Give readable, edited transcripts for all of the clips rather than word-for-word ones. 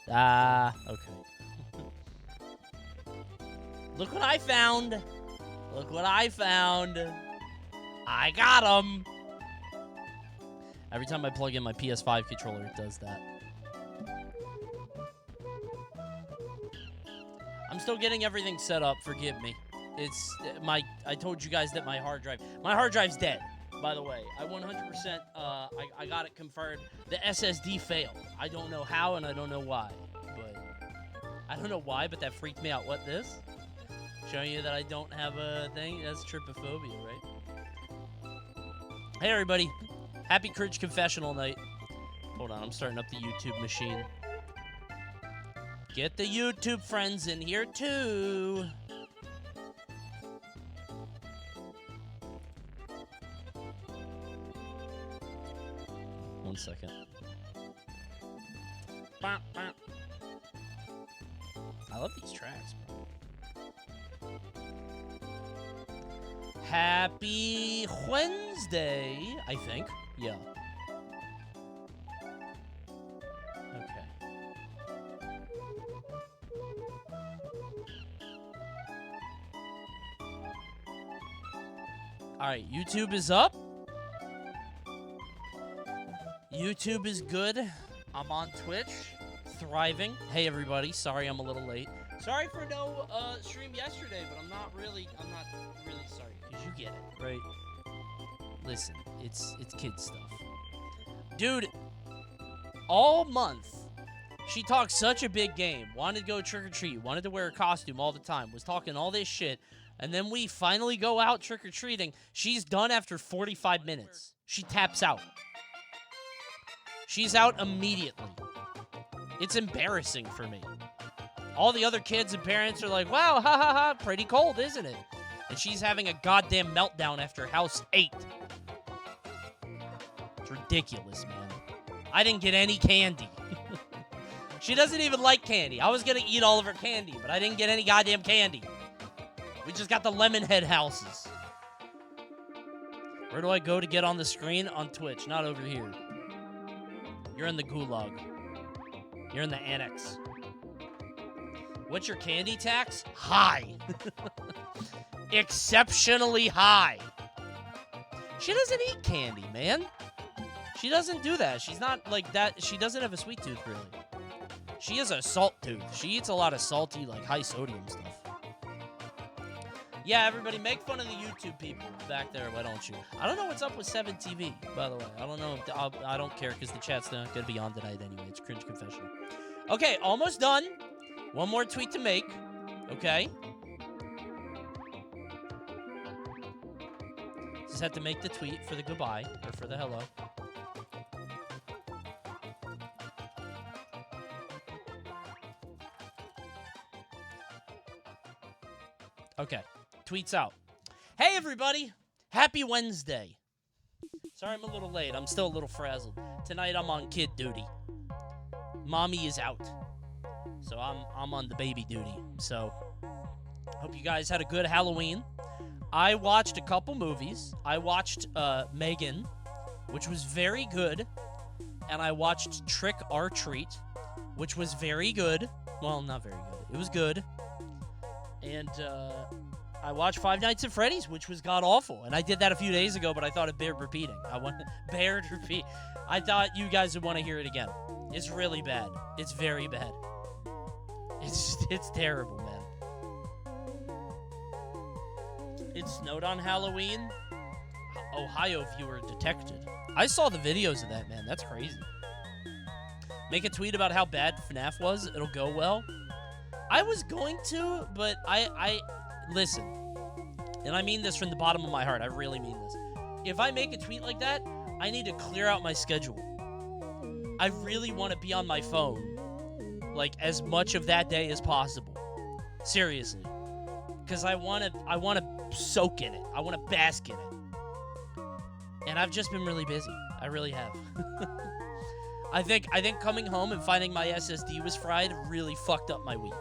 Okay. Look what I found. Look what I found. I got him. Every time I plug in my PS5 controller, it does that. I'm still getting everything set up. Forgive me. It's I told you guys that my hard drive's dead, by the way. I 100%, I got it confirmed. The SSD failed. I don't know how and I don't know why, but that freaked me out. What, this? Showing you that I don't have a thing? That's trypophobia, right? Hey, everybody. Happy Cringe Confessional night. Hold on, I'm starting up the YouTube machine. Get the YouTube friends in here, too. One second. Bah, bah. I love these tracks, bro. Happy Wednesday, I think. Yeah. Okay. Alright, YouTube is up. YouTube is good. I'm on Twitch. Thriving. Hey, everybody. Sorry I'm a little late. Sorry for no stream yesterday, but I'm not really sorry. Because you get it, right? Listen, it's kid stuff. Dude, all month, she talked such a big game. Wanted to go trick-or-treat. Wanted to wear a costume all the time. Was talking all this shit. And then we finally go out trick-or-treating. She's done after 45 minutes. She taps out. She's out immediately. It's embarrassing for me. All the other kids and parents are like, wow, ha ha ha, pretty cold, isn't it? And she's having a goddamn meltdown after house 8. It's ridiculous, man. I didn't get any candy. She doesn't even like candy. I was going to eat all of her candy, but I didn't get any goddamn candy. We just got the lemon head houses. Where do I go to get on the screen? On Twitch, not over here. You're in the gulag. You're in the annex. What's your candy tax? High. Exceptionally high. She doesn't eat candy, man. She doesn't do that. She's not like that. She doesn't have a sweet tooth, really. She has a salt tooth. She eats a lot of salty, like, high sodium stuff. Yeah, everybody, make fun of the YouTube people back there, why don't you? I don't know what's up with 7TV, by the way. I don't know. I don't care because the chat's not going to be on tonight anyway. It's Cringe Confessional. Okay, almost done. One more tweet to make. Okay. Just have to make the tweet for the goodbye, or for the hello. Okay. Tweets out. Hey, everybody. Happy Wednesday. Sorry I'm a little late. I'm still a little frazzled. Tonight I'm on kid duty. Mommy is out. So I'm on the baby duty. So hope you guys had a good Halloween. I watched a couple movies. I watched Megan, which was very good. And I watched Trick or Treat, which was very good. Well, not very good. It was good. And I watched Five Nights at Freddy's, which was god-awful. And I did that a few days ago, but I thought it bared repeating. Bared repeat. I thought you guys would want to hear it again. It's really bad. It's very bad. It's terrible, man. It snowed on Halloween. Ohio viewer detected. I saw the videos of that, man. That's crazy. Make a tweet about how bad FNAF was. It'll go well. I was going to, but I listen, and I mean this from the bottom of my heart. I really mean this. If I make a tweet like that, I need to clear out my schedule. I really want to be on my phone, like, as much of that day as possible. Seriously. Because I want to soak in it. I want to bask in it. And I've just been really busy. I really have. I think coming home and finding my SSD was fried really fucked up my week.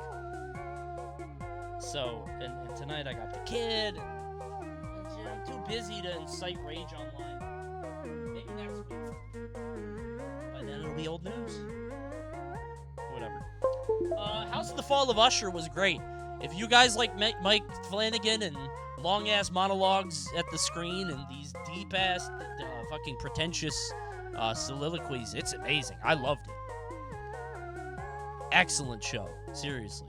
So, and tonight I got the kid, and I'm too busy to incite rage online. Maybe next week. By then it'll be old news. Whatever. of the Fall of Usher was great. If you guys like Mike Flanagan and long-ass monologues at the screen and these deep-ass, fucking pretentious soliloquies, it's amazing. I loved it. Excellent show. Seriously.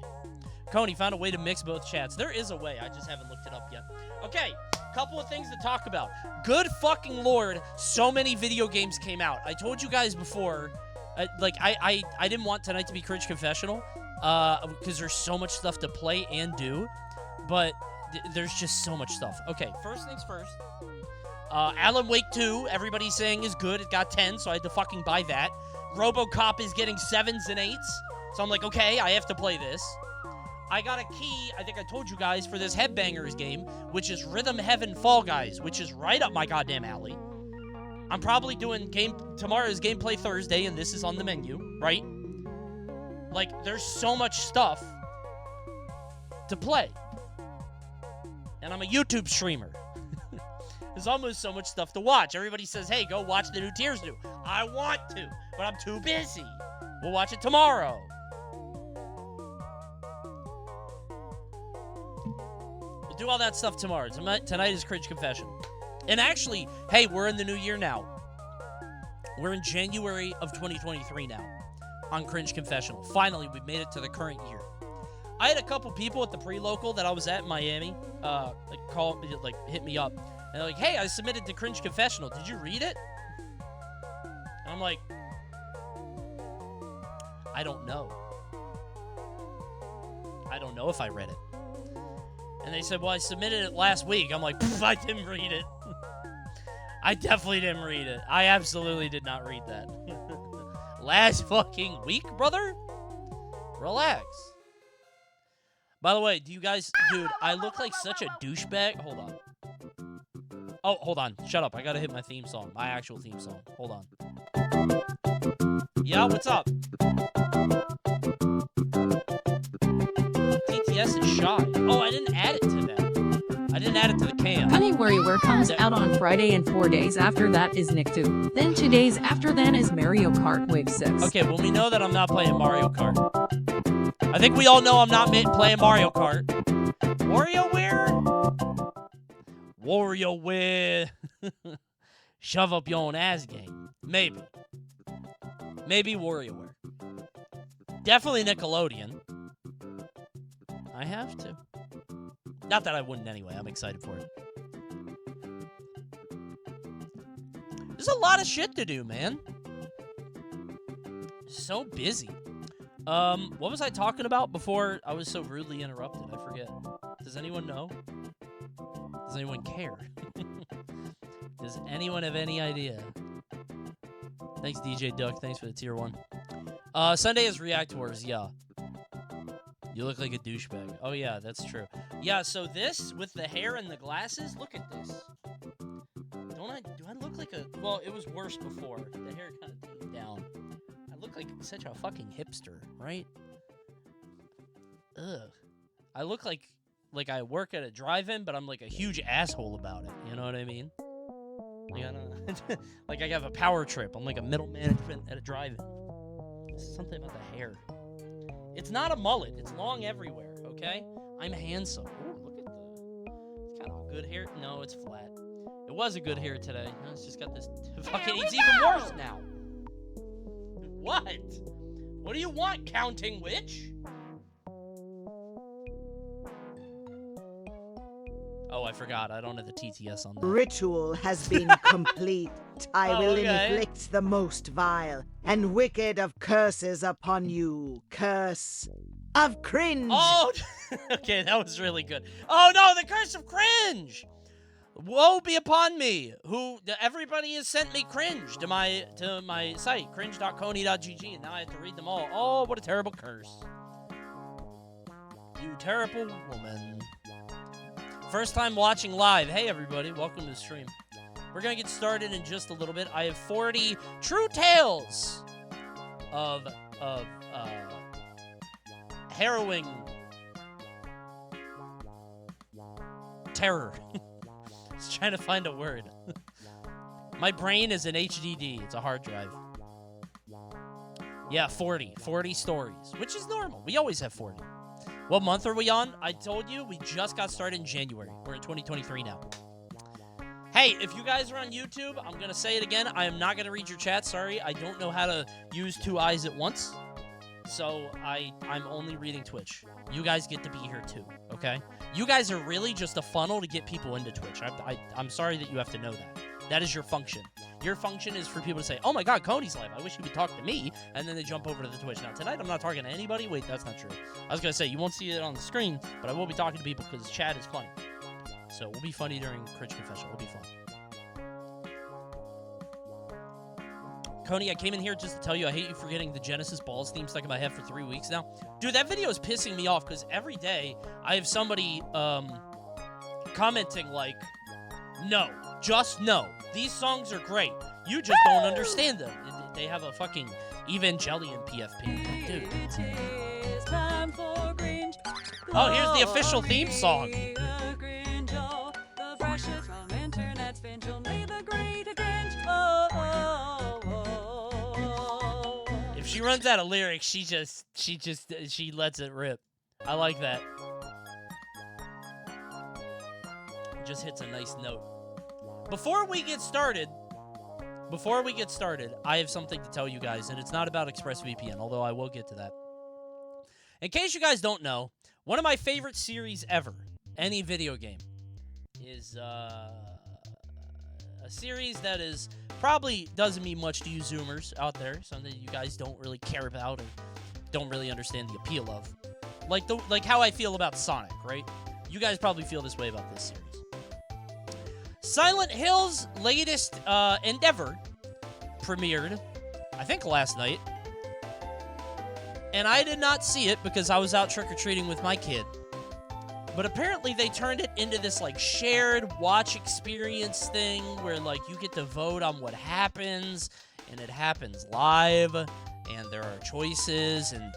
Coney found a way to mix both chats. There is a way. I just haven't looked it up yet. Okay, couple of things to talk about. Good fucking lord, so many video games came out. I told you guys before, I didn't want tonight to be Cringe Confessional, because there's so much stuff to play and do, but there's just so much stuff. Okay, first things first. Alan Wake 2, everybody's saying is good. It got 10, so I had to fucking buy that. RoboCop is getting 7s and 8s, so I'm like, okay, I have to play this. I got a key, I think I told you guys, for this Headbangers game, which is Rhythm Heaven Fall Guys, which is right up my goddamn alley. I'm probably doing tomorrow's Gameplay Thursday, and this is on the menu, right? Like, there's so much stuff to play. And I'm a YouTube streamer. There's almost so much stuff to watch. Everybody says, hey, go watch the new Tears Do. I want to, but I'm too busy. We'll watch it tomorrow. We'll do all that stuff tomorrow. Tonight is Cringe Confessional. And actually, hey, we're in the new year now. We're in January of 2023 now on Cringe Confessional. Finally, we made it to the current year. I had a couple people at the pre-local that I was at in Miami, hit me up. And they're like, hey, I submitted to Cringe Confessional. Did you read it? And I'm like, I don't know. I don't know if I read it. And they said, well, I submitted it last week. I'm like, I didn't read it. I definitely didn't read it. I absolutely did not read that. Last fucking week, brother? Relax. By the way, do you guys... Dude, I look like such a douchebag. Hold on. Oh, hold on. Shut up. I gotta hit my theme song. My actual theme song. Hold on. Yeah, what's up? TTS is shy. Oh, I didn't add it to that. I didn't add it to the can. Honey WarioWare comes out on Friday, and 4 days after that is Nick 2. Then 2 days after that is Mario Kart Wave 6. Okay, well, we know that I'm not playing Mario Kart. I think we all know I'm not playing Mario Kart. WarioWare? WarioWare. Shove up your own ass game. Maybe. Maybe WarioWare. Definitely Nickelodeon. I have to. Not that I wouldn't anyway. I'm excited for it. There's a lot of shit to do, man. So busy. What was I talking about before I was so rudely interrupted? I forget. Does anyone know? Does anyone care? Does anyone have any idea? Thanks, DJ Duck. Thanks for the tier 1. Sunday is React Wars. Yeah. You look like a douchebag. Oh, yeah, that's true. Yeah, so this, with the hair and the glasses, look at this. Do I look like a... Well, it was worse before. The hair kind of tamed down. I look like such a fucking hipster, right? Ugh. I look like I work at a drive-in, but I'm like a huge asshole about it. You know what I mean? Like, I don't know. Like I have a power trip. I'm like a middle management at a drive-in. Something about the hair. It's not a mullet. It's long everywhere, okay? I'm handsome. Ooh, look at it's kind of a good hair. No, it's flat. It was a good hair today. No, it's just got this fucking... It's even worse now. What? What do you want, Counting Witch? Oh, I forgot. I don't have the TTS on that. Ritual has been complete. I will inflict the most vile and wicked of curses upon you. Curse of cringe. Oh, okay, that was really good. Oh no, the curse of cringe. Woe be upon me. Everybody has sent me cringe to my site, cringe.coney.gg, and now I have to read them all. Oh, what a terrible curse. You terrible woman. First time watching live. Hey, everybody. Welcome to the stream. We're going to get started in just a little bit. I have 40 true tales of harrowing terror. I was trying to find a word. My brain is an HDD. It's a hard drive. Yeah, 40. 40 stories, which is normal. We always have 40. What month are we on? I told you we just got started in January. We're in 2023 now. Hey, if you guys are on YouTube, I'm going to say it again. I am not going to read your chat. Sorry. I don't know how to use two eyes at once. So I'm only reading Twitch. You guys get to be here too, okay? You guys are really just a funnel to get people into Twitch. I'm sorry that you have to know that. That is your function. Your function is for people to say, oh my god, Coney's live. I wish he would talk to me. And then they jump over to the Twitch. Now, tonight I'm not talking to anybody. Wait, that's not true. I was going to say, you won't see it on the screen, but I will be talking to people because chat is funny. So we'll be funny during Cringe Confessional. It'll be fun. Coney, I came in here just to tell you I hate you for getting the Genesis Balls theme stuck in my head for 3 weeks now. Dude, that video is pissing me off because every day I have somebody commenting like, no, just no. These songs are great. You just don't understand them. They have a fucking Evangelion PFP. Dude. Oh, here's the official theme song. If she runs out of lyrics, she lets it rip. I like that. Just hits a nice note. Before we get started, I have something to tell you guys, and it's not about ExpressVPN, although I will get to that. In case you guys don't know, one of my favorite series ever, any video game, is a series that is probably doesn't mean much to you Zoomers out there, something you guys don't really care about or don't really understand the appeal of. Like how I feel about Sonic, right? You guys probably feel this way about this series. Silent Hill's latest endeavor premiered, I think last night. And I did not see it because I was out trick-or-treating with my kid. But apparently they turned it into this like shared watch experience thing where like you get to vote on what happens and it happens live and there are choices and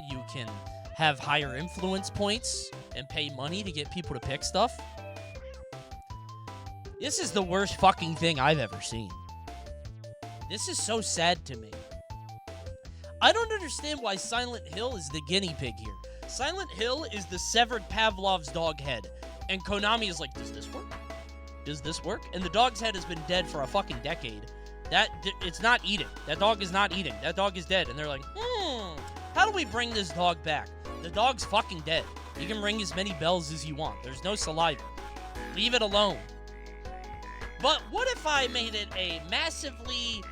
you can have higher influence points and pay money to get people to pick stuff. This is the worst fucking thing I've ever seen. This is so sad to me. I don't understand why Silent Hill is the guinea pig here. Silent Hill is the severed Pavlov's dog head. And Konami is like, does this work? Does this work? And the dog's head has been dead for a fucking decade. It's not eating. That dog is not eating. That dog is dead. And they're like, how do we bring this dog back? The dog's fucking dead. You can ring as many bells as you want. There's no saliva. Leave it alone. But what if I made it a massively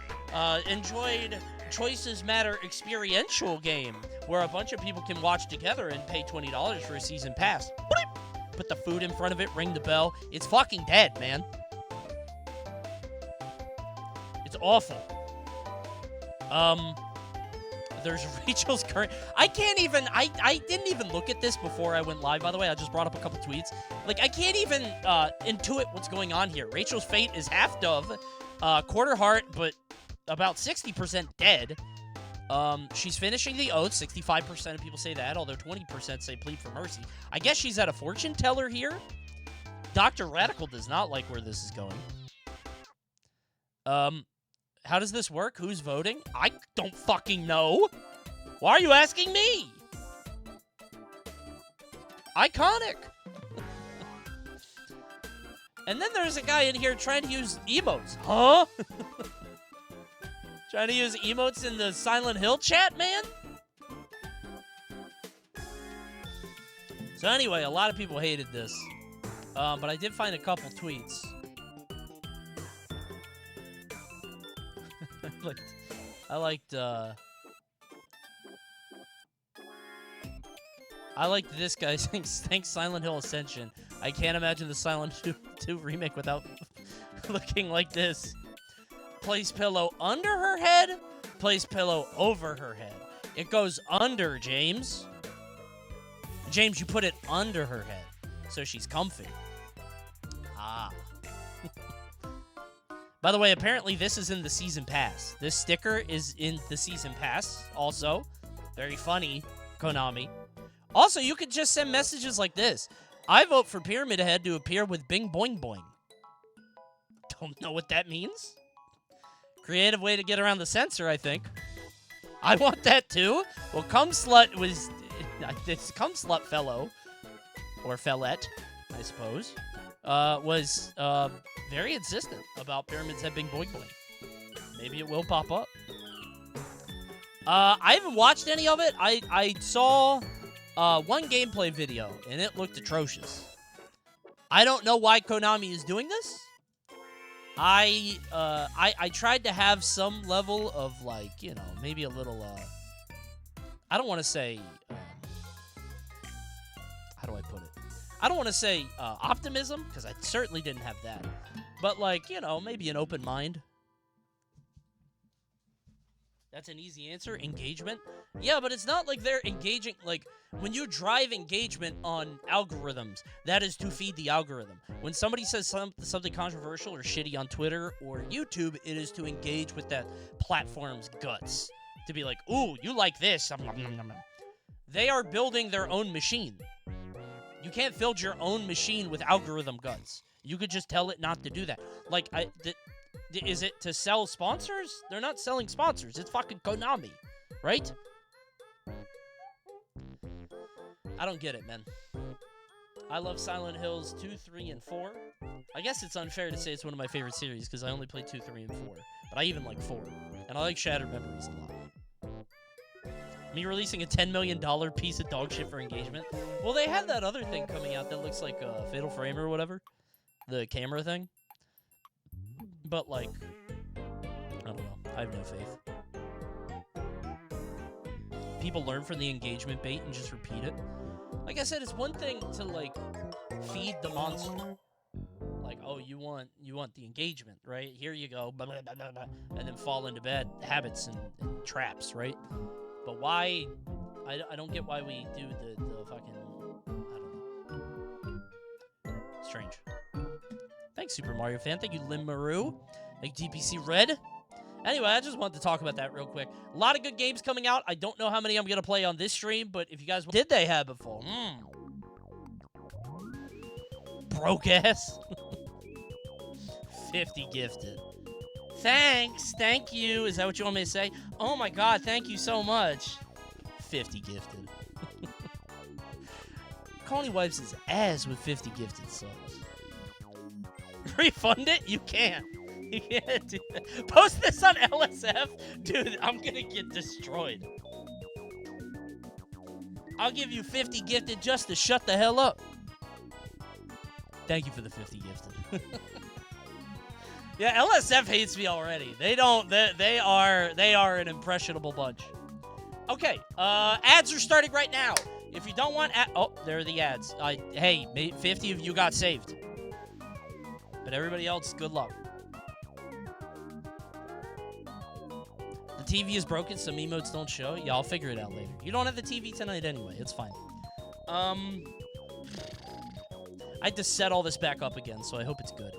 enjoyed Choices Matter experiential game where a bunch of people can watch together and pay $20 for a season pass? Put the food in front of it, ring the bell. It's fucking dead, man. It's awful. There's Rachel's current... I didn't even look at this before I went live, by the way. I just brought up a couple tweets. Like, I can't even intuit what's going on here. Rachel's fate is half dove, quarter heart, but about 60% dead. She's finishing the oath. 65% of people say that, although 20% say plead for mercy. I guess she's at a fortune teller here. Dr. Radical does not like where this is going. How does this work? Who's voting? I don't fucking know. Why are you asking me? Iconic. And then there's a guy in here trying to use emotes. Huh? Trying to use emotes in the Silent Hill chat, man? So anyway, a lot of people hated this. But I did find a couple tweets. I liked this guy saying, thanks Silent Hill Ascension. I can't imagine the Silent Hill 2 remake without looking like this. Place pillow under her head, place pillow over her head. It goes under, James. James, you put it under her head, so she's comfy. Ah. By the way, apparently this is in the Season Pass. This sticker is in the Season Pass also. Very funny, Konami. Also, you could just send messages like this. I vote for Pyramid Head to appear with Bing Boing Boing. Don't know what that means. Creative way to get around the censor, I think. I want that too. Well, Cum Slut was this Cum Slut fellow or fellette, I suppose, was very insistent about Pyramid's Head being boing boing. Maybe it will pop up. I haven't watched any of it. I saw one gameplay video, and it looked atrocious. I don't know why Konami is doing this. I tried to have some level of, like, you know, maybe a little, I don't want to say, how do I put it? I don't want to say optimism, because I certainly didn't have that. But, like, you know, maybe an open mind. That's an easy answer. Engagement. Yeah, but it's not like they're engaging. Like, when you drive engagement on algorithms, that is to feed the algorithm. When somebody says something controversial or shitty on Twitter or YouTube, it is to engage with that platform's guts. To be like, ooh, you like this. They are building their own machine. You can't build your own machine with algorithm guts. You could just tell it not to do that. Like, is it to sell sponsors? They're not selling sponsors. It's fucking Konami, right? I don't get it, man. I love Silent Hills 2, 3, and 4. I guess it's unfair to say it's one of my favorite series because I only played 2, 3, and 4. But I even like 4. And I like Shattered Memories a lot. Me releasing a $10 million piece of dog shit for engagement? Well, they have that other thing coming out that looks like a Fatal Frame or whatever. The camera thing. But, like, I don't know. I have no faith. People learn from the engagement bait and just repeat it. Like I said, it's one thing to, like, feed the monster. Like, oh, you want the engagement, right? Here you go, blah, blah, blah, blah, blah, and then fall into bad habits and traps, right? But why? I don't get why we do the fucking, I don't know. Strange. Thanks, Super Mario fan. Thank you, Lim Maru. Thank you, DPC Red. Anyway, I just wanted to talk about that real quick. A lot of good games coming out. I don't know how many I'm going to play on this stream, but if you guys... Did they have before? Broke ass. 50 gifted. Thanks. Thank you. Is that what you want me to say? Oh my god, thank you so much. 50 gifted. Coney wipes his ass with 50 gifted subs. Refund it? You can't. You can't do that. Post this on LSF? Dude, I'm gonna get destroyed. I'll give you 50 gifted just to shut the hell up. Thank you for the 50 gifted. Yeah, LSF hates me already. They don't. They are an impressionable bunch. Okay, ads are starting right now. If you don't want oh, there are the ads. Hey, 50 of you got saved. But everybody else, good luck. The TV is broken, so emotes don't show. Yeah, I'll figure it out later. You don't have the TV tonight anyway. It's fine. I had to set all this back up again, so I hope it's good.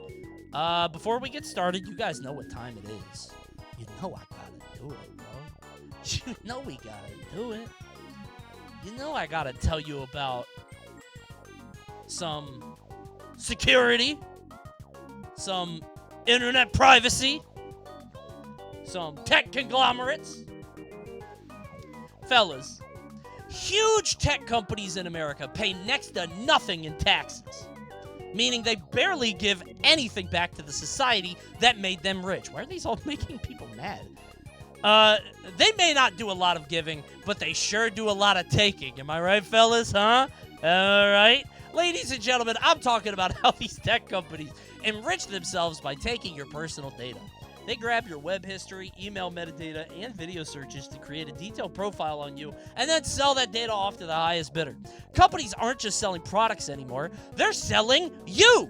Before we get started, you guys know what time it is. You know I gotta do it, bro. You know we gotta do it. You know I gotta tell you about some security, some internet privacy, some tech conglomerates. Fellas, huge tech companies in America pay next to nothing in taxes, meaning they barely give anything back to the society that made them rich. Why are these all making people mad? They may not do a lot of giving, but they sure do a lot of taking. Am I right, fellas, huh? All right. Ladies and gentlemen, I'm talking about how these tech companies enrich themselves by taking your personal data. They grab your web history, email metadata, and video searches to create a detailed profile on you and then sell that data off to the highest bidder. Companies aren't just selling products anymore. They're selling you.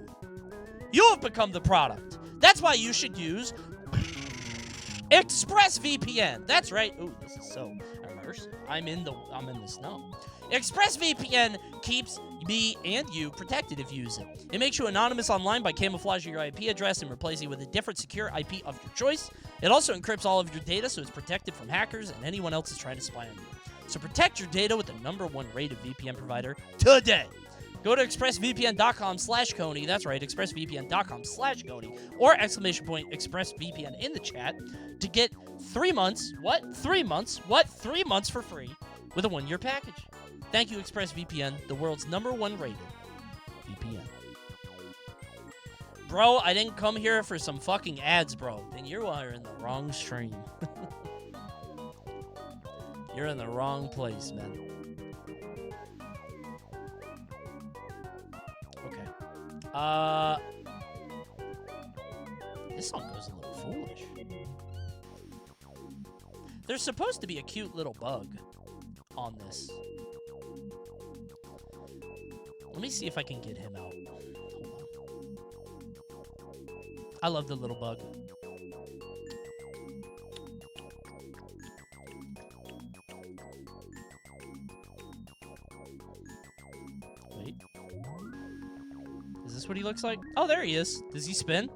You have become the product. That's why you should use ExpressVPN. That's right. Ooh, this is so immersive. I'm in the snow. ExpressVPN keeps me and you protected if you use it. It makes you anonymous online by camouflaging your IP address and replacing it with a different secure IP of your choice. It also encrypts all of your data so it's protected from hackers and anyone else is trying to spy on you. So protect your data with the #1 rated VPN provider today. Go to expressvpn.com/Coney. That's right, expressvpn.com/Coney. Or !expressVPN in the chat to get 3 months. What? 3 months? What? 3 months for free with a 1-year package. Thank you, ExpressVPN, the world's #1 rated VPN. Bro, I didn't come here for some fucking ads, bro. Then you are in the wrong stream. You're in the wrong place, man. Okay. This song goes a little foolish. There's supposed to be a cute little bug on this. Let me see if I can get him out. Hold on. I love the little bug. Wait. Is this what he looks like? Oh, there he is. Does he spin?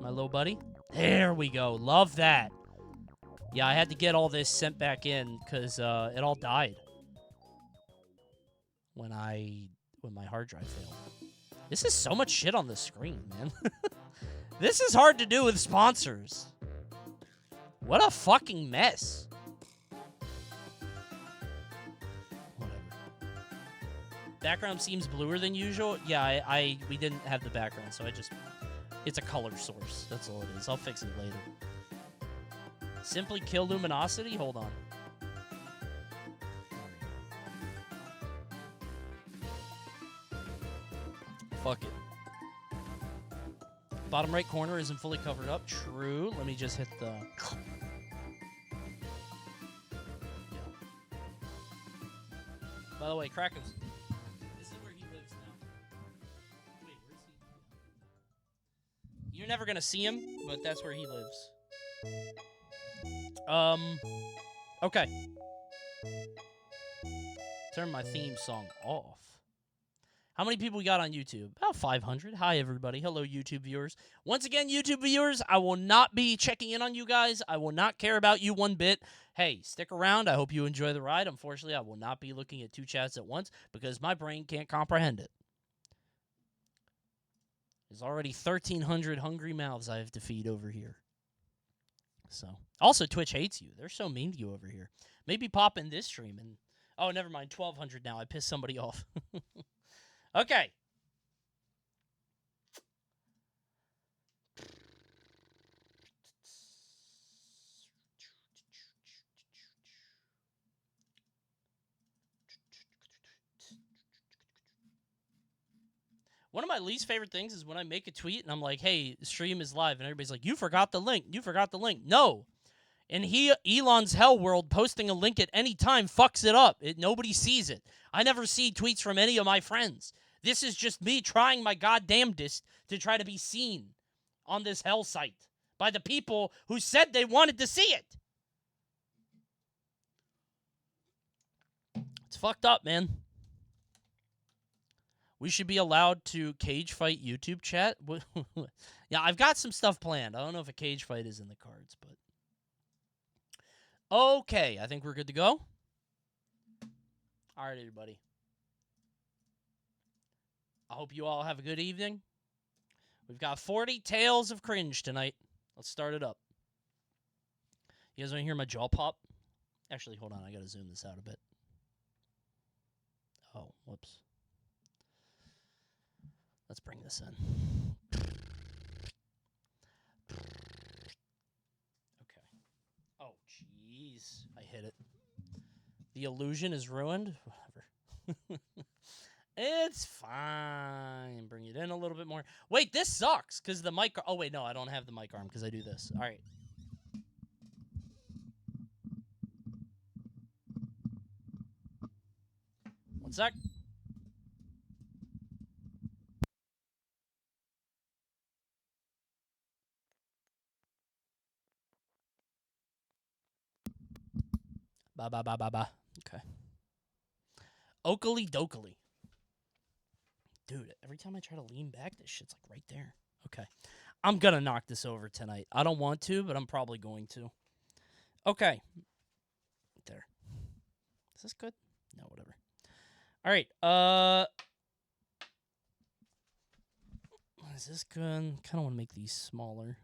My little buddy? There we go. Love that. Yeah, I had to get all this sent back in because it all died when my hard drive failed. This is so much shit on the screen, man. This is hard to do with sponsors. What a fucking mess. Whatever. Background seems bluer than usual. Yeah, we didn't have the background, so it's a color source. That's all it is. I'll fix it later. Simply kill luminosity? Hold on. Fuck it. Bottom right corner isn't fully covered up. True. Let me just hit the... By the way, Krakos, this is where he lives now. Wait, where's he? You're never gonna see him, but that's where he lives. Okay. Turn my theme song off. How many people we got on YouTube? About 500. Hi, everybody. Hello, YouTube viewers. Once again, YouTube viewers, I will not be checking in on you guys. I will not care about you one bit. Hey, stick around. I hope you enjoy the ride. Unfortunately, I will not be looking at 2 chats at once because my brain can't comprehend it. There's already 1,300 hungry mouths I have to feed over here. So, also, Twitch hates you. They're so mean to you over here. Maybe pop in this stream and... Oh, never mind. 1,200 now. I pissed somebody off. Okay. One of my least favorite things is when I make a tweet and I'm like, hey, the stream is live. And everybody's like, you forgot the link. You forgot the link. No. And Elon's hell world, posting a link at any time fucks it up. Nobody sees it. I never see tweets from any of my friends. This is just me trying my goddamnedest to try to be seen on this hell site by the people who said they wanted to see it. It's fucked up, man. We should be allowed to cage fight YouTube chat. Yeah, I've got some stuff planned. I don't know if a cage fight is in the cards, but... Okay, I think we're good to go. All right, everybody. I hope you all have a good evening. We've got 40 tales of cringe tonight. Let's start it up. You guys want to hear my jaw pop? Actually, hold on. I got to zoom this out a bit. Oh, whoops. Let's bring this in. Okay. Oh, jeez. I hit it. The illusion is ruined. Whatever. It's fine. Bring it in a little bit more. Wait, this sucks because the mic... Oh, wait, no, I don't have the mic arm because I do this. All right. One sec. Ba. Okay. Oakley dokley. Dude, every time I try to lean back, this shit's like right there. Okay. I'm gonna knock this over tonight. I don't want to, but I'm probably going to. Okay. There. Is this good? No, whatever. All right. Is this good? Kind of want to make these smaller.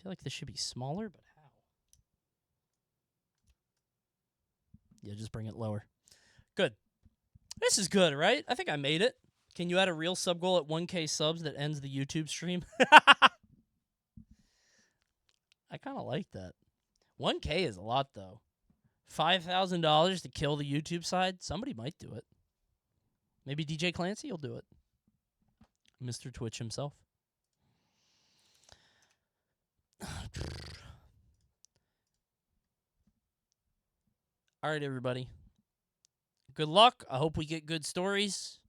feel like this should be smaller, but how? Yeah, just bring it lower. Good. This is good, right? I think I made it. Can you add a real sub goal at 1K subs that ends the YouTube stream? I kind of like that. 1K is a lot, though. $5,000 to kill the YouTube side? Somebody might do it. Maybe DJ Clancy will do it. Mr. Twitch himself. All right, everybody. Good luck. I hope we get good stories.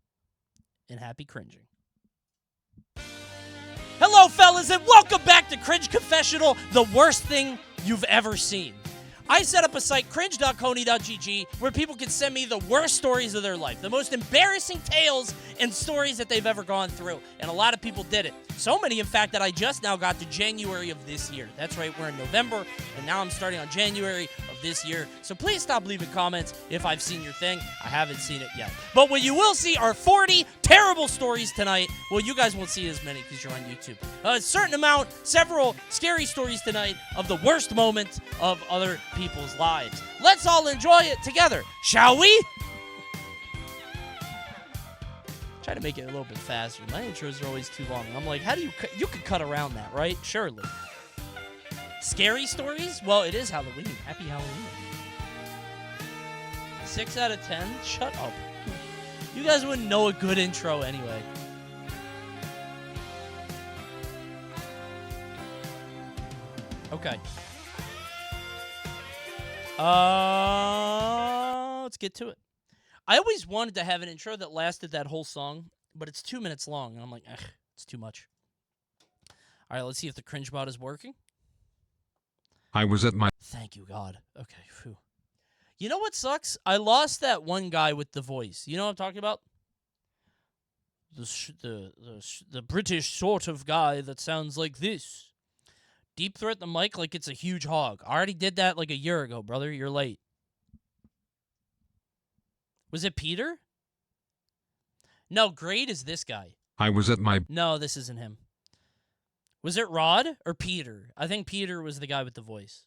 And happy cringing. Hello, fellas, and welcome back to Cringe Confessional, the worst thing you've ever seen. I set up a site, cringe.coney.gg, where people can send me the worst stories of their life, the most embarrassing tales and stories that they've ever gone through. And a lot of people did it. So many, in fact, that I just now got to January of this year. That's right, we're in November, and now I'm starting on January of this year. So please stop leaving comments if I've seen your thing. I haven't seen it yet. But what you will see are 40 terrible stories tonight. Well, you guys won't see as many because you're on YouTube. A certain amount, several scary stories tonight of the worst moment of other people's lives. Let's all enjoy it together, shall we? Try to make it a little bit faster. My intros are always too long. I'm like, how do you you could cut around that, right? Surely. Scary stories? Well, it is Halloween. Happy Halloween. 6 out of 10? Shut up. You guys wouldn't know a good intro anyway. Okay. Let's get to it. I always wanted to have an intro that lasted that whole song, but it's 2 minutes long, and I'm like, it's too much. All right, let's see if the cringe bot is working. I was at my... Thank you, God. Okay, phew. You know what sucks? I lost that one guy with the voice. You know what I'm talking about? The British sort of guy that sounds like this. Deep throat the mic like it's a huge hog. I already did that like a year ago, brother. You're late. Was it Peter? No, Great is this guy. I was at my... No, this isn't him. Was it Rod or Peter? I think Peter was the guy with the voice.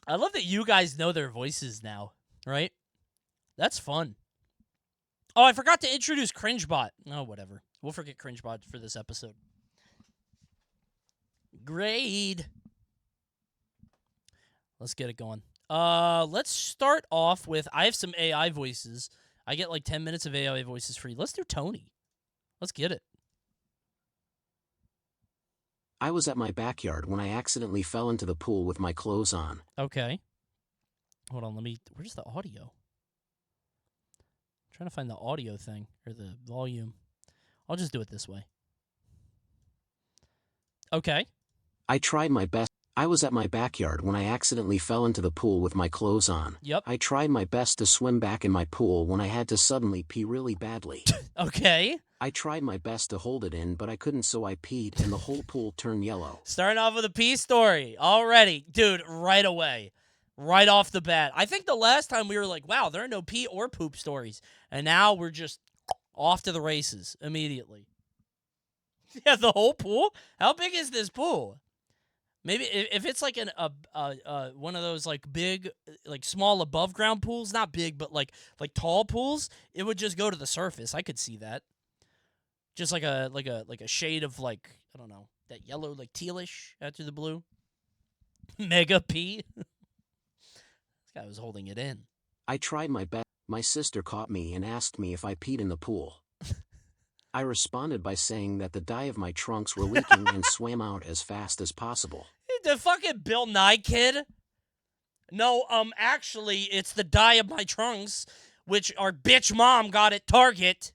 I love that you guys know their voices now, right? That's fun. Oh, I forgot to introduce CringeBot. Oh, whatever. We'll forget CringeBot for this episode. Great. Let's get it going. Let's start off with, I have some AI voices. I get like 10 minutes of AI voices free. Let's do Tony. Let's get it. I was at my backyard when I accidentally fell into the pool with my clothes on. Okay. Hold on, where's the audio? I'm trying to find the audio thing, or the volume. I'll just do it this way. Okay. I tried my best. I was at my backyard when I accidentally fell into the pool with my clothes on. Yep. I tried my best to swim back in my pool when I had to suddenly pee really badly. Okay. I tried my best to hold it in, but I couldn't, so I peed and the whole pool turned yellow. Starting off with a pee story. Already. Dude, right away. Right off the bat. I think the last time we were like, wow, there are no pee or poop stories. And now we're just off to the races immediately. Yeah, the whole pool? How big is this pool? Maybe if it's like one of those like big, like small above ground pools, not big, but like tall pools, it would just go to the surface. I could see that. Just like a shade of like, I don't know, that yellow, like tealish after the blue. Mega P. This guy was holding it in. I tried my best. My sister caught me and asked me if I peed in the pool. I responded by saying that the dye of my trunks were leaking and swam out as fast as possible. The fucking Bill Nye kid? No, actually, it's the dye of my trunks, which our bitch mom got at Target.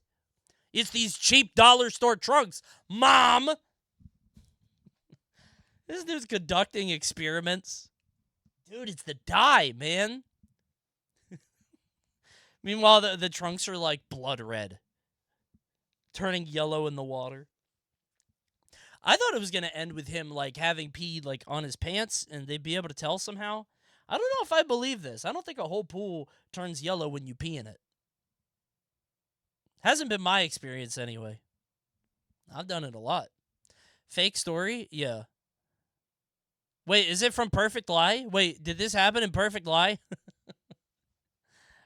It's these cheap dollar store trunks. Mom! This dude's conducting experiments. Dude, it's the dye, man. Meanwhile, the trunks are like blood red. Turning yellow in the water. I thought it was going to end with him like having peed like on his pants and they'd be able to tell somehow. I don't know if I believe this. I don't think a whole pool turns yellow when you pee in it. Hasn't been my experience anyway. I've done it a lot. Fake story? Yeah. Wait, is it from Perfect Lie? Wait, did this happen in Perfect Lie?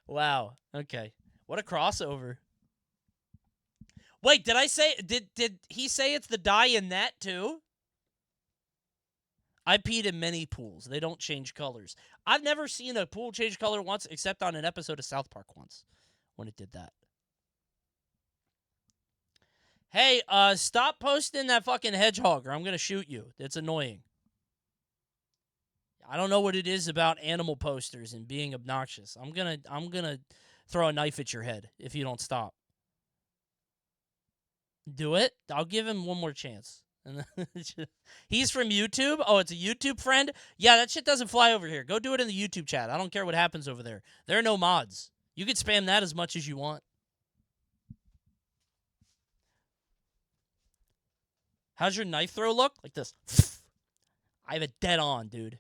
Wow. Okay. What a crossover. Wait, did I say did he say it's the dye in that too? I peed in many pools. They don't change colors. I've never seen a pool change color once except on an episode of South Park once when it did that. Hey, stop posting that fucking hedgehog or I'm going to shoot you. It's annoying. I don't know what it is about animal posters and being obnoxious. I'm going to throw a knife at your head if you don't stop. Do it. I'll give him one more chance. He's from YouTube. Oh, it's a YouTube friend? Yeah, that shit doesn't fly over here. Go do it in the YouTube chat. I don't care what happens over there. There are no mods. You can spam that as much as you want. How's your knife throw look? Like this. I have it dead on, dude.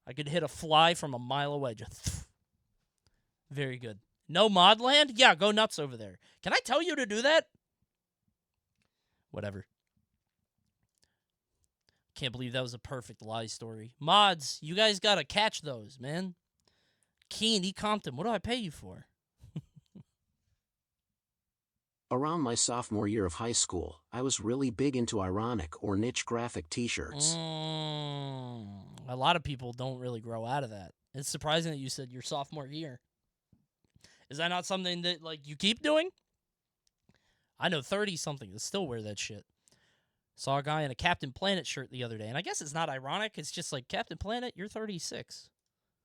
I could hit a fly from a mile away. Just very good. No mod land? Yeah, go nuts over there. Can I tell you to do that? Whatever. Can't believe that was a Perfect Lie story. Mods, you guys gotta catch those, man. Keen, E. Compton, what do I pay you for? Around my sophomore year of high school, I was really big into ironic or niche graphic t-shirts. A lot of people don't really grow out of that. It's surprising that you said your sophomore year. Is that not something that, like, you keep doing? I know 30-something that still wear that shit. Saw a guy in a Captain Planet shirt the other day, and I guess it's not ironic. It's just like, Captain Planet, you're 36.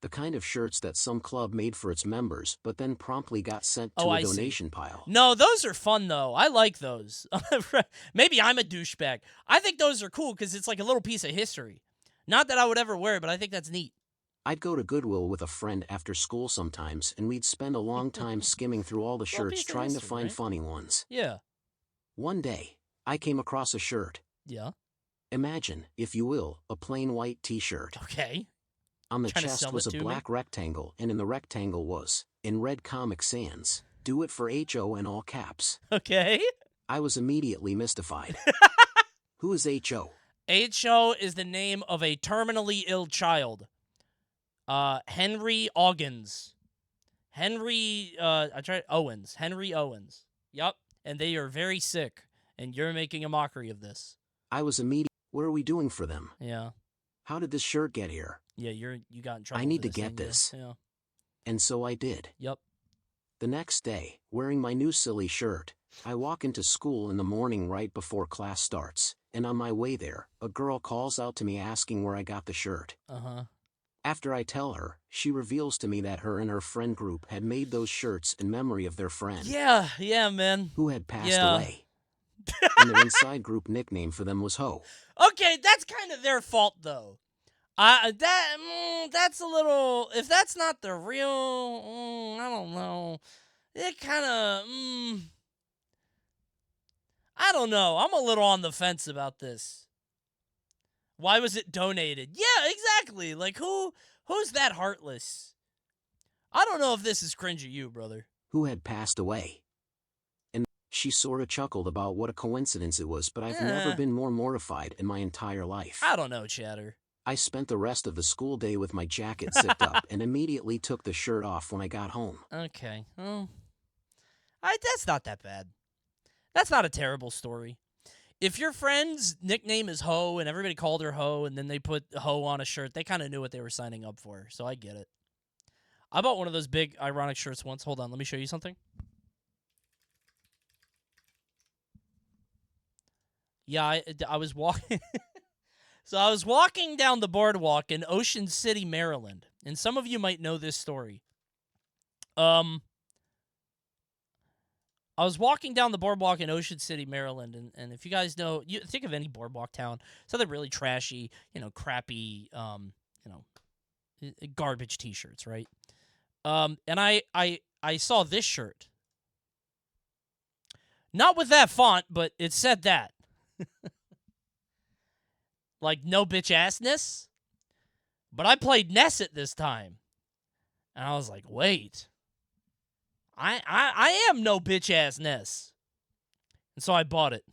The kind of shirts that some club made for its members, but then promptly got sent to a donation pile. No, those are fun, though. I like those. Maybe I'm a douchebag. I think those are cool because it's like a little piece of history. Not that I would ever wear it, but I think that's neat. I'd go to Goodwill with a friend after school sometimes, and we'd spend a long time skimming through all the shirts trying to find funny ones. Yeah. One day, I came across a shirt. Yeah. Imagine, if you will, a plain white t-shirt. Okay. On the chest was a black rectangle, and in the rectangle was, in red Comic Sans, "Do it for H.O." in all caps. Okay. I was immediately mystified. Who is H.O.? H.O. is the name of a terminally ill child. Henry Owens. Henry Owens. Yup. And they are very sick, and you're making a mockery of this. I was immediately, what are we doing for them? Yeah. How did this shirt get here? Yeah, you got in trouble. I need to get this. Yeah. And so I did. Yep. The next day, wearing my new silly shirt, I walk into school in the morning right before class starts, and on my way there, a girl calls out to me asking where I got the shirt. Uh-huh. After I tell her, she reveals to me that her and her friend group had made those shirts in memory of their friend. Yeah, man. Who had passed away. And their inside group nickname for them was Ho. Okay, that's kind of their fault, though. That's a little. If that's not the real, I don't know. It kind of. I don't know. I'm a little on the fence about this. Why was it donated? Yeah, exactly. Like who's that heartless? I don't know if this is cringe of you, brother. Who had passed away. And she sort of chuckled about what a coincidence it was, but I've never been more mortified in my entire life. I don't know, Chatter. I spent the rest of the school day with my jacket zipped up and immediately took the shirt off when I got home. Okay. Well, that's not that bad. That's not a terrible story. If your friend's nickname is Ho and everybody called her Ho and then they put Ho on a shirt, they kind of knew what they were signing up for, so I get it. I bought one of those big ironic shirts once. Hold on, let me show you something. Yeah, I was walking... So I was walking down the boardwalk in Ocean City, Maryland, and some of you might know this story. I was walking down the boardwalk in Ocean City, Maryland, and if you guys know, you think of any boardwalk town, something really trashy, crappy, garbage T-shirts, right? And I saw this shirt, not with that font, but it said that. Like, no bitch assness. But I played Nesset this time. And I was like, wait. I am no bitch assness. And so I bought it.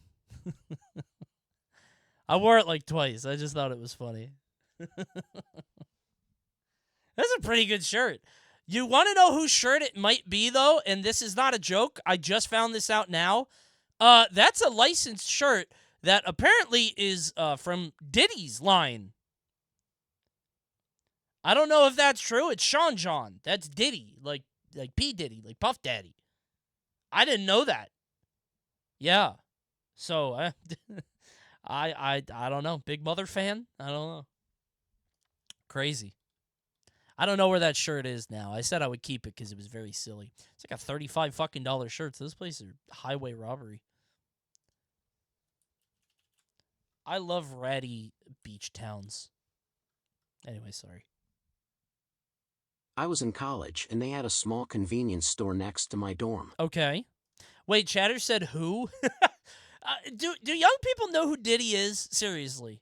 I wore it like twice. I just thought it was funny. That's a pretty good shirt. You want to know whose shirt it might be, though? And this is not a joke. I just found this out now. That's a licensed shirt that apparently is from Diddy's line. I don't know if that's true. It's Sean John. That's Diddy, like P. Diddy, like Puff Daddy. I didn't know that. Yeah. So I don't know. Big Mother fan? I don't know. Crazy. I don't know where that shirt is now. I said I would keep it because it was very silly. It's like a $35 fucking shirt. So this place is highway robbery. I love ratty beach towns. Anyway, sorry. I was in college, and they had a small convenience store next to my dorm. Okay. Wait, Chatter said who? Do young people know who Diddy is? Seriously.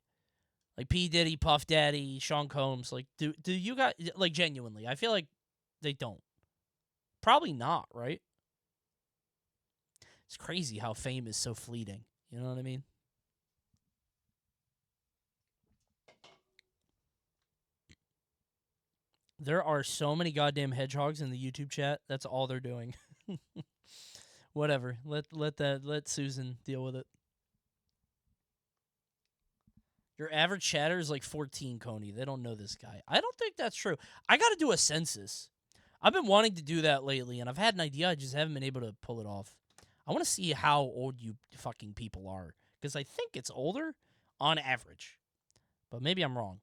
Like P. Diddy, Puff Daddy, Sean Combs. Like, do you guys, like, genuinely? I feel like they don't. Probably not, right? It's crazy how fame is so fleeting. You know what I mean? There are so many goddamn hedgehogs in the YouTube chat. That's all they're doing. Whatever. Let Susan deal with it. Your average chatter is like 14, Coney. They don't know this guy. I don't think that's true. I got to do a census. I've been wanting to do that lately, and I've had an idea. I just haven't been able to pull it off. I want to see how old you fucking people are, because I think it's older on average. But maybe I'm wrong.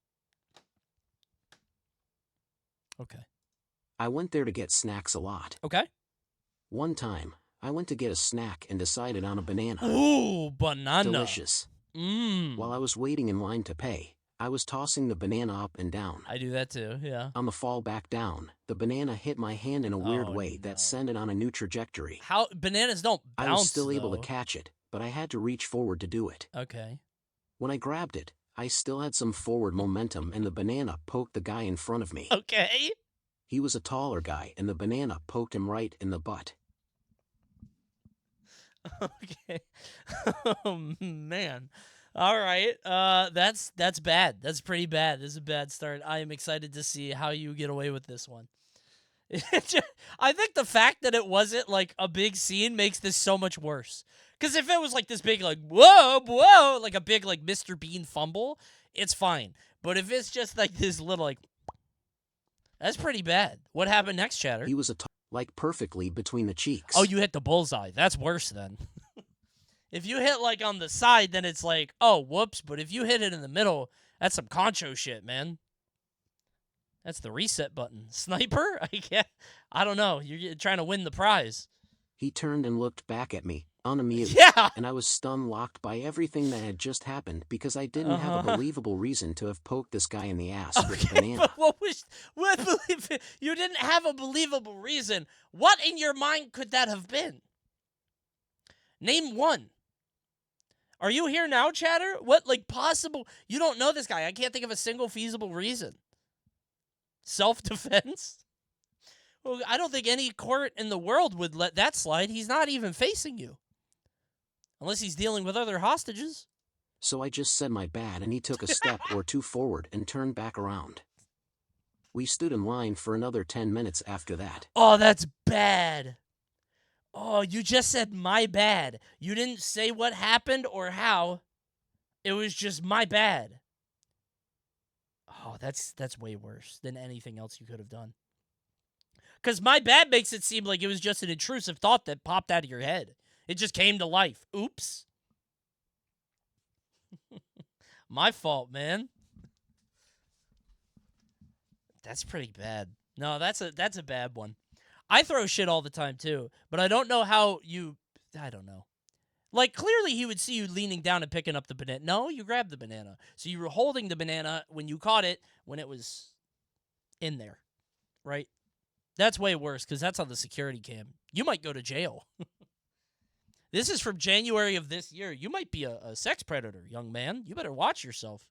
Okay. I went there to get snacks a lot. Okay. One time, I went to get a snack and decided on a banana. Ooh, banana. Delicious. While I was waiting in line to pay, I was tossing the banana up and down. I do that too, yeah. On the fall back down, the banana hit my hand in a weird way that sent it on a new trajectory. How bananas don't bounce, I was still able though. to catch it, but I had to reach forward to do it. Okay. When I grabbed it, I still had some forward momentum and the banana poked the guy in front of me. Okay. He was a taller guy and the banana poked him right in the butt. Okay. Oh, man. All right. That's bad. That's pretty bad. This is a bad start. I am excited to see how you get away with this one. I think the fact that it wasn't like a big scene makes this so much worse. Because if it was like this big, like, whoa, like a big, like, Mr. Bean fumble, it's fine. But if it's just like this little, like, that's pretty bad. What happened next, Chatter? He was like perfectly between the cheeks. Oh, you hit the bullseye. That's worse then. If you hit like on the side, then it's like, oh, whoops. But if you hit it in the middle, that's some concho shit, man. That's the reset button. Sniper? I don't know. You're trying to win the prize. He turned and looked back at me, unamused. Yeah. And I was stun-locked by everything that had just happened because I didn't have a believable reason to have poked this guy in the ass with a banana. But you didn't have a believable reason. What in your mind could that have been? Name one. Are you here now, Chatter? What, like, possible? You don't know this guy. I can't think of a single feasible reason. Self-defense? Well, I don't think any court in the world would let that slide. He's not even facing you. Unless he's dealing with other hostages. So I just said my bad and he took a step or two forward and turned back around. We stood in line for another 10 minutes after that. Oh, that's bad. Oh, you just said my bad. You didn't say what happened or how. It was just my bad. Oh, that's way worse than anything else you could have done. Because my bad makes it seem like it was just an intrusive thought that popped out of your head. It just came to life. Oops. My fault, man. That's pretty bad. No, that's a bad one. I throw shit all the time, too. But I don't know how you... I don't know. Like, clearly he would see you leaning down and picking up the banana. No, you grabbed the banana. So you were holding the banana when you caught it when it was in there. Right? That's way worse, because that's on the security cam. You might go to jail. This is from January of this year. You might be a sex predator, young man. You better watch yourself.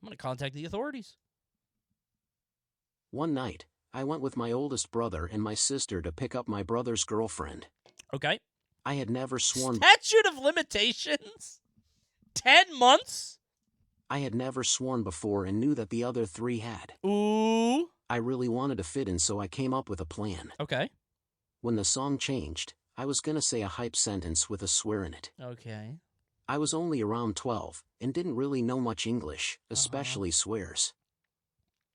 I'm going to contact the authorities. One night, I went with my oldest brother and my sister to pick up my brother's girlfriend. Okay. I had never sworn... Statute of limitations? 10 months? I had never sworn before and knew that the other 3 had. Ooh. I really wanted to fit in, so I came up with a plan. Okay. When the song changed, I was gonna say a hype sentence with a swear in it. Okay. I was only around 12 and didn't really know much English, especially swears.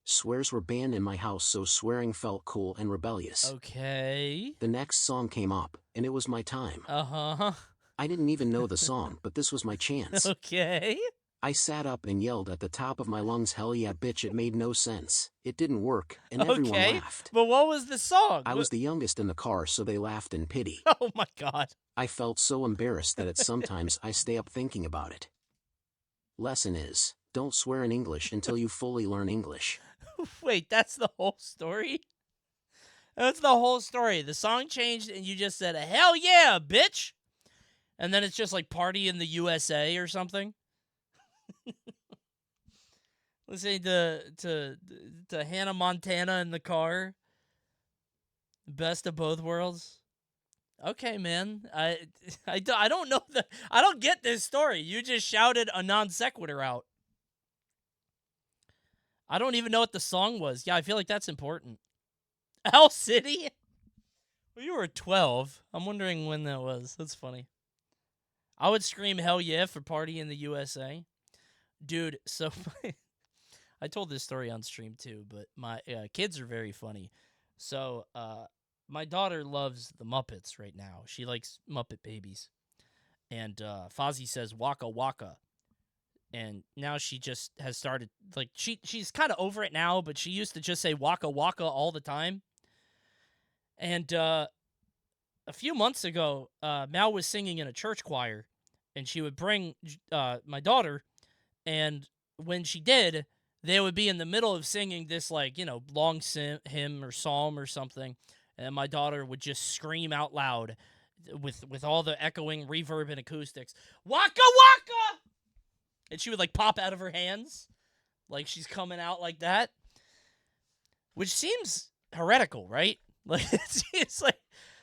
Swears were banned in my house, so swearing felt cool and rebellious. Okay. The next song came up, and it was my time. Uh-huh. I didn't even know the song, but this was my chance. Okay. I sat up and yelled at the top of my lungs, "Hell yeah, bitch." It made no sense. It didn't work, and everyone Okay. laughed. But what was the song? I was the youngest in the car, so they laughed in pity. Oh my God. I felt so embarrassed that sometimes I stay up thinking about it. Lesson is, don't swear in English until you fully learn English. Wait, that's the whole story? That's the whole story. The song changed and you just said, "Hell yeah, bitch." And then it's just like Party in the USA or something. Listening to Hannah Montana in the car. Best of both worlds. Okay, man. I don't know I don't get this story. You just shouted a non sequitur out. I don't even know what the song was. Yeah, I feel like that's important. Owl City? Well, you were 12. I'm wondering when that was. That's funny. I would scream "hell yeah" for Party in the USA. Dude, so I told this story on stream too, but my kids are very funny. So my daughter loves the Muppets right now. She likes Muppet Babies. And Fozzie says "waka waka." And now she just has started, like, she's kind of over it now, but she used to just say "waka waka" all the time. And a few months ago, Mal was singing in a church choir, and she would bring my daughter, and when she did, they would be in the middle of singing this, like, long hymn or psalm or something, and my daughter would just scream out loud with all the echoing reverb and acoustics, "Waka waka!" And she would, like, pop out of her hands, like she's coming out like that, which seems heretical, right? Like, it's like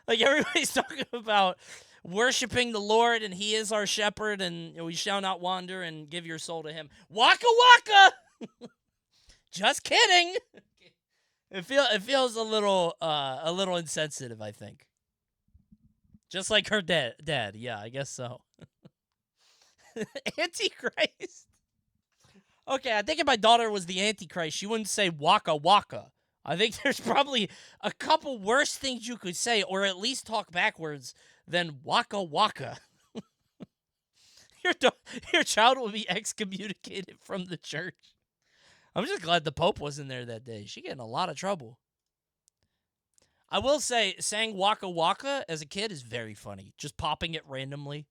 everybody's talking about worshiping the Lord, and He is our shepherd, and we shall not wander, and give your soul to Him. Waka waka! Just kidding. It feels a little insensitive, I think. Just like her dad. Yeah, I guess so. Antichrist. Okay, I think if my daughter was the Antichrist, she wouldn't say "waka waka." I think there's probably a couple worse things you could say, or at least talk backwards, than "waka waka." Your child will be excommunicated from the church. I'm just glad the Pope wasn't there that day. She get in a lot of trouble. I will say, saying "waka waka" as a kid is very funny. Just popping it randomly.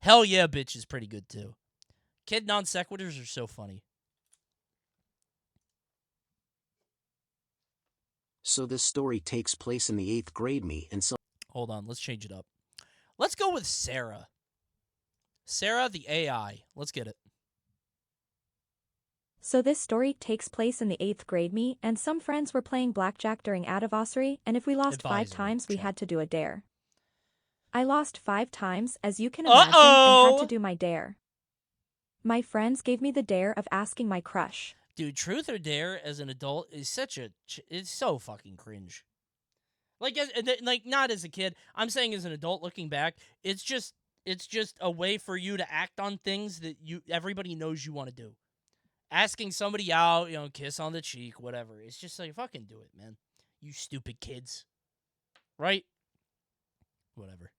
"Hell yeah, bitch" is pretty good too. Kid non sequiturs are so funny. So this story takes place in the 8th grade. Me and some... Hold on, let's change it up. Let's go with Sarah. Sarah, the AI. Let's get it. So this story takes place in the 8th grade. Me and some friends were playing blackjack during anniversary, and if we lost 5 Advisory times, we check. had to do a dare. I lost 5 times, as you can imagine, and Uh-oh! had to do my dare. My friends gave me the dare of asking my crush. Dude, truth or dare as an adult is it's so fucking cringe. Like, not as a kid. I'm saying as an adult looking back, it's just a way for you to act on things that everybody knows you want to do. Asking somebody out, kiss on the cheek, whatever. It's just like, fucking do it, man. You stupid kids. Right? Whatever.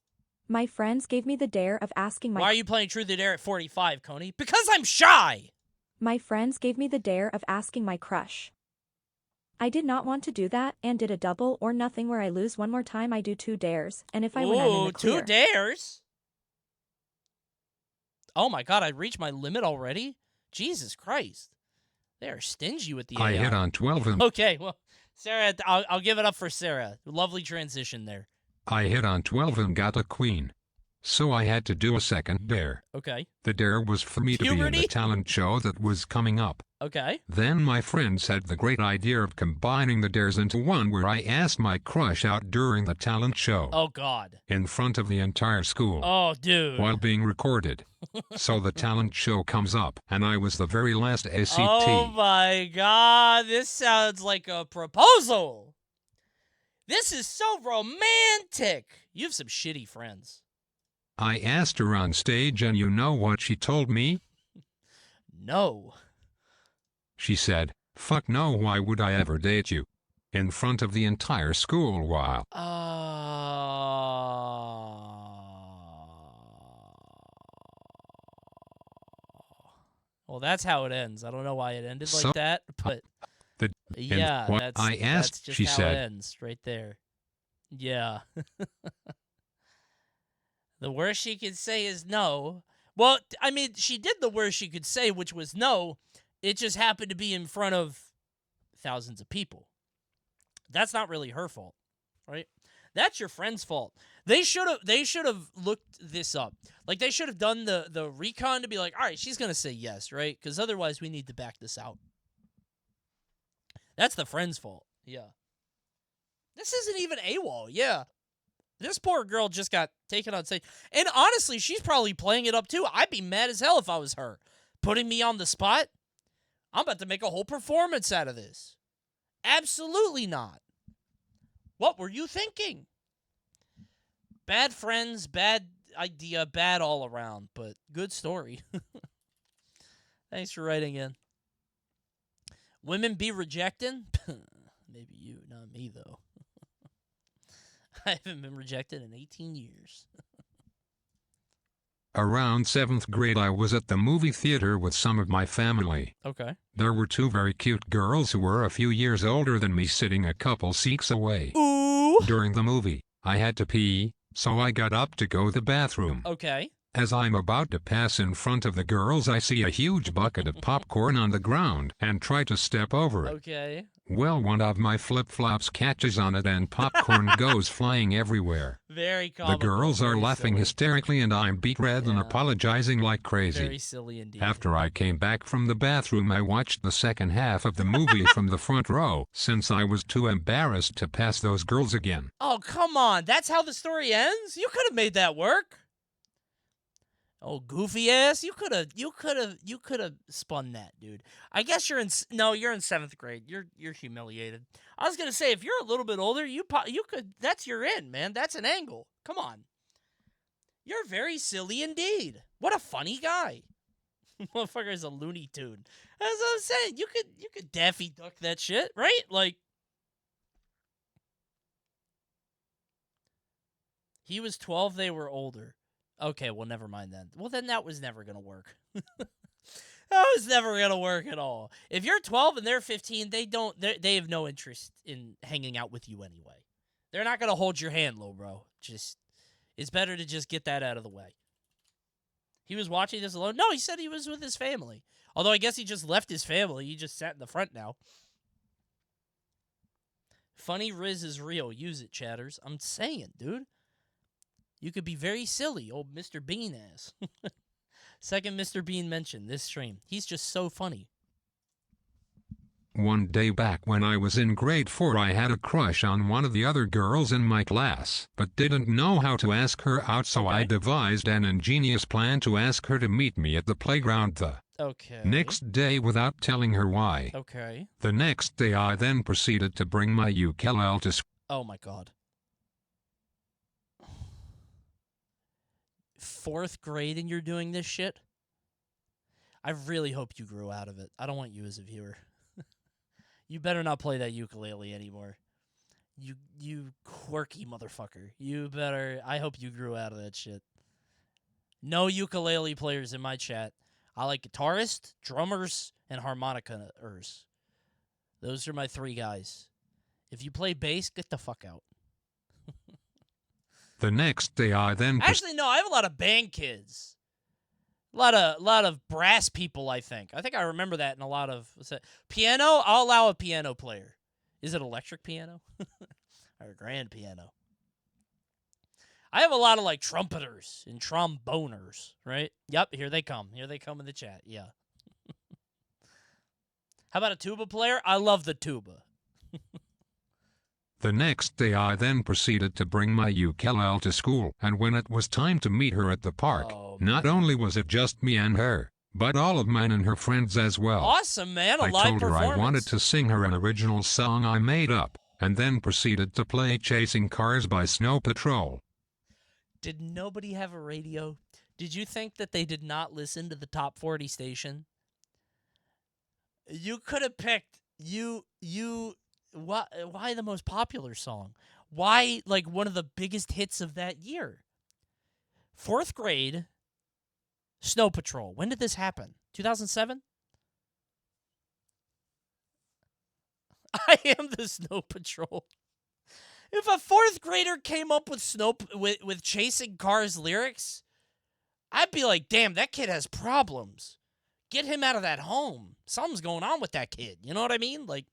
My friends gave me the dare of asking my... Why are you playing truth or dare at 45, Coney? Because I'm shy! My friends gave me the dare of asking my crush. I did not want to do that, and did a double or nothing where I lose one more time. I do 2 dares, and if I win, I'm in the clear. 2 dares? Oh my god, I reached my limit already? Jesus Christ. They are stingy with the AI. I hit on 12 and Okay, well, Sarah, I'll give it up for Sarah. Lovely transition there. I hit on 12 and got a queen. So I had to do a second dare. Okay. The dare was for me to be in Puberty? the talent show that was coming up. Okay. Then my friends had the great idea of combining the dares into one where I asked my crush out during the talent show. Oh, God. In front of the entire school. Oh, dude. While being recorded. So the talent show comes up, and I was the very last SET. Oh, my God. This sounds like a proposal. This is so romantic. You have some shitty friends. I asked her on stage, and you know what she told me? No. She said, "Fuck no, why would I ever date you?" In front of the entire school while. Well, that's how it ends. I don't know why it ended So- like that, but yeah, what that's, I asked, that's just she how said. it ends right there. Yeah. The worst she could say is no. Well, I mean, she did the worst she could say, which was no. It just happened to be in front of thousands of people. That's not really her fault, right? That's your friend's fault. They should have looked this up. Like, they should have done the recon to be like, all right, she's going to say yes, right? Because otherwise we need to back this out. That's the friend's fault. Yeah. This isn't even AWOL. Yeah. This poor girl just got taken on stage. And honestly, she's probably playing it up too. I'd be mad as hell if I was her. Putting me on the spot? I'm about to make a whole performance out of this. Absolutely not. What were you thinking? Bad friends, bad idea, bad all around, but good story. Thanks for writing in. Women be rejecting? Maybe you, not me, though. I haven't been rejected in 18 years. Around 7th grade, I was at the movie theater with some of my family. Okay. There were two very cute girls who were a few years older than me sitting a couple seats away. Ooh. During the movie, I had to pee, so I got up to go to the bathroom. Okay. As I'm about to pass in front of the girls, I see a huge bucket of popcorn on the ground and try to step over it. Okay. Well, one of my flip-flops catches on it and popcorn goes flying everywhere. Very The comical. girls are very laughing silly. hysterically and I'm beat red and Yeah. apologizing like crazy. Very silly indeed. After I came back from the bathroom, I watched the second half of the movie from the front row, since I was too embarrassed to pass those girls again. Oh, come on. That's how the story ends? You could have made that work. Oh, goofy ass. You could have spun that, dude. I guess you're in 7th grade. You're humiliated. I was going to say, if you're a little bit older, you could, that's your in, man. That's an angle. Come on. You're very silly indeed. What a funny guy. Motherfucker is a Looney Tune. That's what I'm saying. You could Daffy Duck that shit, right? Like, he was 12, they were older. Okay, well, never mind then. Well, then that was never going to work. That was never going to work at all. If you're 12 and they're 15, they have no interest in hanging out with you anyway. They're not going to hold your hand, low bro. It's better to just get that out of the way. He was watching this alone? No, he said he was with his family. Although I guess he just left his family. He just sat in the front now. Funny Riz is real. Use it, chatters. I'm saying, dude. You could be very silly, old Mr. Bean ass. Second Mr. Bean mentioned this stream. He's just so funny. One day back when I was in grade 4, I had a crush on one of the other girls in my class, but didn't know how to ask her out, so I devised an ingenious plan to ask her to meet me at the playground the next day without telling her why. Okay. The next day I then proceeded to bring my ukulele to school. Oh my god. 4th grade and you're doing this shit? I really hope you grew out of it. I don't want you as a viewer. You better not play that ukulele anymore. You quirky motherfucker. You better... I hope you grew out of that shit. No ukulele players in my chat. I like guitarists, drummers, and harmonicas. Those are my 3 guys. If you play bass, get the fuck out. The next day I then... Actually, no, I have a lot of band kids. A lot of brass people, I think. I think I remember that in a lot of... What's that? Piano? I'll allow a piano player. Is it electric piano? Or grand piano? I have a lot of like trumpeters and tromboners, right? Yep, here they come. Here they come in the chat. Yeah. How about a tuba player? I love the tuba. The next day I then proceeded to bring my ukulele to school, and when it was time to meet her at the park, not only was it just me and her, but all of mine and her friends as well. Awesome, man. I told her I wanted to sing her an original song I made up, and then proceeded to play Chasing Cars by Snow Patrol. Did nobody have a radio? Did you think that they did not listen to the top 40 station? You could have picked why the most popular song? Why like one of the biggest hits of that year? 4th grade, Snow Patrol. When did this happen? 2007? I am the Snow Patrol. If a 4th grader came up with Chasing Cars lyrics, I'd be like, damn, that kid has problems. Get him out of that home. Something's going on with that kid. You know what I mean? Like,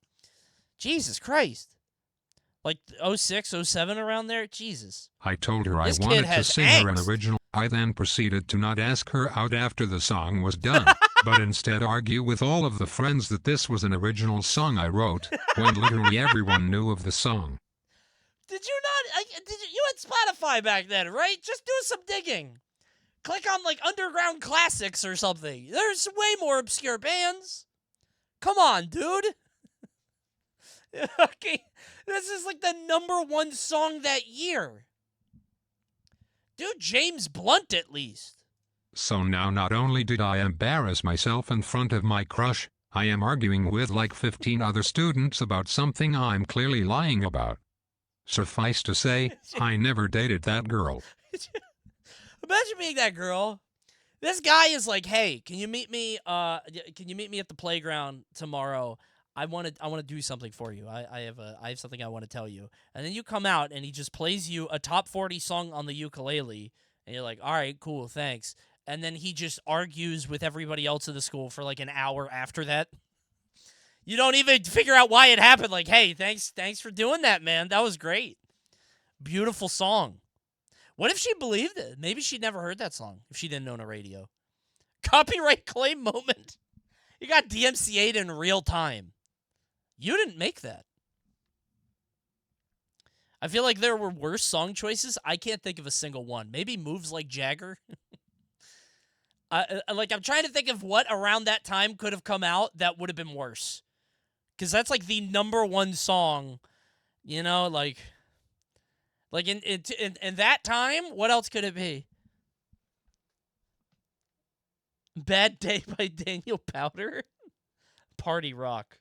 Jesus Christ. Like 06, 07 around there? Jesus. I told her I wanted to sing her an original. I then proceeded to not ask her out after the song was done, but instead argue with all of the friends that this was an original song I wrote, when literally everyone knew of the song. Did you not? You had Spotify back then, right? Just do some digging. Click on, like, Underground Classics or something. There's way more obscure bands. Come on, dude. Okay, this is, like, the #1 song that year. Dude, James Blunt, at least. So now not only did I embarrass myself in front of my crush, I am arguing with, like, 15 other students about something I'm clearly lying about. Suffice to say, I never dated that girl. Imagine being that girl. This guy is like, "Hey, can you meet me? Can you meet me at the playground tomorrow? I want to do something for you. I have something I want to tell you." And then you come out and he just plays you a top 40 song on the ukulele, and you're like, "All right, cool, thanks." And then he just argues with everybody else in the school for like an hour after that. You don't even figure out why it happened. Like, "Hey, thanks for doing that, man. That was great. Beautiful song." What if she believed it? Maybe she'd never heard that song if she didn't own a radio. Copyright claim moment. You got DMCA'd in real time. You didn't make that. I feel like there were worse song choices. I can't think of a single one. Maybe Moves Like Jagger. I'm trying to think of what around that time could have come out that would have been worse. Because that's like the #1 song, you know, like in that time, what else could it be? Bad Day by Daniel Powder? Party Rock.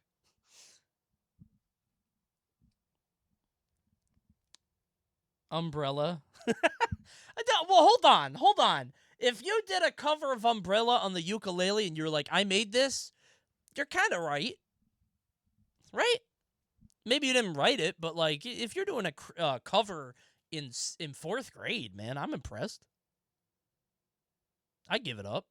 Umbrella. Well, hold on. If you did a cover of Umbrella on the ukulele and you're like, "I made this," you're kind of right. Right? Maybe you didn't write it, but like if you're doing a cover in 4th grade, man, I'm impressed. I give it up.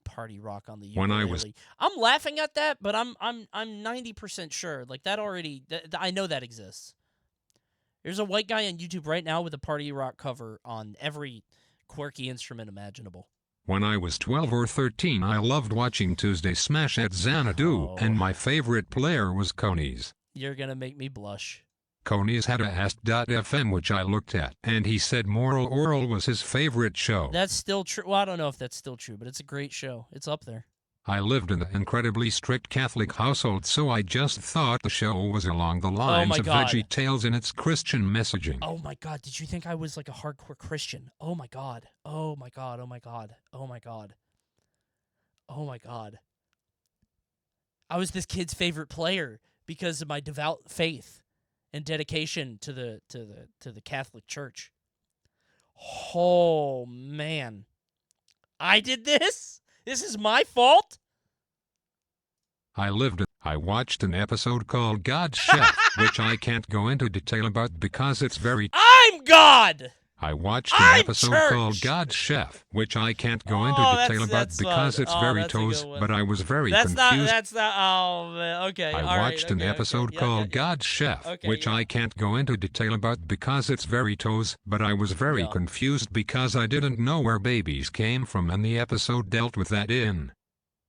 Party Rock on the ukulele. I'm laughing at that, but I'm 90% sure. Like that already. I know that exists. There's a white guy on YouTube right now with a Party Rock cover on every quirky instrument imaginable. When I was 12 or 13, I loved watching Tuesday Smash at Xanadu, and my favorite player was Coney's. You're gonna make me blush. Coney's had a Ask.fm, which I looked at, and he said Moral Oral was his favorite show. That's still true. Well, I don't know if that's still true, but it's a great show. It's up there. I lived in an incredibly strict Catholic household, so I just thought the show was along the lines of Veggie Tales in its Christian messaging. Oh my God, did you think I was like a hardcore Christian? Oh my God. Oh my God. Oh my God. Oh my God. Oh my God. I was this kid's favorite player because of my devout faith and dedication to the Catholic Church. Oh man. I did this? This is my fault? I watched an episode called God's Chef, which I can't go into detail about because it's very... I'm God! I watched I'm an episode called church! God's Chef, which I can't go into Oh, detail about that's because fun. it's Oh, very that's a good toes, one. but I was very That's confused. not, oh, man. Okay, I all right. watched an Okay, episode okay. called Yeah. God's Chef, Okay, which yeah. I can't go into detail about because it's very toes, but I was very Yeah. confused because I didn't know where babies came from, and the episode dealt with that in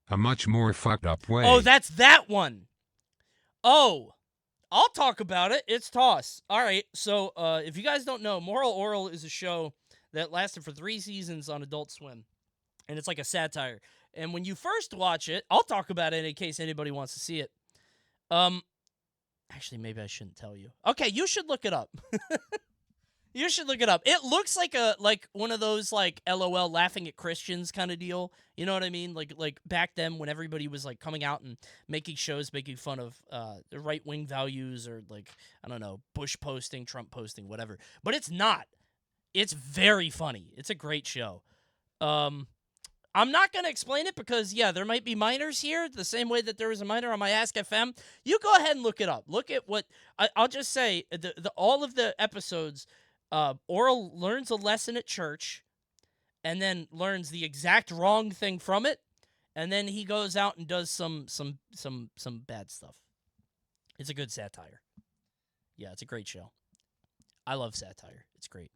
a much more fucked up way. Oh, that's that one. Oh, I'll talk about it. It's toss. All right. So, if you guys don't know, Moral Oral is a show that lasted for 3 seasons on Adult Swim, and it's like a satire. And when you first watch it, I'll talk about it in case anybody wants to see it. Actually, maybe I shouldn't tell you. Okay, you should look it up. You should look it up. It looks like one of those like LOL laughing at Christians kind of deal. You know what I mean? Like back then when everybody was like coming out and making shows making fun of the right-wing values or like I don't know, Bush posting, Trump posting, whatever. But it's not. It's very funny. It's a great show. I'm not going to explain it because yeah, there might be minors here the same way that there was a minor on my Ask FM. You go ahead and look it up. Look at what I'll just say all of the episodes Oral learns a lesson at church and then learns the exact wrong thing from it, and then he goes out and does some bad stuff. It's a good satire. Yeah, it's a great show. I love satire. It's great.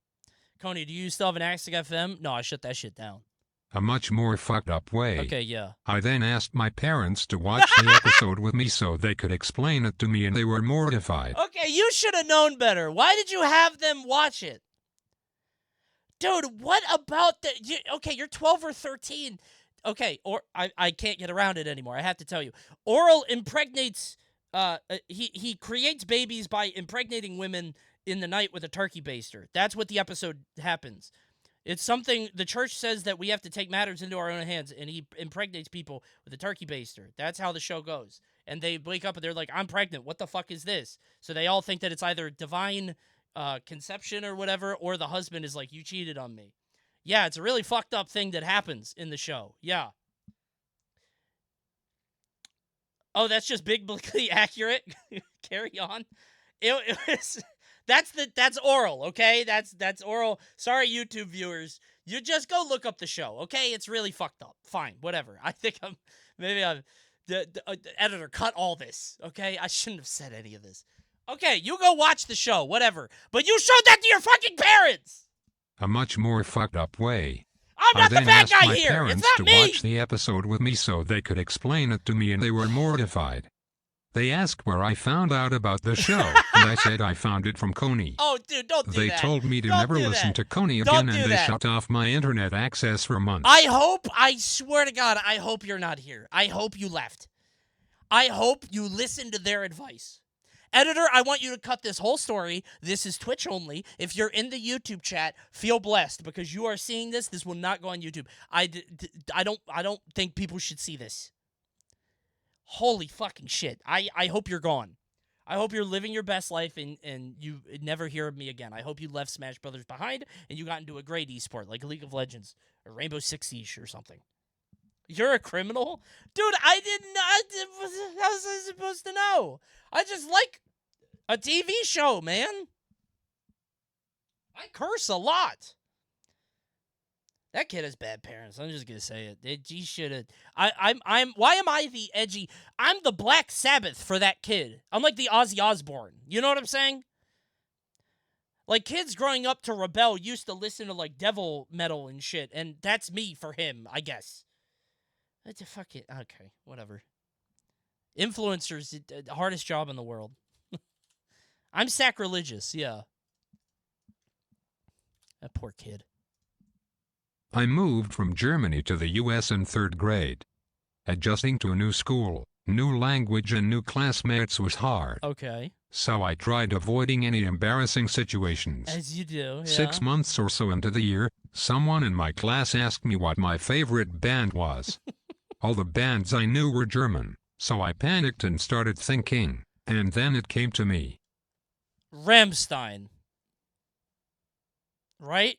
Coney, do you still have an Ask FM? No, I shut that shit down. A much more fucked up way. Okay, yeah. I then asked my parents to watch the episode with me so they could explain it to me, and they were mortified. Okay, you should have known better. Why did you have them watch it? Dude, what about the... Okay, you're 12 or 13. Okay, or I can't get around it anymore. I have to tell you. Oral impregnates... he creates babies by impregnating women in the night with a turkey baster. That's what the episode happens. It's something the church says that we have to take matters into our own hands, and he impregnates people with a turkey baster. That's how the show goes. And they wake up and they're like, I'm pregnant. What the fuck is this? So they all think that it's either divine conception or whatever, or the husband is like, you cheated on me. Yeah, it's a really fucked up thing that happens in the show. Yeah. Oh, that's just biblically accurate. Carry on. It was... That's Oral, okay? That's Oral. Sorry, YouTube viewers. You just go look up the show, okay? It's really fucked up. Fine, whatever. I think the editor cut all this, okay? I shouldn't have said any of this. Okay, you go watch the show, whatever. But you showed that to your fucking parents! A much more fucked up way. I'm not the bad guy I then asked my here! parents It's to not me! watch the episode with me so they could explain it to me, and they were mortified. They asked where I found out about the show, and I said I found it from Coney. Oh, dude, don't do They that. told me to Don't never do listen that. to Coney Don't again, do and they that. shut off my internet access for months. I swear to God, I hope you're not here. I hope you left. I hope you listened to their advice. Editor, I want you to cut this whole story. This is Twitch only. If you're in the YouTube chat, feel blessed because you are seeing this. This will not go on YouTube. I don't think people should see this. Holy fucking shit. I hope you're gone. I hope you're living your best life and you never hear of me again. I hope you left Smash Brothers behind and you got into a great esport like League of Legends or Rainbow Six Siege or something. You're a criminal? Dude, I didn't know. How was I supposed to know? I just like a TV show, man. I curse a lot. That kid has bad parents. I'm just gonna say it. He should have. I'm. Why am I the edgy? I'm the Black Sabbath for that kid. I'm like the Ozzy Osbourne. You know what I'm saying? Like kids growing up to rebel used to listen to like devil metal and shit, and that's me for him, I guess. That's a fuck it. Okay, whatever. Influencers, the hardest job in the world. I'm sacrilegious. Yeah. That poor kid. I moved from Germany to the US in 3rd grade. Adjusting to a new school, new language, and new classmates was hard. Okay. So I tried avoiding any embarrassing situations. As you do, yeah. 6 months or so into the year, someone in my class asked me what my favorite band was. All the bands I knew were German, so I panicked and started thinking, and then it came to me. Rammstein. Right?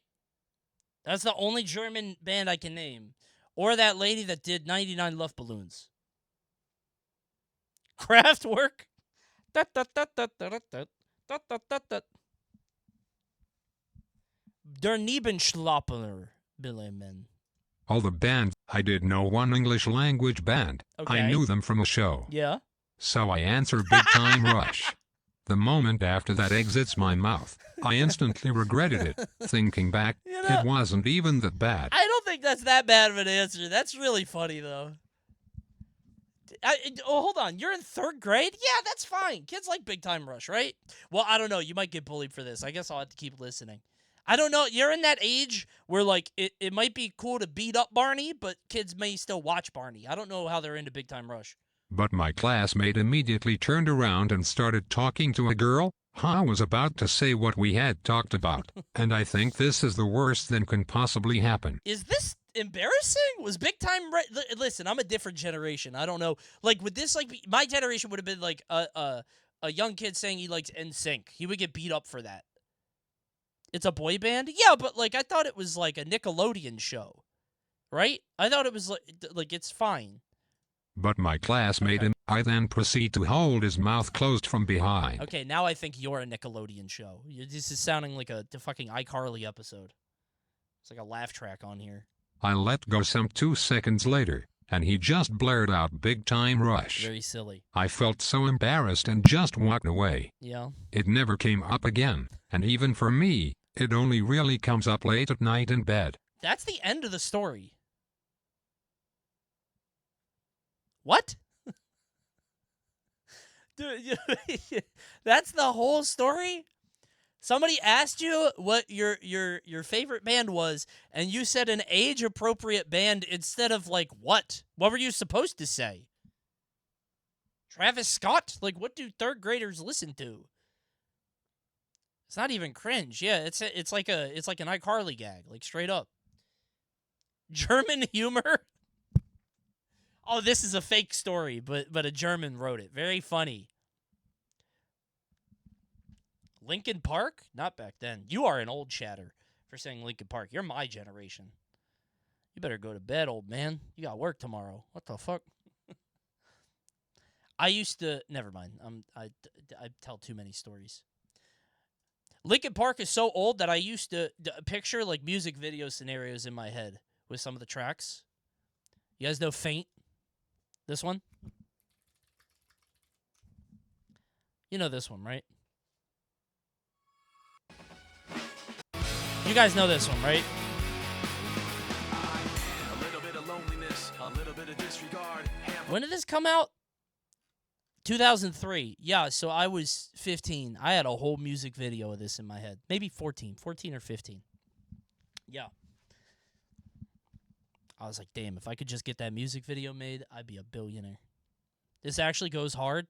That's the only German band I can name. Or that lady that did 99 Love Balloons. Kraftwerk. Der Niebenschlapper, Billemen. All the bands. I did know one English language band. Okay. I knew them from a show. Yeah. So I answer Big Time Rush. The moment after that exits my mouth, I instantly regretted it. Thinking back, You know, it wasn't even that bad. I don't think that's that bad of an answer. That's really funny, though. Hold on. You're in 3rd grade? Yeah, that's fine. Kids like Big Time Rush, right? Well, I don't know. You might get bullied for this. I guess I'll have to keep listening. I don't know. You're in that age where, like, it might be cool to beat up Barney, but kids may still watch Barney. I don't know how they're into Big Time Rush. But my classmate immediately turned around and started talking to a girl. I was about to say what we had talked about, and I think this is the worst that can possibly happen. Is this embarrassing? Was Big Time Listen, I'm a different generation. I don't know. Like, would this, like, my generation would have been, like, a young kid saying he likes NSYNC. He would get beat up for that. It's a boy band? Yeah, but, like, I thought it was, like, a Nickelodeon show. Right? I thought it was, like it's fine. But my classmate and I then proceed to hold his mouth closed from behind. Okay, now I think you're a Nickelodeon show. This is sounding like a fucking iCarly episode. It's like a laugh track on here. I let go some 2 seconds later, and he just blared out Big Time Rush. Very silly. I felt so embarrassed and just walked away. Yeah. It never came up again, and even for me, it only really comes up late at night in bed. That's the end of the story. What? Dude, that's the whole story? Somebody asked you what your favorite band was, and you said an age-appropriate band instead of, like, what? What were you supposed to say? Travis Scott? Like, what do 3rd graders listen to? It's not even cringe. Yeah, it's like an iCarly gag, like, straight up. German humor? Oh, this is a fake story, but a German wrote it. Very funny. Linkin Park? Not back then. You are an old chatter for saying Linkin Park. You're my generation. You better go to bed, old man. You got work tomorrow. What the fuck? I used to... Never mind. I tell too many stories. Linkin Park is so old that I used to picture, like, music video scenarios in my head with some of the tracks. You guys know Faint? This one? You know this one, right? You guys know this one, right? A little bit of loneliness, a little bit of disregard. When did this come out? 2003. Yeah, so I was 15. I had a whole music video of this in my head. Maybe 14 or 15. Yeah. I was like, damn, if I could just get that music video made, I'd be a billionaire. This actually goes hard.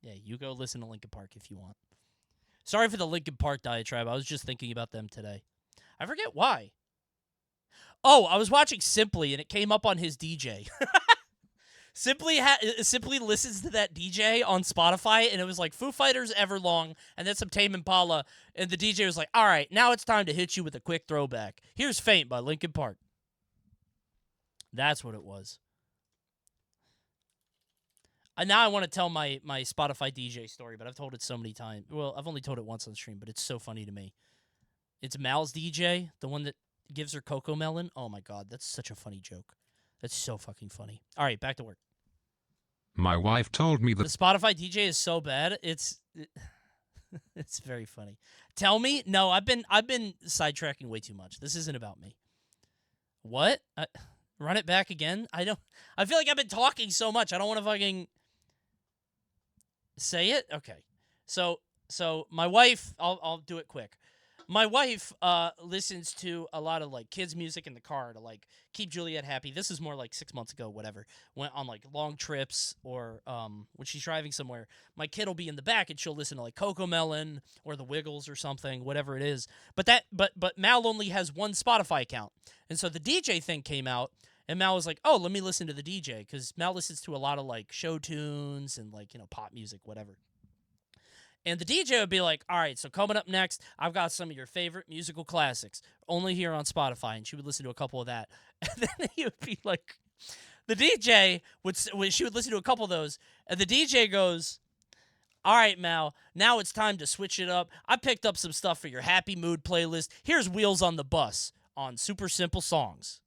Yeah, you go listen to Linkin Park if you want. Sorry for the Linkin Park diatribe. I was just thinking about them today. I forget why. Oh, I was watching Simply, and it came up on his DJ. Simply listens to that DJ on Spotify, and it was like Foo Fighters Everlong, and then some Tame Impala, and the DJ was like, all right, now it's time to hit you with a quick throwback. Here's Faint by Linkin Park. That's what it was. Now I want to tell my Spotify DJ story, but I've told it so many times. Well, I've only told it once on stream, but it's so funny to me. It's Mal's DJ, the one that gives her Cocoa Melon. Oh, my God. That's such a funny joke. That's so fucking funny. All right, back to work. My wife told me The that Spotify DJ is so bad. It's very funny. Tell me? No, I've been sidetracking way too much. This isn't about me. What? Run it back again? I feel like I've been talking so much. I don't want to fucking say it. Okay. So my wife, I'll do it quick. My wife listens to a lot of, like, kids' music in the car to, like, keep Juliet happy. This is more like 6 months ago, whatever. Went on, like, long trips or when she's driving somewhere. My kid will be in the back and she'll listen to, like, Cocoa Melon or The Wiggles or something, whatever it is. But Mal only has one Spotify account. And so the DJ thing came out, and Mal was like, oh, let me listen to the DJ, because Mal listens to a lot of, like, show tunes and, like, you know, pop music, whatever. And the DJ would be like, all right, so coming up next, I've got some of your favorite musical classics, only here on Spotify. And she would listen to a couple of that. And then he would be like, the DJ she would listen to a couple of those. And the DJ goes, All right, Mal. Now it's time to switch it up. I picked up some stuff for your happy mood playlist. Here's Wheels on the Bus on Super Simple Songs.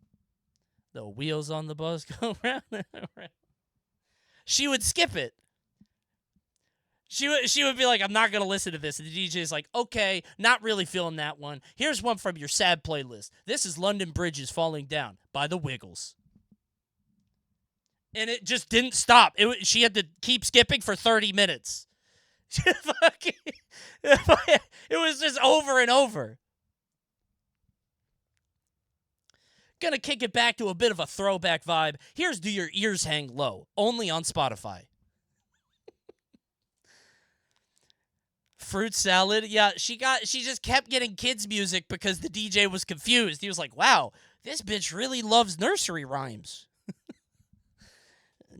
The wheels on the bus go round and round. She would skip it. She would be like, I'm not going to listen to this. And the DJ's like, okay, not really feeling that one. Here's one from your sad playlist. This is London Bridge is Falling Down by the Wiggles. And it just didn't stop. She had to keep skipping for 30 minutes. It was just over and over. Gonna kick it back to a bit of a throwback vibe. Here's Do Your Ears Hang Low, only on Spotify. Fruit salad. Yeah, she just kept getting kids music because the DJ was confused. He was like, wow, this bitch really loves nursery rhymes.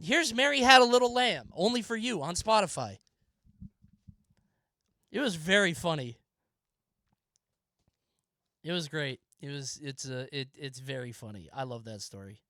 Here's Mary Had a Little Lamb, only for you on Spotify. It was very funny. It was great. It's very funny. I love that story.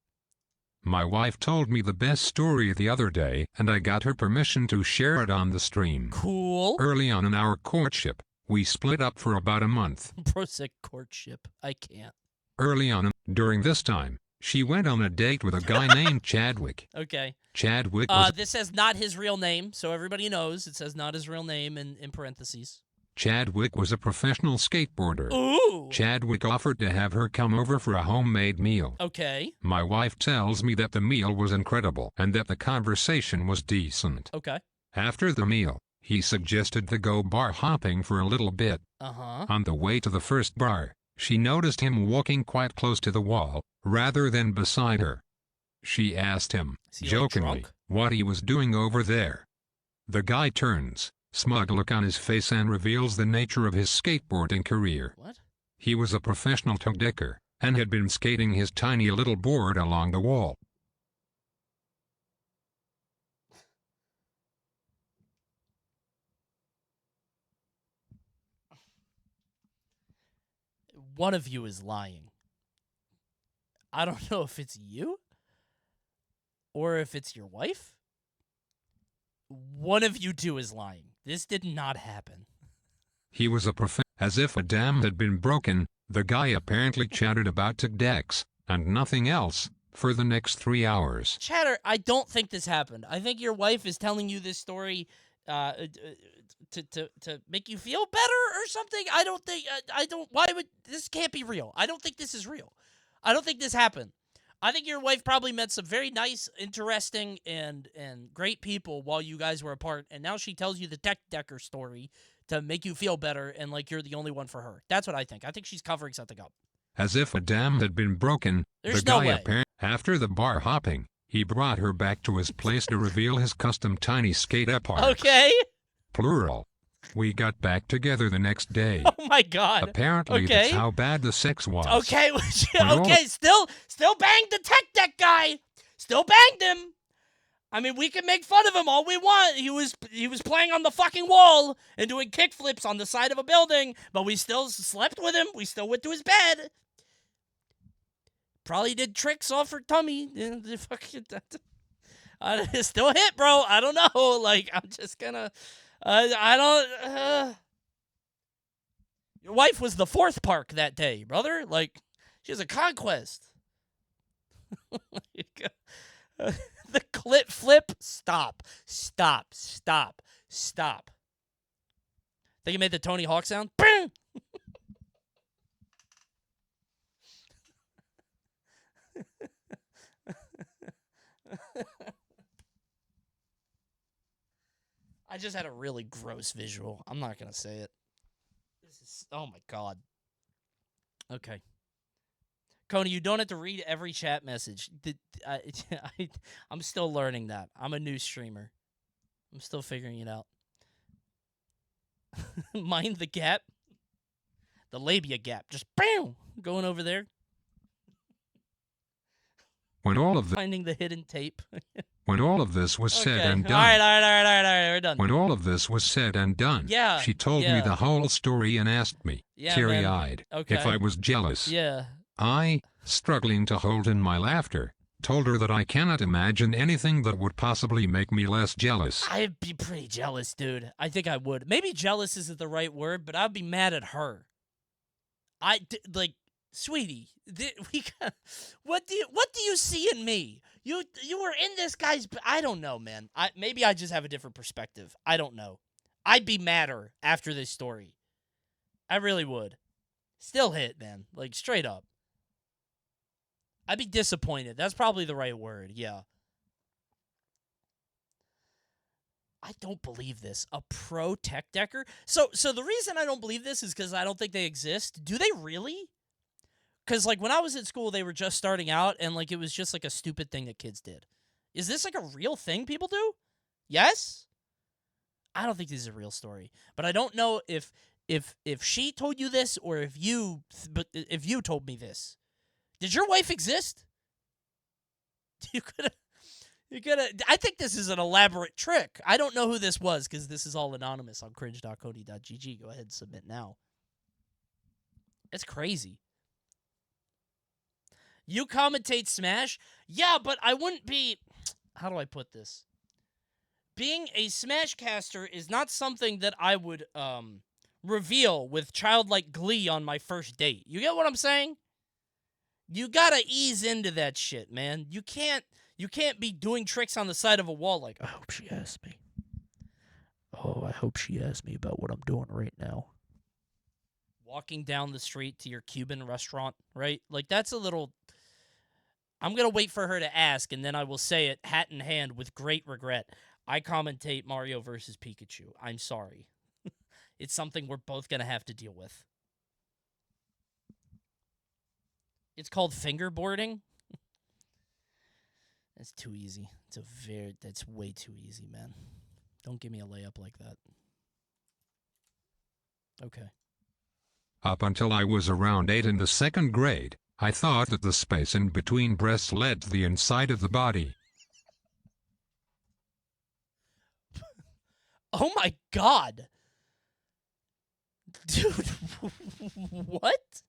My wife told me the best story the other day, and I got her permission to share it on the stream. Cool. Early on in our courtship, we split up for about a month. Prosec courtship. I can't. Early on, during this time, she went on a date with a guy named Chadwick. Okay. Chadwick was... This says not his real name, so everybody knows it says not his real name in parentheses. Chadwick was a professional skateboarder. Ooh. Chadwick offered to have her come over for a homemade meal. Okay. My wife tells me that the meal was incredible and that the conversation was decent. Okay. After the meal, he suggested to go bar hopping for a little bit. Uh-huh. On the way to the first bar, she noticed him walking quite close to the wall, rather than beside her. She asked him, jokingly, what he was doing over there. The guy turns, smug look on his face, and reveals the nature of his skateboarding career. What? He was a professional toe-decker, and had been skating his tiny little board along the wall. One of you is lying. I don't know if it's you or if it's your wife. One of you two is lying. This did not happen. He was as if a dam had been broken. The guy apparently chatted about tech decks and nothing else for the next 3 hours. Chatter, I don't think this happened. I think your wife is telling you this story to make you feel better or something. I don't. Why would this can't be real? I don't think this is real. I don't think this happened. I think your wife probably met some very nice, interesting, and great people while you guys were apart, and now she tells you the tech decker story to make you feel better and like you're the only one for her. That's what I think. I think she's covering something up. As if a dam had been broken, There's the no guy way. apparently, after the bar hopping, he brought her back to his place to reveal his custom tiny skate parks. Okay. Plural. We got back together the next day. Oh my God. Apparently Okay. that's how bad the sex was. Okay. all- Okay. Still banged the tech deck guy. Still banged him. I mean, we can make fun of him all we want. He was playing on the fucking wall and doing kickflips on the side of a building, but we still slept with him. We still went to his bed. Probably did tricks off her tummy. Still hit, bro. I don't know. Like, I'm just gonna. I don't. Your wife was the fourth park that day, brother. Like, she was a conquest. The clip flip. Stop. Think you made the Tony Hawk sound? Boom! I just had a really gross visual. I'm not going to say it. This is, oh my God. Okay. Coney, you don't have to read every chat message. I'm still learning that. I'm a new streamer. I'm still figuring it out. Mind the gap. The labia gap. Just bam! Going over there. When all of Finding the hidden tape. When all of this was said Okay. and done. All right, we're done. When all of this was said and done, Yeah, she told yeah. me the whole story and asked me, Yeah, teary-eyed, man. Okay. if I was jealous. Yeah. I, struggling to hold in my laughter, Told her that I cannot imagine anything that would possibly make me less jealous. I'd be pretty jealous, dude. I think I would. Maybe jealous isn't the right word, but I'd be mad at her. Like, sweetie, what do you see in me? You were in this guy's. I don't know, man. Maybe I just have a different perspective. I don't know. I'd be madder after this story. I really would. Still hit, man. Like, straight up. I'd be disappointed. That's probably the right word. Yeah. I don't believe this. A pro tech decker? So the reason I don't believe this is because I don't think they exist. Do they really? Because, like, when I was at school, they were just starting out, and, like, it was just, like, a stupid thing that kids did. Is this, like, a real thing people do? Yes? I don't think this is a real story. But I don't know if she told you this or if you told me this. Did your wife exist? You could have. I think this is an elaborate trick. I don't know who this was because this is all anonymous on cringe.coney.gg. Go ahead and submit now. It's crazy. You commentate Smash? Yeah, but I wouldn't be... How do I put this? Being a Smash caster is not something that I would reveal with childlike glee on my first date. You get what I'm saying? You gotta ease into that shit, man. You can't be doing tricks on the side of a wall like, I hope she asks me. Oh, I hope she asks me about what I'm doing right now. Walking down the street to your Cuban restaurant, right? Like, that's a little... I'm gonna wait for her to ask, and then I will say it, hat in hand, with great regret. I commentate Mario versus Pikachu. I'm sorry. It's something we're both gonna have to deal with. It's called fingerboarding. That's too easy. That's way too easy, man. Don't give me a layup like that. Okay. Up until I was around 8 in the 2nd grade, I thought that the space in between breasts led to the inside of the body. Oh my god. Dude, what?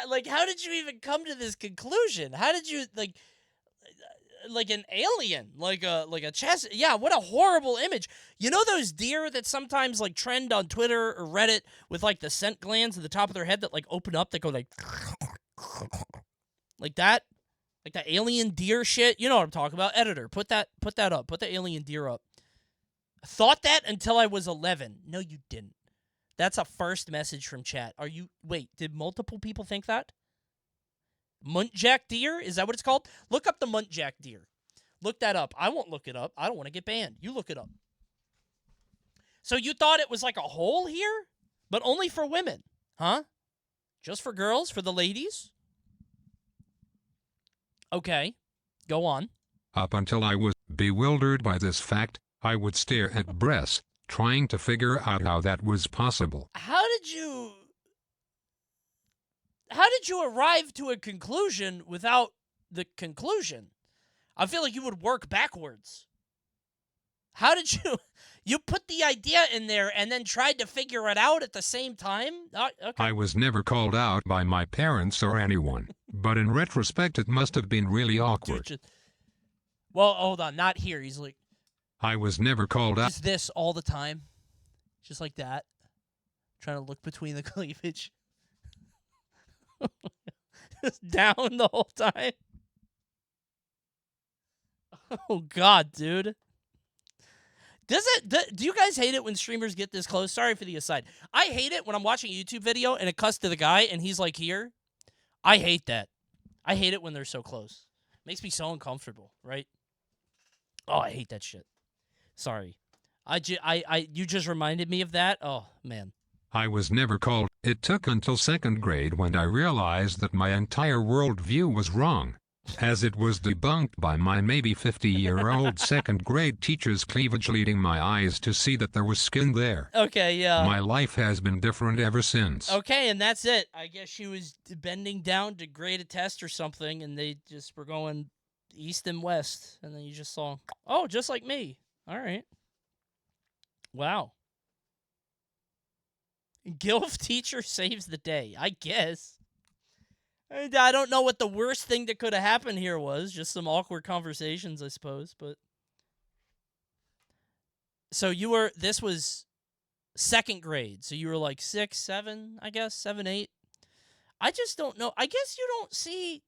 Like, how did you even come to this conclusion? How did you, like an alien, like a chest? Yeah, what a horrible image. You know those deer that sometimes, like, trend on Twitter or Reddit with, like, the scent glands at the top of their head that, like, open up, that go, like that? Like that alien deer shit? You know what I'm talking about. Editor, put that up. Put the alien deer up. Thought that until I was 11. No, you didn't. That's a first message from chat. Wait, did multiple people think that? Muntjac deer? Is that what it's called? Look up the muntjac deer. Look that up. I won't look it up. I don't want to get banned. You look it up. So you thought it was like a hole here? But only for women, huh? Just for girls? For the ladies? Okay. Go on. Up until I was bewildered by this fact, I would stare at breasts, trying to figure out how that was possible. How did you arrive to a conclusion without the conclusion? I feel like you would work backwards. How did you put the idea in there and then tried to figure it out at the same time? Okay. I was never called out by my parents or anyone, but in retrospect it must have been really awkward. Well, hold on, not here. He's like, I was never called out. Just this all the time. Just like that. Trying to look between the cleavage. Just down the whole time. Oh, God, dude. Do you guys hate it when streamers get this close? Sorry for the aside. I hate it when I'm watching a YouTube video and it cuts to the guy and he's like here. I hate that. I hate it when they're so close. Makes me so uncomfortable, right? Oh, I hate that shit. Sorry. You just reminded me of that. Oh, man. I was never called. It took until 2nd grade when I realized that my entire worldview was wrong, as it was debunked by my maybe 50-year-old 2nd grade teacher's cleavage, leading my eyes to see that there was skin there. Okay, yeah. My life has been different ever since. Okay, and that's it. I guess she was bending down to grade a test or something, and they just were going east and west, and then you just saw, oh, just like me. All right. Wow. Gilf teacher saves the day, I guess. I don't know what the worst thing that could have happened here was. Just some awkward conversations, I suppose. But so this was second grade. So you were like 6, 7, I guess, 7, 8. I just don't know. I guess you don't see.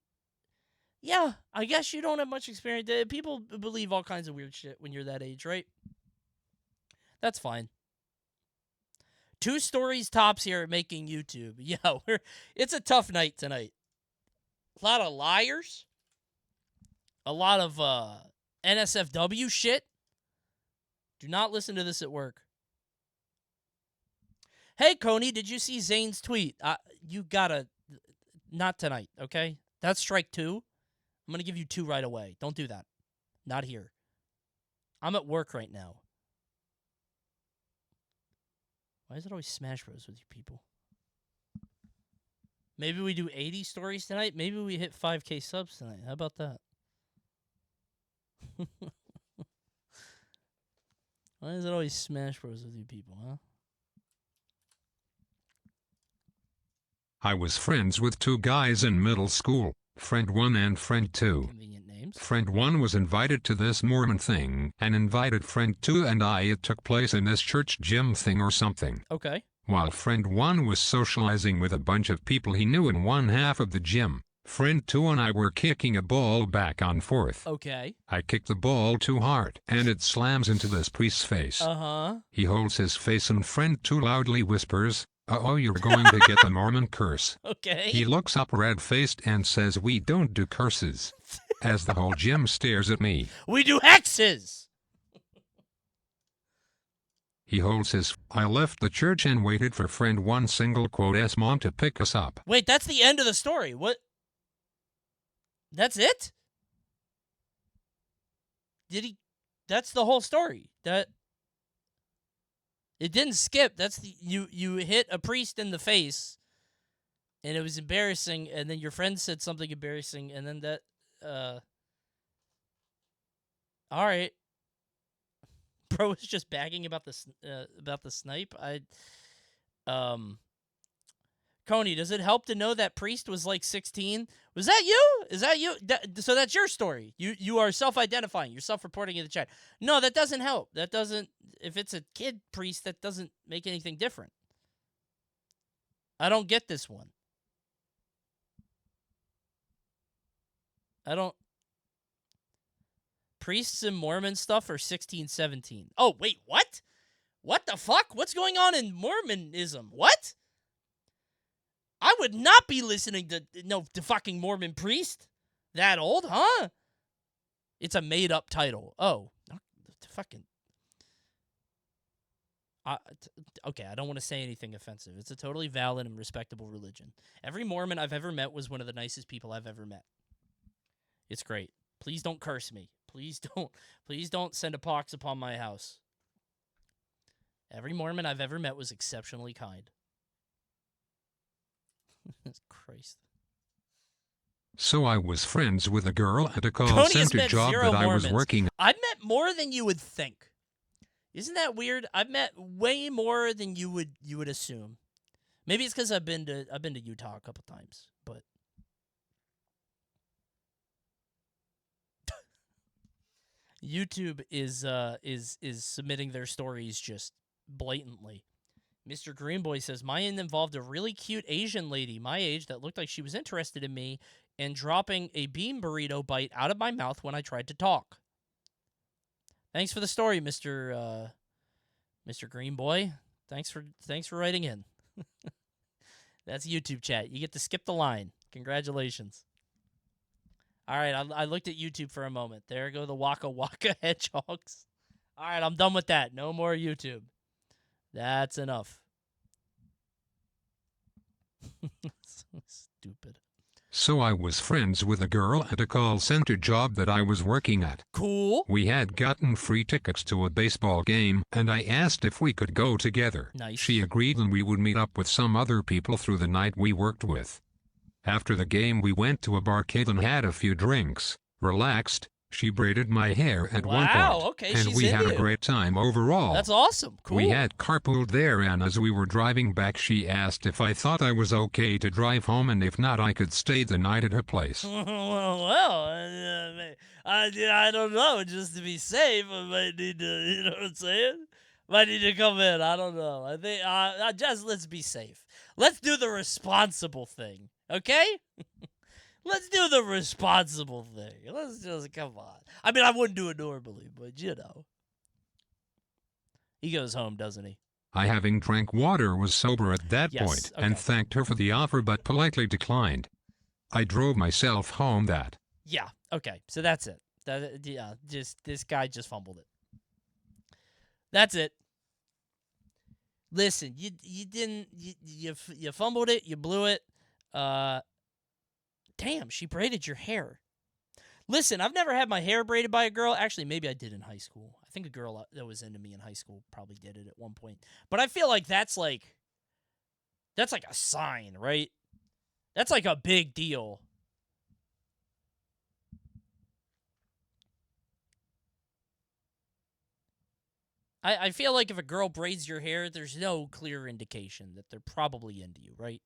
Yeah, I guess you don't have much experience. People believe all kinds of weird shit when you're that age, right? That's fine. 2 stories tops here at making YouTube. Yeah, it's a tough night tonight. A lot of liars. A lot of NSFW shit. Do not listen to this at work. Hey, Coney, did you see Zane's tweet? You gotta... Not tonight, okay? That's strike 2. I'm gonna give you 2 right away. Don't do that. Not here. I'm at work right now. Why is it always Smash Bros with you people? Maybe we do 80 stories tonight. Maybe we hit 5K subs tonight. How about that? Why is it always Smash Bros with you people, huh? I was friends with 2 guys in middle school, friend 1 and friend 2. Convenient names. Friend 1 was invited to this Mormon thing and invited friend 2 and I. It took place in this church gym thing or something. Okay. While friend 1 was socializing with a bunch of people he knew in one half of the gym, friend 2 and I were kicking a ball back and forth. Okay. I kicked the ball too hard and it slams into this priest's face. Uh-huh. He holds his face and friend 2 loudly whispers, "Uh-oh, you're going to get the Mormon curse." Okay. He looks up red-faced and says, "We don't do curses." As the whole gym stares at me. We do hexes! He holds his... I left the church and waited for friend 1 single quote's mom to pick us up. Wait, that's the end of the story. What? That's it? Did he... That's the whole story. That... It didn't skip. That's the... You hit a priest in the face, and it was embarrassing, and then your friend said something embarrassing, and then that... All right. Bro was just bagging about the snipe. Coney, does it help to know that priest was like 16? Was that you? Is that you? So that's your story. You are self-identifying. You're self-reporting in the chat. No, that doesn't help. That doesn't. If it's a kid priest, that doesn't make anything different. I don't get this one. I don't. Priests and Mormon stuff are 16, 17. Oh, wait, what? What the fuck? What's going on in Mormonism? What? I would not be listening to the fucking Mormon priest. That old, huh? It's a made-up title. Oh, fucking. Okay, I don't want to say anything offensive. It's a totally valid and respectable religion. Every Mormon I've ever met was one of the nicest people I've ever met. It's great. Please don't curse me. Please don't send a pox upon my house. Every Mormon I've ever met was exceptionally kind. Christ. So I was friends with a girl at a call Coney has center met job 0 that I Mormons. was working. I've met more than you would think. Isn't that weird? I've met way more than you would assume. Maybe it's because I've been to Utah a couple times, but YouTube is submitting their stories just blatantly. Mr. Greenboy says, mine involved a really cute Asian lady my age that looked like she was interested in me and dropping a bean burrito bite out of my mouth when I tried to talk. Thanks for the story, Mr. Greenboy. Thanks for writing in. That's YouTube chat. You get to skip the line. Congratulations. All right, I looked at YouTube for a moment. There go the Waka Waka hedgehogs. All right, I'm done with that. No more YouTube. That's enough. So stupid. So I was friends with a girl at a call center job that I was working at. Cool. We had gotten free tickets to a baseball game, and I asked if we could go together. Nice. She agreed and we would meet up with some other people through the night we worked with. After the game we went to a barcade and had a few drinks, relaxed, She braided my hair at one Wow, point, okay, and she's we had into a you. great time overall. That's awesome. Cool. We had carpooled there, and as we were driving back, she asked if I thought I was okay to drive home, and if not, I could stay the night at her place. I don't know. Just to be safe, I might need to, you know what I'm saying? Might need to come in. I don't know. I think, just let's be safe. Let's do the responsible thing, okay? Let's do the responsible thing. Let's just, come on. I mean, I wouldn't do it normally, but you know. He goes home, doesn't he? I, having drank water, was sober at that Yes, point, okay. and thanked her for the offer but politely declined. I drove myself home that. Yeah, okay. So that's it. This guy just fumbled it. That's it. Listen, you fumbled it, you blew it. Damn, she braided your hair. Listen, I've never had my hair braided by a girl. Actually, maybe I did in high school. I think a girl that was into me in high school probably did it at one point. But I feel like that's like a sign, right? That's like a big deal. I feel like if a girl braids your hair, there's no clear indication that they're probably into you, right?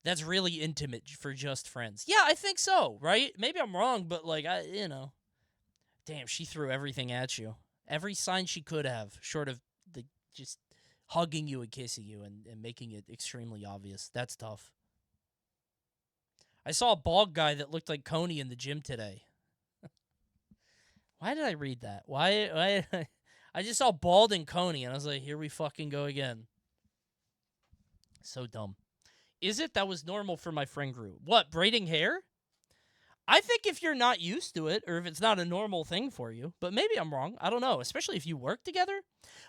That's really intimate for just friends. Yeah, I think so, right? Maybe I'm wrong, but like, damn, she threw everything at you. Every sign she could have, short of just hugging you and kissing you and making it extremely obvious. That's tough. I saw a bald guy that looked like Coney in the gym today. Why did I read that? Why? I just saw bald and Coney, and I was like, here we fucking go again. So dumb. Is it? That was normal for my friend group. What, braiding hair? I think if you're not used to it, or if it's not a normal thing for you, but maybe I'm wrong. I don't know, especially if you work together.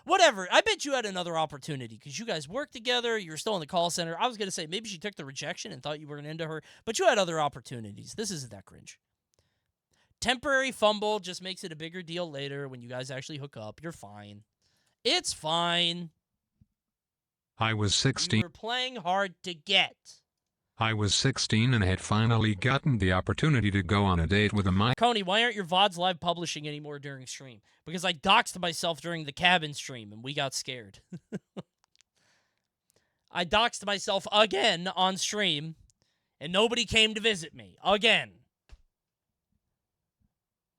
Whatever. I bet you had another opportunity because you guys work together. You were still in the call center. I was going to say maybe she took the rejection and thought you weren't into her, but you had other opportunities. This isn't that cringe. Temporary fumble just makes it a bigger deal later when you guys actually hook up. You're fine. It's fine. I was 16. You were playing hard to get. I was 16 and had finally gotten the opportunity to go on a date with a mic. Coney, why aren't your VODs live publishing anymore during stream? Because I doxed myself during the cabin stream and we got scared. I doxed myself again on stream and nobody came to visit me. Again.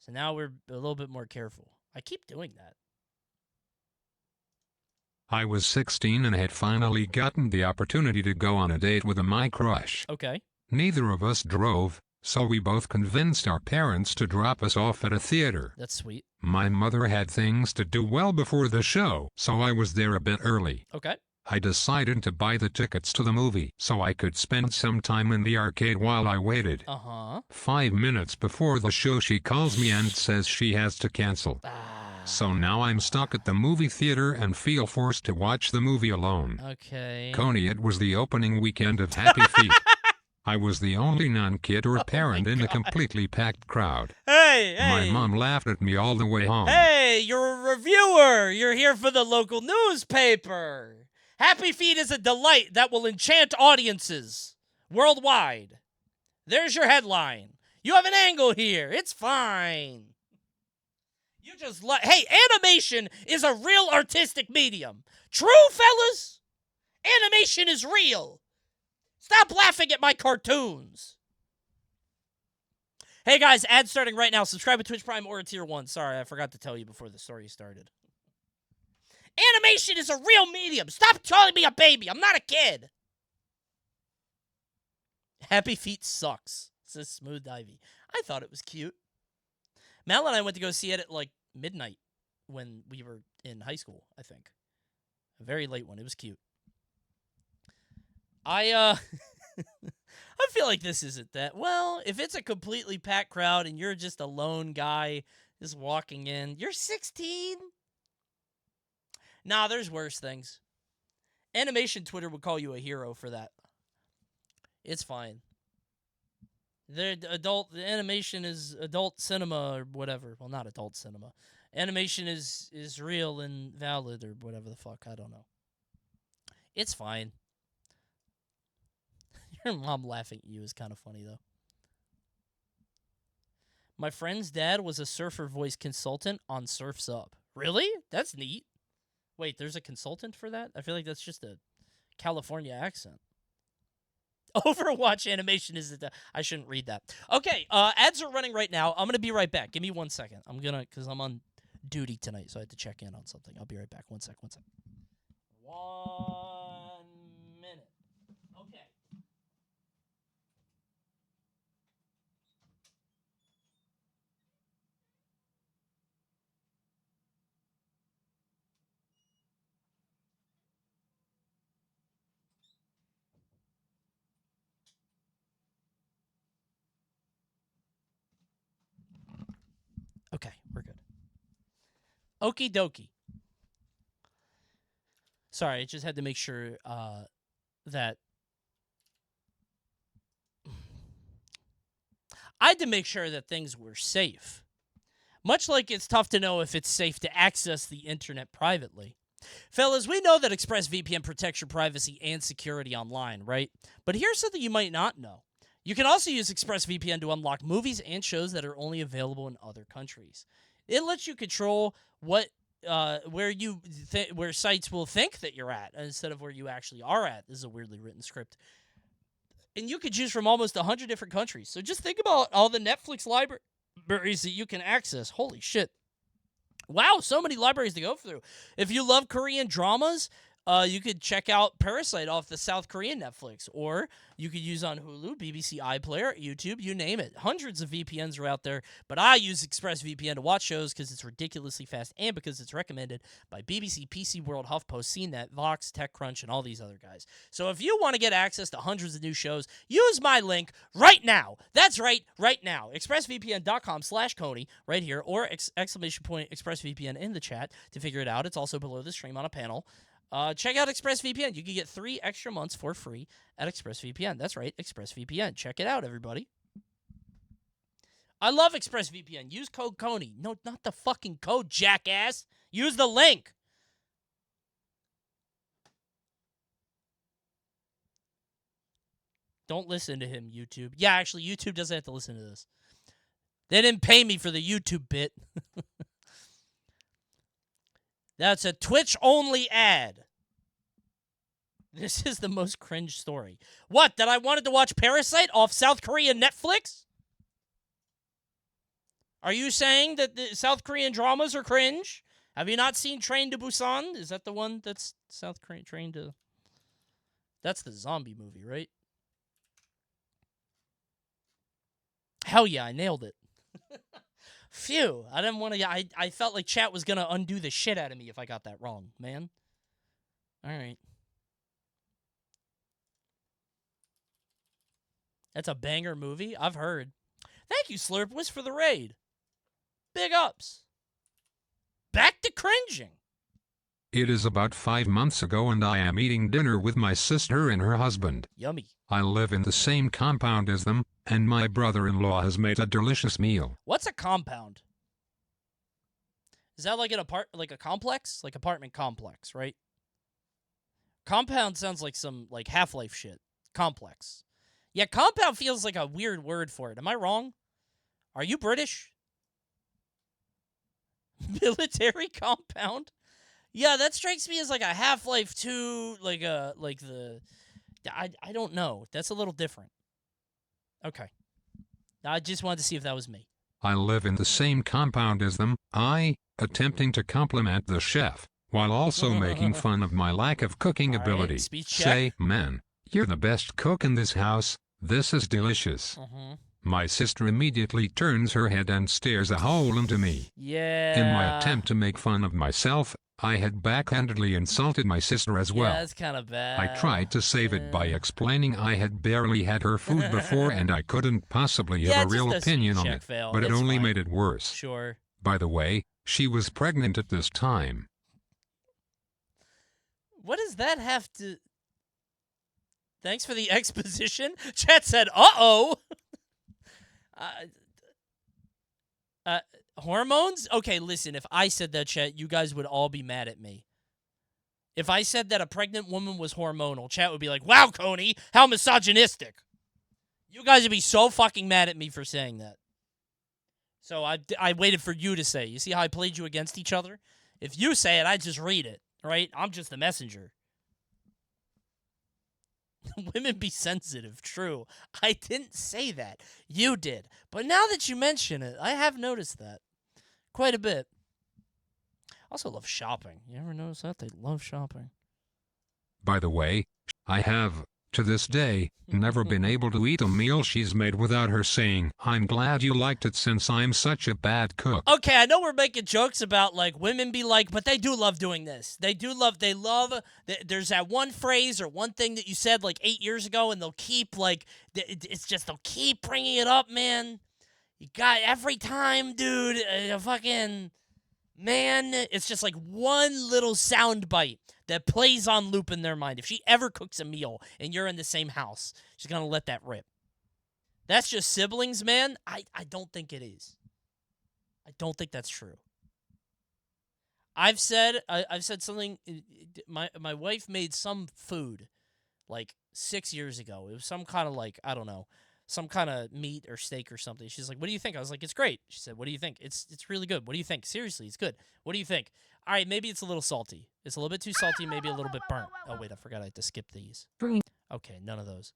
So now we're a little bit more careful. I keep doing that. I was 16 and had finally gotten the opportunity to go on a date with my crush. Okay. Neither of us drove, so we both convinced our parents to drop us off at a theater. That's sweet. My mother had things to do well before the show, so I was there a bit early. Okay. I decided to buy the tickets to the movie so I could spend some time in the arcade while I waited. 5 minutes before the show, she calls me and says she has to cancel. So now I'm stuck at the movie theater and feel forced to watch the movie alone. Okay. Coney, it was the opening weekend of Happy Feet. I was the only non-kid or parent in the completely packed crowd. Hey! My mom laughed at me all the way home. Hey, you're a reviewer. You're here for the local newspaper. Happy Feet is a delight that will enchant audiences worldwide. There's your headline. You have an angle here. It's fine. You just hey, animation is a real artistic medium. True, fellas? Animation is real. Stop laughing at my cartoons. Hey, guys, ad starting right now. Subscribe to Twitch Prime or a Tier 1. Sorry, I forgot to tell you before the story started. Animation is a real medium. Stop calling me a baby. I'm not a kid. Happy Feet sucks, says Smooth Ivy. I thought it was cute. Mal and I went to go see it at like midnight when we were in high school, I think. A very late one. It was cute. I feel like this isn't that. Well, if it's a completely packed crowd and you're just a lone guy just walking in, you're 16? Nah, there's worse things. Animation Twitter would call you a hero for that. It's fine. The animation is adult cinema or whatever. Well, not adult cinema. Animation is real and valid or whatever the fuck. I don't know. It's fine. Your mom laughing at you is kind of funny, though. My friend's dad was a surfer voice consultant on Surf's Up. Really? That's neat. Wait, there's a consultant for that? I feel like that's just a California accent. Overwatch animation is I shouldn't read that. Okay, ads are running right now. I'm going to be right back. Give me 1 second. Because I'm on duty tonight, so I had to check in on something. I'll be right back. 1 sec. 1 minute. Okay. Okay, we're good. Okie dokie. Sorry, I just had to make sure that I had to make sure that things were safe. Much like it's tough to know if it's safe to access the internet privately. Fellas, we know that ExpressVPN protects your privacy and security online, right? But here's something you might not know. You can also use ExpressVPN to unlock movies and shows that are only available in other countries. It lets you control where sites will think that you're at instead of where you actually are at. This is a weirdly written script. And you could choose from almost 100 different countries. So just think about all the Netflix libraries that you can access. Holy shit. Wow, so many libraries to go through. If you love Korean dramas, you could check out Parasite off the South Korean Netflix, or you could use on Hulu, BBC iPlayer, YouTube, you name it. Hundreds of VPNs are out there, but I use ExpressVPN to watch shows because it's ridiculously fast and because it's recommended by BBC, PC World, HuffPost, CNET, Vox, TechCrunch, and all these other guys. So if you want to get access to hundreds of new shows, use my link right now. That's right now. ExpressVPN.com/Coney right here, or !ExpressVPN in the chat to figure it out. It's also below the stream on a panel. Check out ExpressVPN. You can get 3 extra months for free at ExpressVPN. That's right, ExpressVPN. Check it out, everybody. I love ExpressVPN. Use code Coney. No, not the fucking code, jackass. Use the link. Don't listen to him, YouTube. Yeah, actually, YouTube doesn't have to listen to this. They didn't pay me for the YouTube bit. That's a Twitch-only ad. This is the most cringe story. What, that I wanted to watch Parasite off South Korean Netflix? Are you saying that the South Korean dramas are cringe? Have you not seen Train to Busan? Is that the one that's South Korean Train to... That's the zombie movie, right? Hell yeah, I nailed it. Phew, I didn't want to... I felt like chat was going to undo the shit out of me if I got that wrong, man. All right. That's a banger movie? I've heard. Thank you, Slurpwist, for the raid. Big ups. Back to cringing. It is about 5 months ago and I am eating dinner with my sister and her husband. Yummy. I live in the same compound as them, and my brother-in-law has made a delicious meal. What's a compound? Is that like a complex? Like apartment complex, right? Compound sounds like some like Half-Life shit. Complex. Yeah, compound feels like a weird word for it. Am I wrong? Are you British? Military compound? Yeah, that strikes me as like a Half-Life 2, I don't know. That's a little different. Okay. I just wanted to see if that was me. I live in the same compound as them, attempting to compliment the chef, while also making fun of my lack of cooking ability. Speech check. Say, man, you're the best cook in this house, this is delicious. My sister immediately turns her head and stares a hole into me. Yeah. In my attempt to make fun of myself, I had backhandedly insulted my sister as well. Yeah, that's kind of bad. I tried to save it by explaining I had barely had her food before and I couldn't possibly have a real opinion on it, but it only made it worse. Sure. By the way, she was pregnant at this time. What does that have to... Thanks for the exposition. Chat said, uh-oh. Hormones? Okay, listen, if I said that, chat, you guys would all be mad at me. If I said that a pregnant woman was hormonal, chat would be like, wow, Coney, how misogynistic. You guys would be so fucking mad at me for saying that. So I waited for you to say. You see how I played you against each other? If you say it, I just read it, right? I'm just the messenger. Women be sensitive, true. I didn't say that. You did. But now that you mention it, I have noticed that quite a bit. Also love shopping. You ever notice that? They love shopping. By the way, I have, to this day, never been able to eat a meal she's made without her saying, "I'm glad you liked it since I'm such a bad cook." Okay, I know we're making jokes about, like, women be like, but they do love doing this. They love, there's that one phrase or one thing that you said, like, 8 years ago, and they'll keep, like, they'll keep bringing it up, man. You got every time, dude, fucking, man, it's just like one little sound bite that plays on loop in their mind. If she ever cooks a meal and you're in the same house, she's going to let that rip. That's just siblings, man. I don't think it is. I don't think that's true. I've said something. My wife made some food like 6 years ago. It was some kind of, like, I don't know, some kind of meat or steak or something. She's like, "What do you think?" I was like, "It's great." She said, "What do you think?" It's really good. What do you think? Seriously, it's good. What do you think? All right, maybe it's a little salty. It's a little bit too salty, maybe a little bit burnt. Oh, wait, I forgot I had to skip these. Okay, none of those.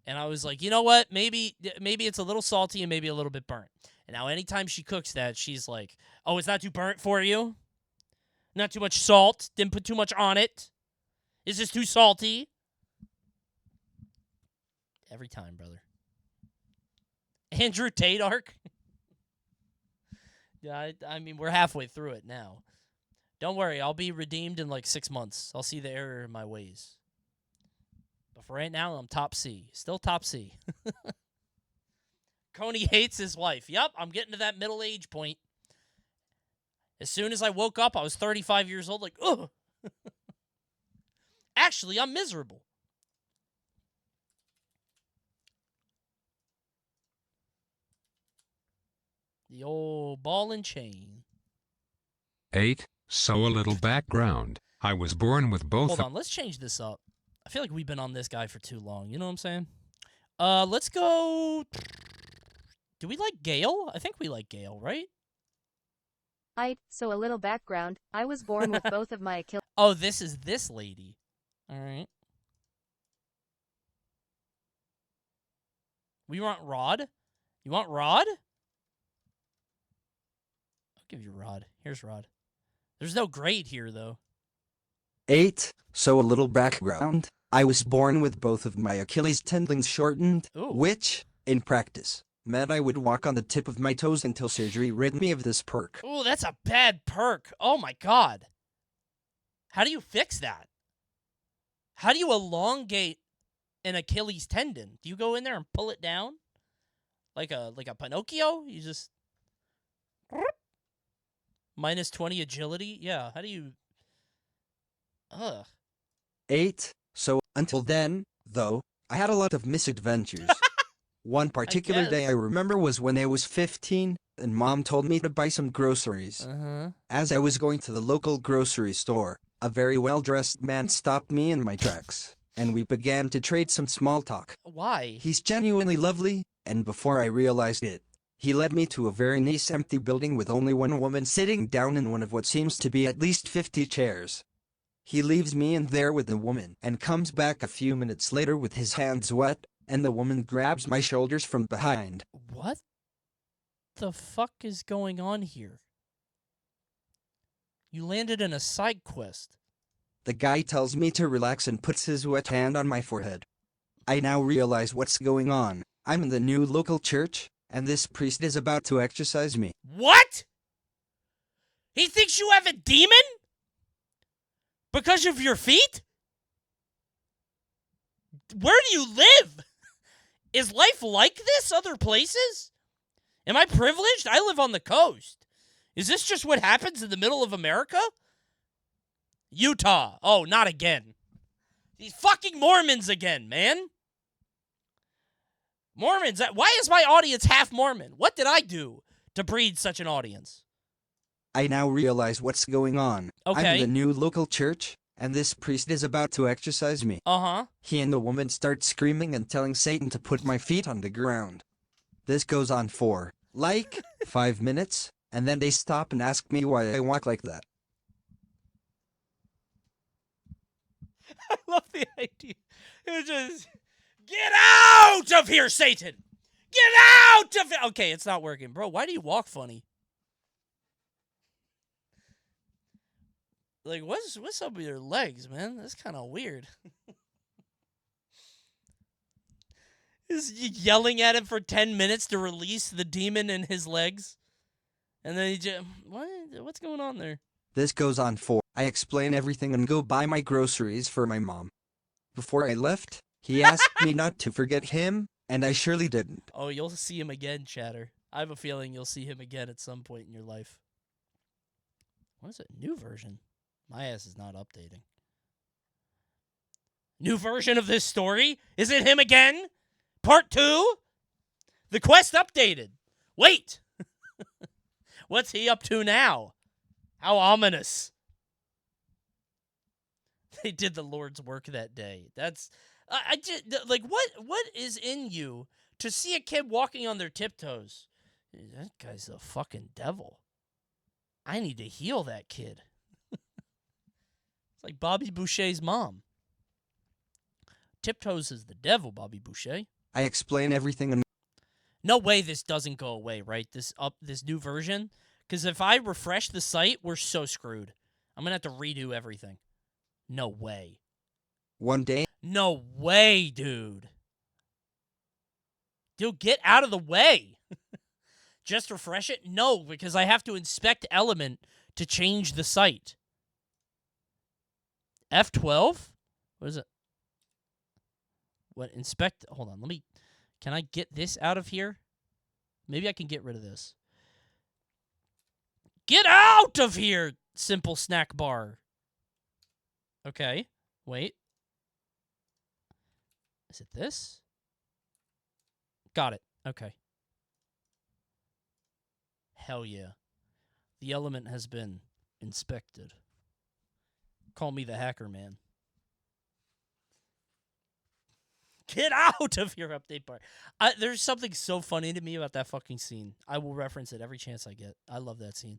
And I was like, you know what? Maybe it's a little salty and maybe a little bit burnt. And now anytime she cooks that, she's like, "Oh, it's not too burnt for you? Not too much salt? Didn't put too much on it? Is this too salty?" Every time, brother. Andrew Tate arc? Yeah, I mean, we're halfway through it now. Don't worry, I'll be redeemed in like 6 months. I'll see the error in my ways. But for right now, I'm top C. Still top C. Coney hates his wife. Yep, I'm getting to that middle age point. As soon as I woke up, I was 35 years old, like, ugh. Actually, I'm miserable. The old ball and chain. 8. So a little background. I was born with both. Hold on, let's change this up. I feel like we've been on this guy for too long. You know what I'm saying? Let's go. Do we like Gail? I think we like Gail, right? So a little background. I was born with both of my Achilles. Oh, this is this lady. All right. We want Rod? You want Rod? I'll give you Rod. Here's Rod. There's no grade here, though. 8. So a little background. I was born with both of my Achilles tendons shortened, Ooh. which, in practice, meant I would walk on the tip of my toes until surgery rid me of this perk. Ooh, that's a bad perk. Oh, my God. How do you fix that? How do you elongate an Achilles tendon? Do you go in there and pull it down? Like a Pinocchio? You just... Minus 20 agility? Yeah, how do you... Ugh. 8. So, until then, though, I had a lot of misadventures. One particular day I remember was when I was 15, and Mom told me to buy some groceries. As I was going to the local grocery store, a very well-dressed man stopped me in my tracks, and we began to trade some small talk. Why? He's genuinely lovely, and before I realized it, he led me to a very nice empty building with only one woman sitting down in one of what seems to be at least 50 chairs. He leaves me in there with the woman and comes back a few minutes later with his hands wet, and the woman grabs my shoulders from behind. What the fuck is going on here? You landed in a side quest. The guy tells me to relax and puts his wet hand on my forehead. I now realize what's going on. I'm in the new local church, and this priest is about to exorcise me. What? He thinks you have a demon? Because of your feet? Where do you live? Is life like this other places? Am I privileged? I live on the coast. Is this just what happens in the middle of America? Utah. Oh, not again. These fucking Mormons again, man. Mormons. Why is my audience half Mormon? What did I do to breed such an audience? I now realize what's going on. Okay. I'm in the new local church, and this priest is about to exorcise me. Uh-huh. He and the woman start screaming and telling Satan to put my feet on the ground. This goes on for, like 5 minutes, and then they stop and ask me why I walk like that. I love the idea. It's just, get out of here, Satan! Get out of it! Okay, it's not working. Bro, why do you walk funny? Like, what's up with your legs, man? That's kind of weird. Is yelling at him for 10 minutes to release the demon in his legs? And then he just, what's going on there? This goes on for I explain everything and go buy my groceries for my mom. Before I left, he asked me not to forget him, and I surely didn't. Oh, you'll see him again, Chatter. I have a feeling you'll see him again at some point in your life. What is it? New version? My ass is not updating. New version of this story? Is it him again? Part 2? The quest updated. Wait. What's he up to now? How ominous. They did the Lord's work that day. That's I just like what is in you to see a kid walking on their tiptoes? That guy's a fucking devil. I need to heal that kid. It's like Bobby Boucher's mom. Tiptoes is the devil, Bobby Boucher. I explain everything and no way this doesn't go away, right? This new version. Because if I refresh the site, we're so screwed. I'm going to have to redo everything. No way. one day. No way, dude. Dude, get out of the way. Just refresh it? No, because I have to inspect element to change the site. F12? What is it? What, inspect? Hold on, can I get this out of here? Maybe I can get rid of this. Get out of here, simple snack bar. Okay, wait. Is it this? Got it. Okay. Hell yeah. The element has been inspected. Call me the hacker man. Get out of your update bar. There's something so funny to me about that fucking scene. I will reference it every chance I get. I love that scene.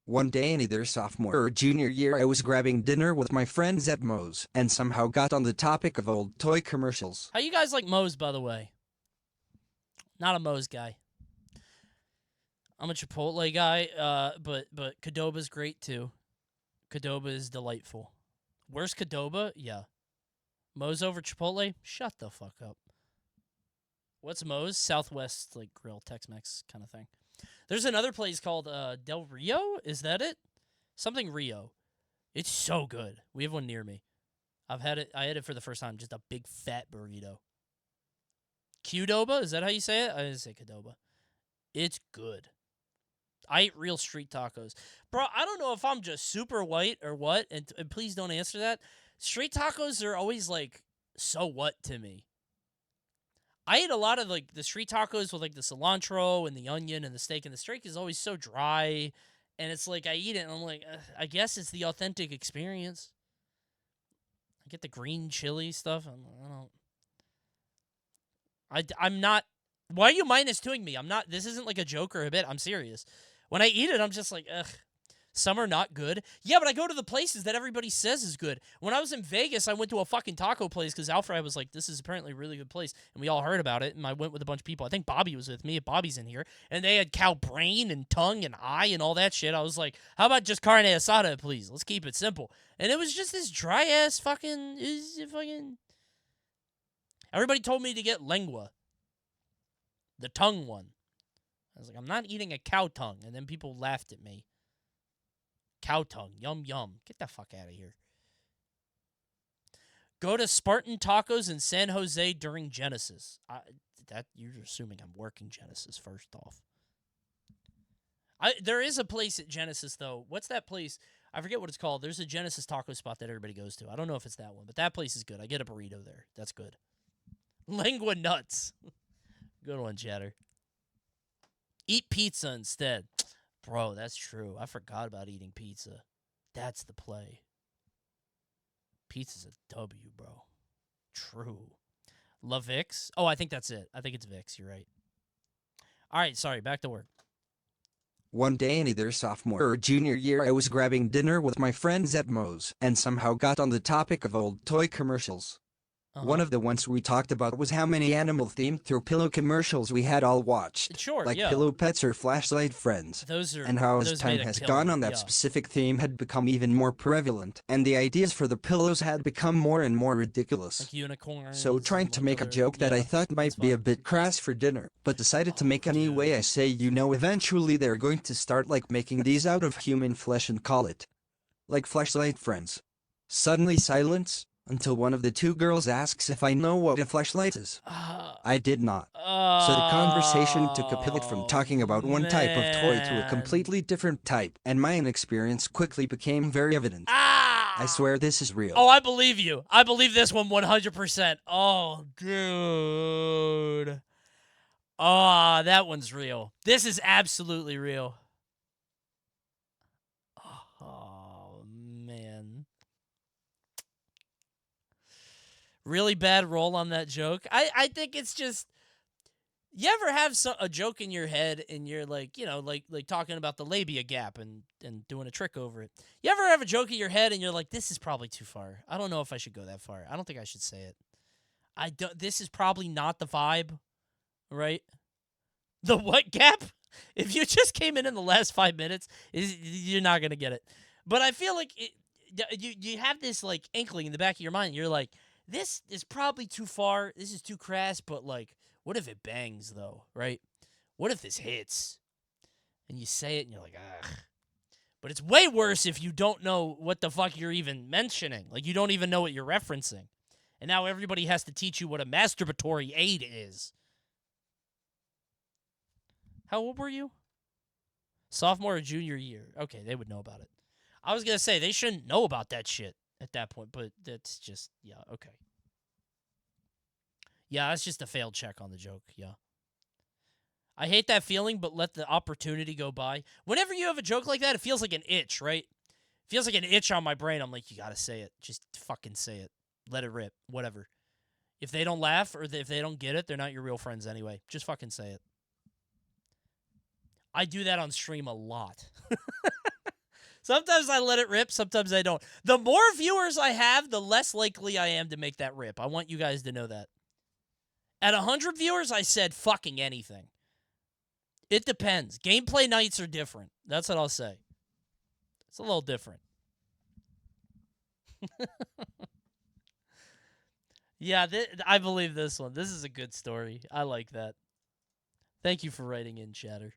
One day in either sophomore or junior year, I was grabbing dinner with my friends at Moe's and somehow got on the topic of old toy commercials. How you guys like Moe's, by the way? Not a Moe's guy. I'm a Chipotle guy, but Qdoba's great too. Qdoba is delightful. Where's Qdoba? Yeah. Moe's over Chipotle? Shut the fuck up. What's Moe's? Southwest, like, grill, Tex-Mex kind of thing. There's another place called Del Rio? Is that it? Something Rio. It's so good. We have one near me. I had it for the first time. Just a big fat burrito. Qdoba? Is that how you say it? I didn't say Qdoba. It's good. I eat real street tacos. Bro, I don't know if I'm just super white or what, and please don't answer that. Street tacos are always, like, so what to me. I eat a lot of, like, the street tacos with, like, the cilantro and the onion and the steak, and the steak is always so dry, and it's like, I eat it, and I'm like, I guess it's the authentic experience. I get the green chili stuff. I'm not, why are you -2ing me? I'm not, this isn't like a joke or a bit. I'm serious. When I eat it, I'm just like, ugh. Some are not good. Yeah, but I go to the places that everybody says is good. When I was in Vegas, I went to a fucking taco place because Alfred was like, this is apparently a really good place. And we all heard about it, and I went with a bunch of people. I think Bobby was with me. Bobby's in here. And they had cow brain and tongue and eye and all that shit. I was like, how about just carne asada, please? Let's keep it simple. And it was just this dry-ass fucking... Everybody told me to get lengua. The tongue one. I was like, I'm not eating a cow tongue. And then people laughed at me. Cow tongue. Yum, yum. Get the fuck out of here. Go to Spartan Tacos in San Jose during Genesis. You're assuming I'm working Genesis, first off. There is a place at Genesis, though. What's that place? I forget what it's called. There's a Genesis taco spot that everybody goes to. I don't know if it's that one, but that place is good. I get a burrito there. That's good. Lengua nuts. Good one, Chatter. Eat pizza instead. Bro, that's true. I forgot about eating pizza. That's the play. Pizza's a W, bro. True. La Vix? Oh, I think that's it. I think it's Vix. You're right. All right, sorry, back to work. One day in either sophomore or junior year, I was grabbing dinner with my friends at Moe's and somehow got on the topic of old toy commercials. One of the ones we talked about was how many animal-themed throw pillow commercials we had all watched, Sure, like yeah. Pillow Pets or Flashlight Friends, and how as time has gone on, that specific theme had become even more prevalent, and the ideas for the pillows had become more and more ridiculous. Like unicorns. So trying to make a joke that I thought might be a bit crass for dinner, but decided to make anyway, I say, eventually they're going to start like making these out of human flesh and call it like Flashlight Friends. Suddenly silence, until one of the two girls asks if I know what a flashlight is. I did not. So the conversation took a pivot from talking about one type of toy to a completely different type, and my inexperience quickly became very evident. I swear this is real. Oh, I believe you. I believe this one 100%. Oh, dude. Oh, that one's real. This is absolutely real. Oh, man. Really bad roll on that joke. I think it's just, you ever have a joke in your head and you're like, like talking about the labia gap and doing a trick over it. You ever have a joke in your head and you're like, this is probably too far. I don't know if I should go that far. I don't think I should say it. This is probably not the vibe, right? The what gap? If you just came in the last 5 minutes, you're not going to get it. But I feel like you have this like inkling in the back of your mind. You're like, this is probably too far. This is too crass, but like, what if it bangs though, right? What if this hits? And you say it and you're like, ugh. But it's way worse if you don't know what the fuck you're even mentioning. Like, you don't even know what you're referencing. And now everybody has to teach you what a masturbatory aid is. How old were you? Sophomore or junior year? Okay, they would know about it. I was going to say, they shouldn't know about that shit at that point, but that's just, yeah, okay. Yeah, that's just a failed check on the joke, yeah. I hate that feeling, but let the opportunity go by. Whenever you have a joke like that, it feels like an itch, right? It feels like an itch on my brain. I'm like, you gotta say it. Just fucking say it. Let it rip. Whatever. If they don't laugh or if they don't get it, they're not your real friends anyway. Just fucking say it. I do that on stream a lot. Sometimes I let it rip, sometimes I don't. The more viewers I have, the less likely I am to make that rip. I want you guys to know that. At 100 viewers, I said fucking anything. It depends. Gameplay nights are different. That's what I'll say. It's a little different. Yeah, I believe this one. This is a good story. I like that. Thank you for writing in, chatter.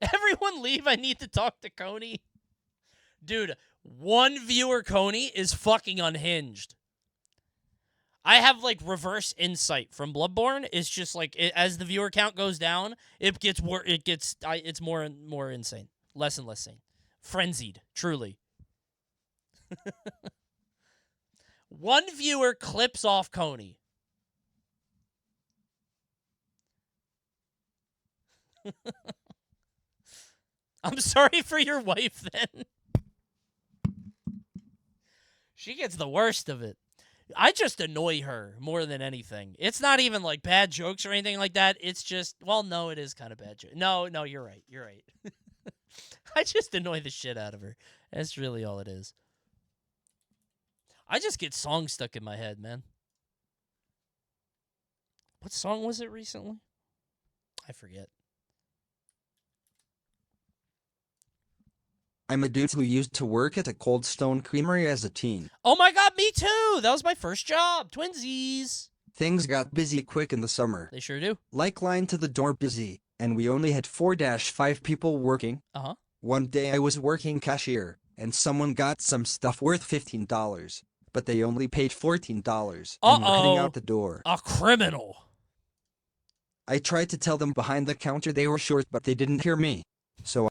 Everyone leave. I need to talk to Coney. Dude, one viewer, Coney, is fucking unhinged. I have, like, reverse insight from Bloodborne. It's just, like, as the viewer count goes down, it's more and more insane. Less and less sane. Frenzied, truly. One viewer clips off Coney. I'm sorry for your wife, then. She gets the worst of it. I just annoy her more than anything. It's not even, like, bad jokes or anything like that. It's just, well, no, it is kind of bad joke. No, you're right. You're right. I just annoy the shit out of her. That's really all it is. I just get songs stuck in my head, man. What song was it recently? I forget. I'm a dude who used to work at a Cold Stone Creamery as a teen. Oh my god, me too! That was my first job. Twinsies. Things got busy quick in the summer. They sure do. Like line to the door busy, and we only had 4-5 people working. Uh-huh. One day I was working cashier, and someone got some stuff worth $15, but they only paid $14 and were heading out the door. A criminal. I tried to tell them behind the counter they were short, but they didn't hear me. So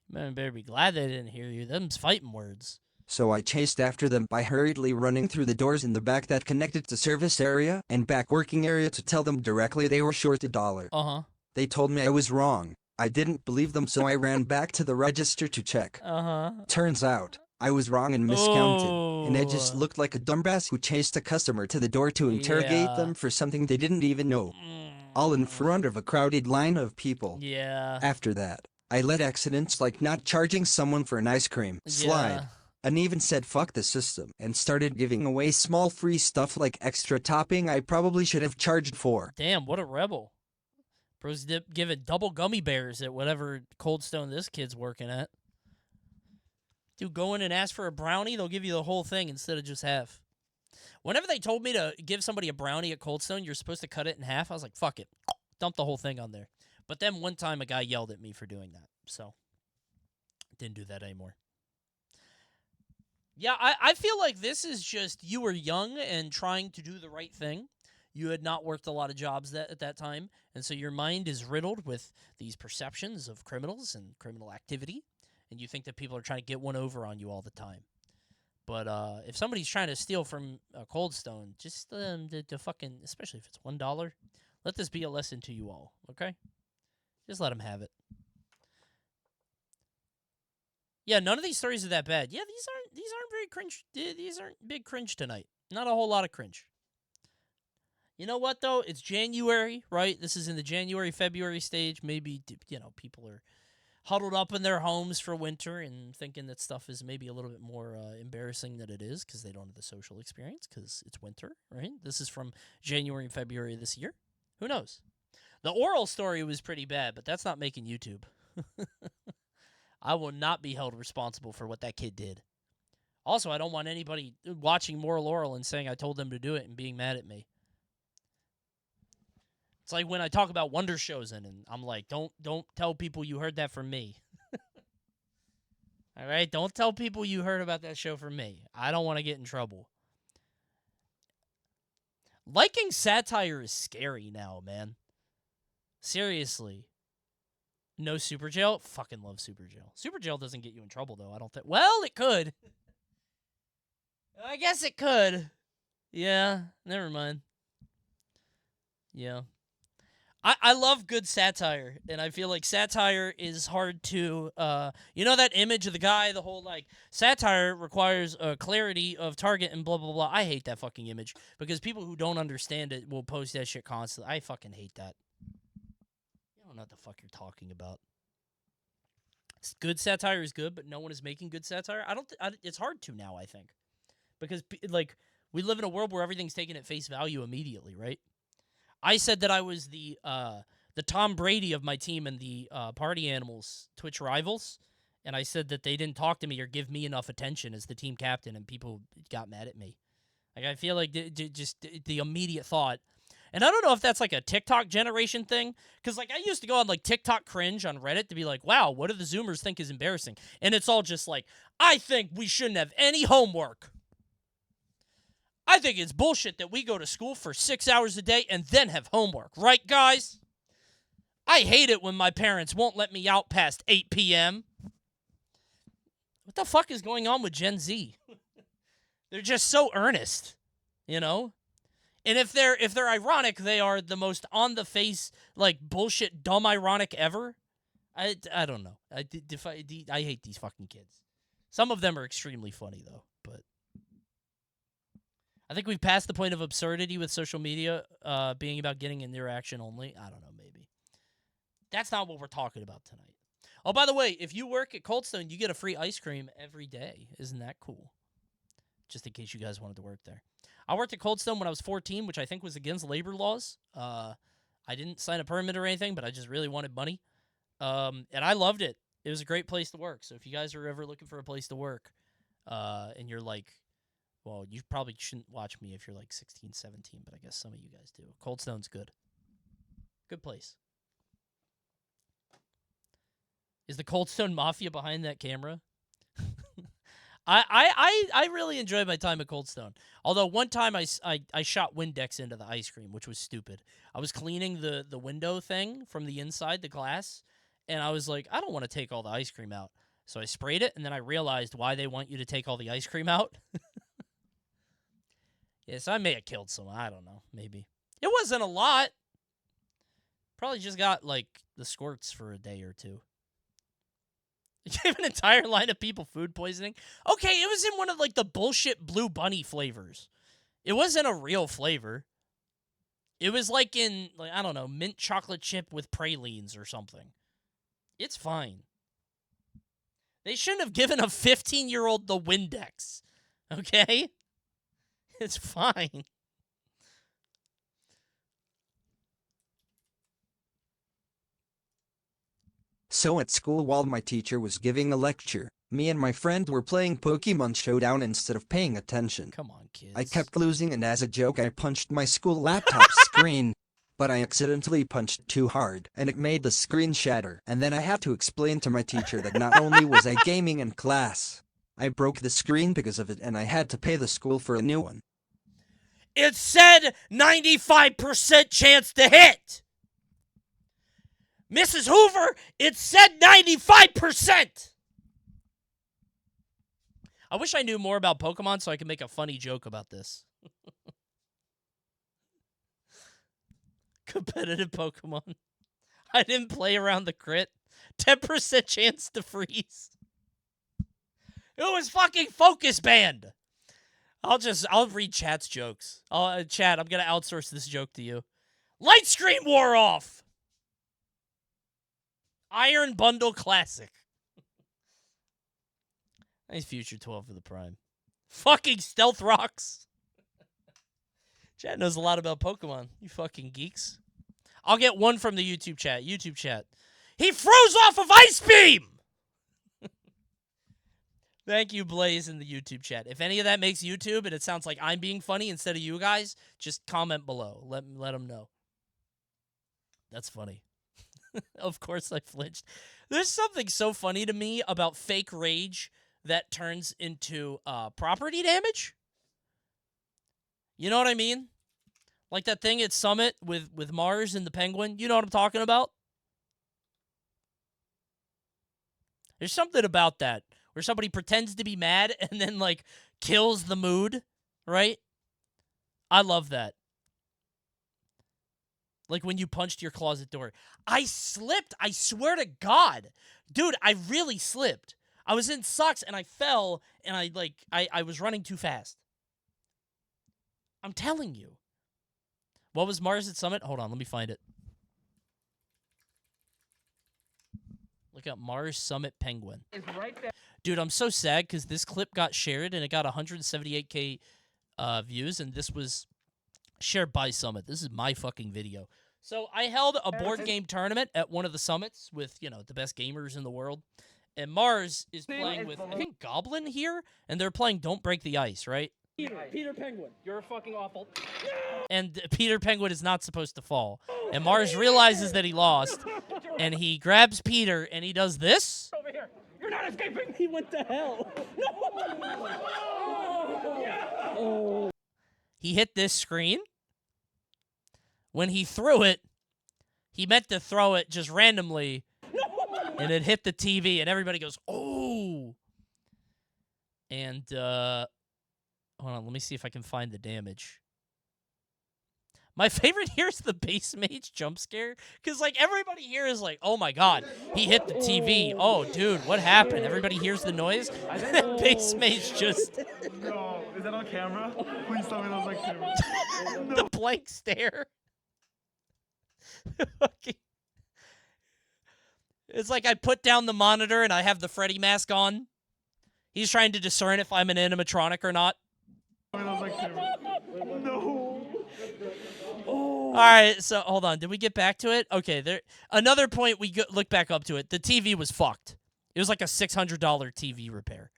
Man, better be glad they didn't hear you. Them's fighting words. So I chased after them by hurriedly running through the doors in the back that connected to service area and back working area to tell them directly they were short $1. Uh-huh. They told me I was wrong. I didn't believe them, so I ran back to the register to check. Uh-huh. Turns out, I was wrong and miscounted, and I just Oh. looked like a dumbass who chased a customer to the door to interrogate Yeah. them for something they didn't even know, all in front of a crowded line of people. Yeah. After that, I let accidents like not charging someone for an ice cream slide, Yeah. and even said fuck the system and started giving away small free stuff like extra topping I probably should have charged for. Damn, what a rebel. Bro's giving double gummy bears at whatever Cold Stone this kid's working at. Dude, go in and ask for a brownie, they'll give you the whole thing instead of just half. Whenever they told me to give somebody a brownie at Cold Stone, you're supposed to cut it in half, I was like, fuck it. Dump the whole thing on there. But then one time a guy yelled at me for doing that, so didn't do that anymore. Yeah, I feel like this is just you were young and trying to do the right thing. You had not worked a lot of jobs at that time, and so your mind is riddled with these perceptions of criminals and criminal activity, and you think that people are trying to get one over on you all the time. But if somebody's trying to steal from a Cold Stone, just the fucking, especially if it's $1, let this be a lesson to you all, okay? Just let them have it. Yeah, none of these stories are that bad. Yeah, these aren't very cringe. These aren't big cringe tonight. Not a whole lot of cringe. You know what though? It's January, right? This is in the January, February stage. Maybe people are huddled up in their homes for winter and thinking that stuff is maybe a little bit more embarrassing than it is because they don't have the social experience because it's winter, right? This is from January and February this year. Who knows? The oral story was pretty bad, but that's not making YouTube. I will not be held responsible for what that kid did. Also, I don't want anybody watching Moral Oral and saying I told them to do it and being mad at me. It's like when I talk about Wonder Shows and I'm like, don't tell people you heard that from me. All right? Don't tell people you heard about that show from me. I don't want to get in trouble. Liking satire is scary now, man. Seriously. No Super Jail? Fucking love Super Jail. Super Jail doesn't get you in trouble, though, I don't think. Well, it could. I guess it could. Yeah, never mind. Yeah. I love good satire, and I feel like satire is hard to, you know that image of the guy, the whole, like, satire requires clarity of target and blah, blah, blah. I hate that fucking image, because people who don't understand it will post that shit constantly. I fucking hate that. You don't know what the fuck you're talking about. Good satire is good, but no one is making good satire. It's hard to now, I think. Because, like, we live in a world where everything's taken at face value immediately, right? I said that I was the Tom Brady of my team and the Party Animals Twitch rivals, and I said that they didn't talk to me or give me enough attention as the team captain, and people got mad at me. Like, I feel like just the immediate thought, and I don't know if that's like a TikTok generation thing, because like I used to go on like TikTok cringe on Reddit to be like, wow, what do the Zoomers think is embarrassing? And it's all just like, I think we shouldn't have any homework. I think it's bullshit that we go to school for 6 hours a day and then have homework. Right, guys? I hate it when my parents won't let me out past 8 p.m. What the fuck is going on with Gen Z? They're just so earnest, you know? And if they're ironic, they are the most on-the-face, like, bullshit, dumb ironic ever. I don't know. I hate these fucking kids. Some of them are extremely funny, though, but I think we've passed the point of absurdity with social media being about getting interaction only. I don't know, maybe. That's not what we're talking about tonight. Oh, by the way, if you work at Cold Stone, you get a free ice cream every day. Isn't that cool? Just in case you guys wanted to work there. I worked at Cold Stone when I was 14, which I think was against labor laws. I didn't sign a permit or anything, but I just really wanted money. And I loved it. It was a great place to work. So if you guys are ever looking for a place to work and you're like, well, you probably shouldn't watch me if you're like 16, 17, but I guess some of you guys do. Cold Stone's good. Good place. Is the Cold Stone Mafia behind that camera? I really enjoyed my time at Cold Stone. Although one time I shot Windex into the ice cream, which was stupid. I was cleaning the window thing from the inside, the glass, and I was like, I don't want to take all the ice cream out. So I sprayed it, and then I realized why they want you to take all the ice cream out. Yes, I may have killed someone. I don't know. Maybe. It wasn't a lot. Probably just got, like, the squirts for a day or two. Gave an entire line of people food poisoning. Okay, it was in one of like the bullshit Blue Bunny flavors. It wasn't a real flavor. It was like in, like, I don't know, mint chocolate chip with pralines or something. It's fine. They shouldn't have given a 15-year-old the Windex. Okay? It's fine. So at school while my teacher was giving a lecture, me and my friend were playing Pokemon Showdown instead of paying attention. Come on, kids. I kept losing and as a joke I punched my school laptop screen. But I accidentally punched too hard and it made the screen shatter. And then I had to explain to my teacher that not only was I gaming in class, I broke the screen because of it and I had to pay the school for a new one. It said 95% chance to hit. Mrs. Hoover, it said 95%. I wish I knew more about Pokemon so I could make a funny joke about this. Competitive Pokemon. I didn't play around the crit. 10% chance to freeze. It was fucking Focus Band. I'll read chat's jokes. Chat, I'm going to outsource this joke to you. Light screen wore off. Iron Bundle Classic. Nice Future 12 for the Prime. Fucking Stealth Rocks. Chat knows a lot about Pokemon, you fucking geeks. I'll get one from the YouTube chat. YouTube chat. He froze off of Ice Beam! Thank you, Blaze, in the YouTube chat. If any of that makes YouTube and it sounds like I'm being funny instead of you guys, just comment below. Let them know. That's funny. Of course I flinched. There's something so funny to me about fake rage that turns into property damage. You know what I mean? Like that thing at Summit with Mars and the Penguin. You know what I'm talking about? There's something about that where somebody pretends to be mad and then, like, kills the mood, right? I love that. Like when you punched your closet door. I slipped. I swear to God. Dude, I really slipped. I was in socks and I fell and I was running too fast. I'm telling you. What was Mars at Summit? Hold on, let me find it. Look up Mars Summit Penguin. It's right there. Dude, I'm so sad because this clip got shared and it got 178K views, and this was shared by Summit. This is my fucking video. So I held a board game tournament at one of the summits with, you know, the best gamers in the world. And Mars is playing with, I think, Goblin here, and they're playing Don't Break the Ice, right? Peter Penguin, you're fucking awful. And Peter Penguin is not supposed to fall. And Mars realizes that he lost, and he grabs Peter, and he does this. Over here. You're not escaping. He went to hell. No. He hit this screen. When he threw it, he meant to throw it just randomly, and it hit the TV, and everybody goes, oh. And, hold on, let me see if I can find the damage. My favorite here is the base mage jump scare, because, like, everybody here is like, oh, my God, he hit the TV. Oh, dude, what happened? Everybody hears the noise? Base mage just... No, is that on camera? Please tell me that was on camera. The blank stare. It's like I put down the monitor and I have the Freddy mask on. He's trying to discern if I'm an animatronic or not. No. All right, so hold on. Did we get back to it? Okay, there. Another point we look back up to it. The TV was fucked. It was like a $600 TV repair.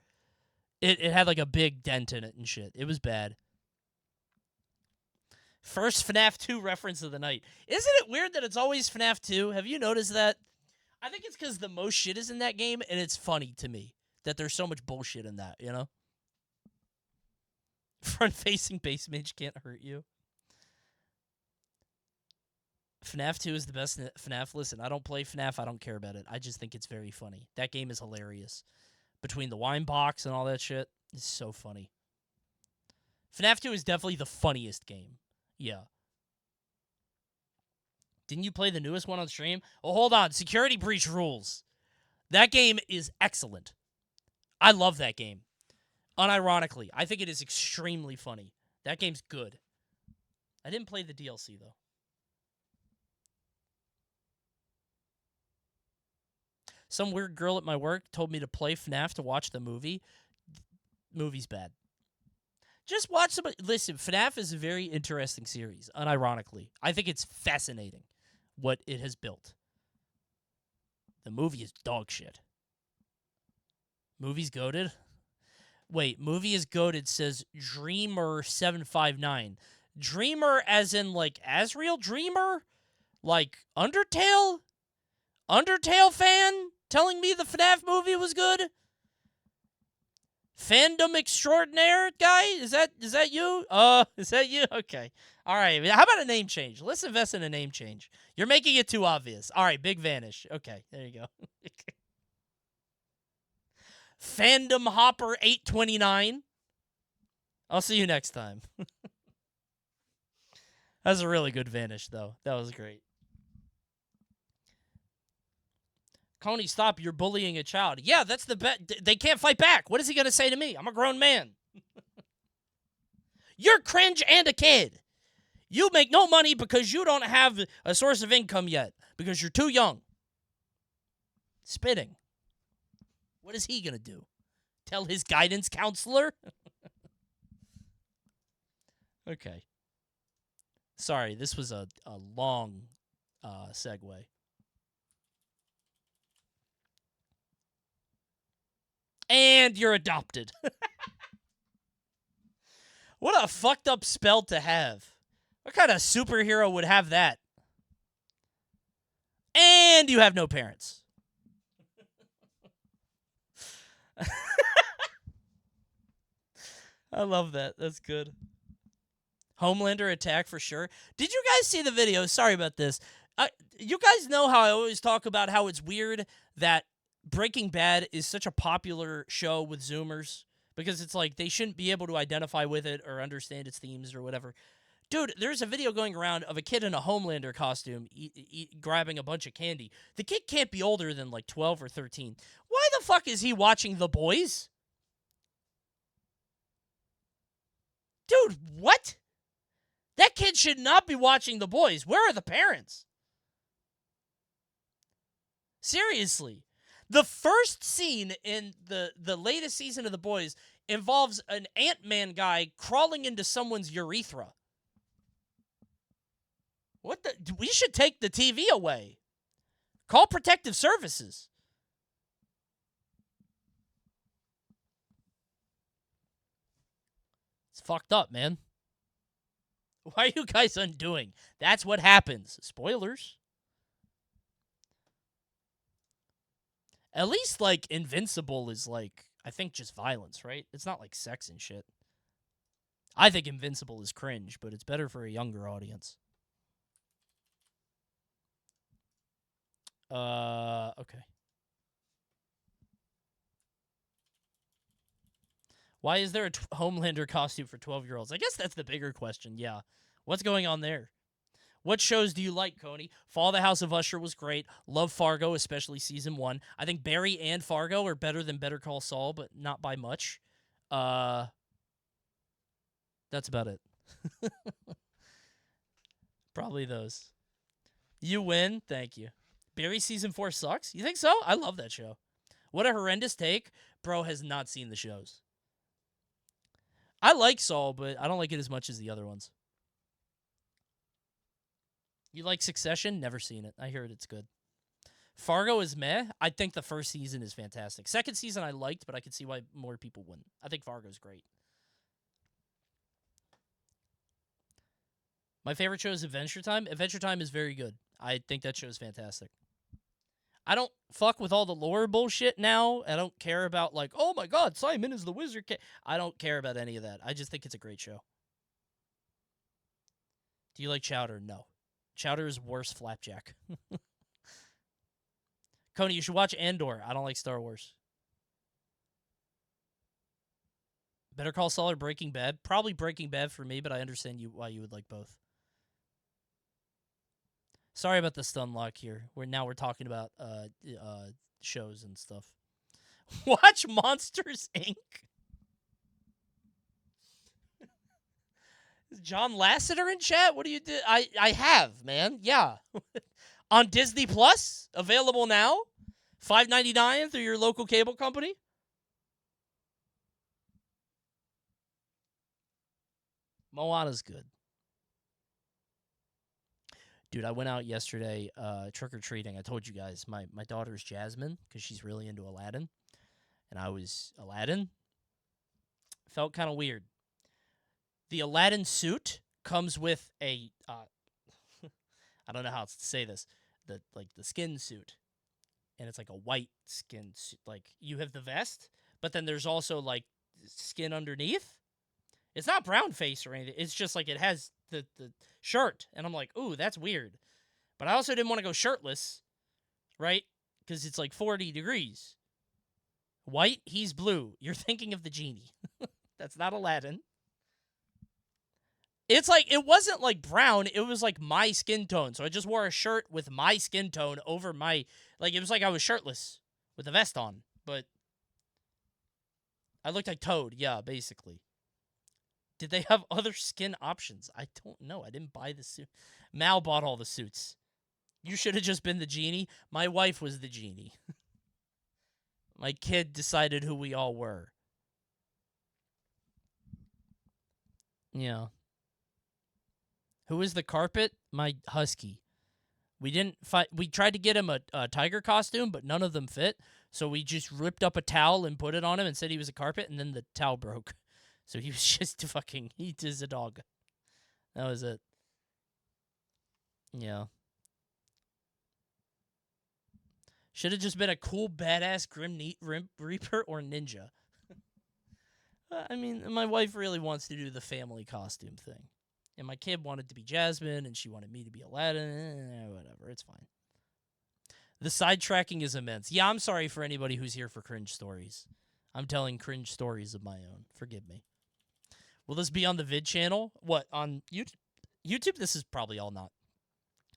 It had like a big dent in it and shit. It was bad. First FNAF 2 reference of the night. Isn't it weird that it's always FNAF 2? Have you noticed that? I think it's because the most shit is in that game, and it's funny to me that there's so much bullshit in that, you know? Front-facing base mage can't hurt you. FNAF 2 is the best FNAF. Listen, I don't play FNAF. I don't care about it. I just think it's very funny. That game is hilarious. Between the wine box and all that shit, it's so funny. FNAF 2 is definitely the funniest game. Yeah. Didn't you play the newest one on stream? Oh, hold on. Security breach rules. That game is excellent. I love that game. Unironically, I think it is extremely funny. That game's good. I didn't play the DLC, though. Some weird girl at my work told me to play FNAF to watch the movie. Movie's bad. Just watch some. Listen, FNAF is a very interesting series, unironically. I think it's fascinating what it has built. The movie is dog shit. Movie's goated? Wait, movie is goated says Dreamer759. Dreamer as in like Asriel Dreamer? Like Undertale? Undertale fan telling me the FNAF movie was good? Fandom extraordinaire guy? Is that you? Is that you? Okay. All right. How about a name change? Let's invest in a name change. You're making it too obvious. All right, Big Vanish. Okay, there you go. Fandom Hopper 829. I'll see you next time. That's a really good Vanish, though. That was great. Coney, stop. You're bullying a child. Yeah, that's the bet. They can't fight back. What is he going to say to me? I'm a grown man. You're cringe and a kid. You make no money because you don't have a source of income yet because you're too young. Spitting. What is he going to do? Tell his guidance counselor? Okay. Sorry, this was a long segue. And you're adopted. What a fucked up spell to have. What kind of superhero would have that? And you have no parents. I love that. That's good. Homelander attack for sure. Did you guys see the video? Sorry about this. You guys know how I always talk about how it's weird that Breaking Bad is such a popular show with Zoomers because it's like they shouldn't be able to identify with it or understand its themes or whatever. Dude, there's a video going around of a kid in a Homelander costume grabbing a bunch of candy. The kid can't be older than like 12 or 13. Why the fuck is he watching The Boys? Dude, what? That kid should not be watching The Boys. Where are the parents? Seriously. The first scene in the latest season of The Boys involves an Ant-Man guy crawling into someone's urethra. What the? We should take the TV away. Call protective services. It's fucked up, man. Why are you guys undoing? That's what happens. Spoilers. At least, like, Invincible is, like, I think just violence, right? It's not, like, sex and shit. I think Invincible is cringe, but it's better for a younger audience. Okay. Why is there a Homelander costume for 12-year-olds? I guess that's the bigger question, yeah. What's going on there? What shows do you like, Coney? Fall of the House of Usher was great. Love Fargo, especially Season 1. I think Barry and Fargo are better than Better Call Saul, but not by much. That's about it. Probably those. You win. Thank you. Barry Season 4 sucks? You think so? I love that show. What a horrendous take. Bro has not seen the shows. I like Saul, but I don't like it as much as the other ones. You like Succession? Never seen it. I heard it's good. Fargo is meh. I think the first season is fantastic. Second season I liked, but I could see why more people wouldn't. I think Fargo's great. My favorite show is Adventure Time. Adventure Time is very good. I think that show is fantastic. I don't fuck with all the lore bullshit now. I don't care about, like, oh my god, Simon is the wizard. I don't care about any of that. I just think it's a great show. Do you like Chowder? No. Chowder is worse Flapjack. Coney, you should watch Andor. I don't like Star Wars. Better Call Saul or Breaking Bad? Probably Breaking Bad for me, but I understand why you would like both. Sorry about the stun lock here. We're talking about shows and stuff. Watch Monsters, Inc. Is John Lasseter in chat? What do you do? I have, man. Yeah. On Disney Plus, available now. $5.99 through your local cable company. Moana's good. Dude, I went out yesterday trick-or-treating. I told you guys, my daughter's Jasmine, because she's really into Aladdin. And I was Aladdin. Felt kind of weird. The Aladdin suit comes with a, I don't know how to say this, the skin suit. And it's like a white skin suit. Like, you have the vest, but then there's also, like, skin underneath. It's not brown face or anything. It's just, like, it has the shirt. And I'm like, ooh, that's weird. But I also didn't want to go shirtless, right? Because it's, like, 40 degrees. White, he's blue. You're thinking of the genie. That's not Aladdin. It's like, it wasn't like brown, it was like my skin tone. So I just wore a shirt with my skin tone over my, like, it was like I was shirtless with a vest on. But I looked like Toad, yeah, basically. Did they have other skin options? I don't know. I didn't buy the suit. Mal bought all the suits. You should have just been the genie. My wife was the genie. My kid decided who we all were. Yeah. Who is the carpet? My husky. We didn't fight. We tried to get him a tiger costume, but none of them fit. So we just ripped up a towel and put it on him and said he was a carpet, and then the towel broke. So he was just he is a dog. That was it. Yeah. Should have just been a cool, badass Grim Reaper or ninja. I mean, my wife really wants to do the family costume thing. And my kid wanted to be Jasmine, and she wanted me to be Aladdin. Whatever, it's fine. The sidetracking is immense. Yeah, I'm sorry for anybody who's here for cringe stories. I'm telling cringe stories of my own. Forgive me. Will this be on the vid channel? What, on YouTube? YouTube, this is probably all not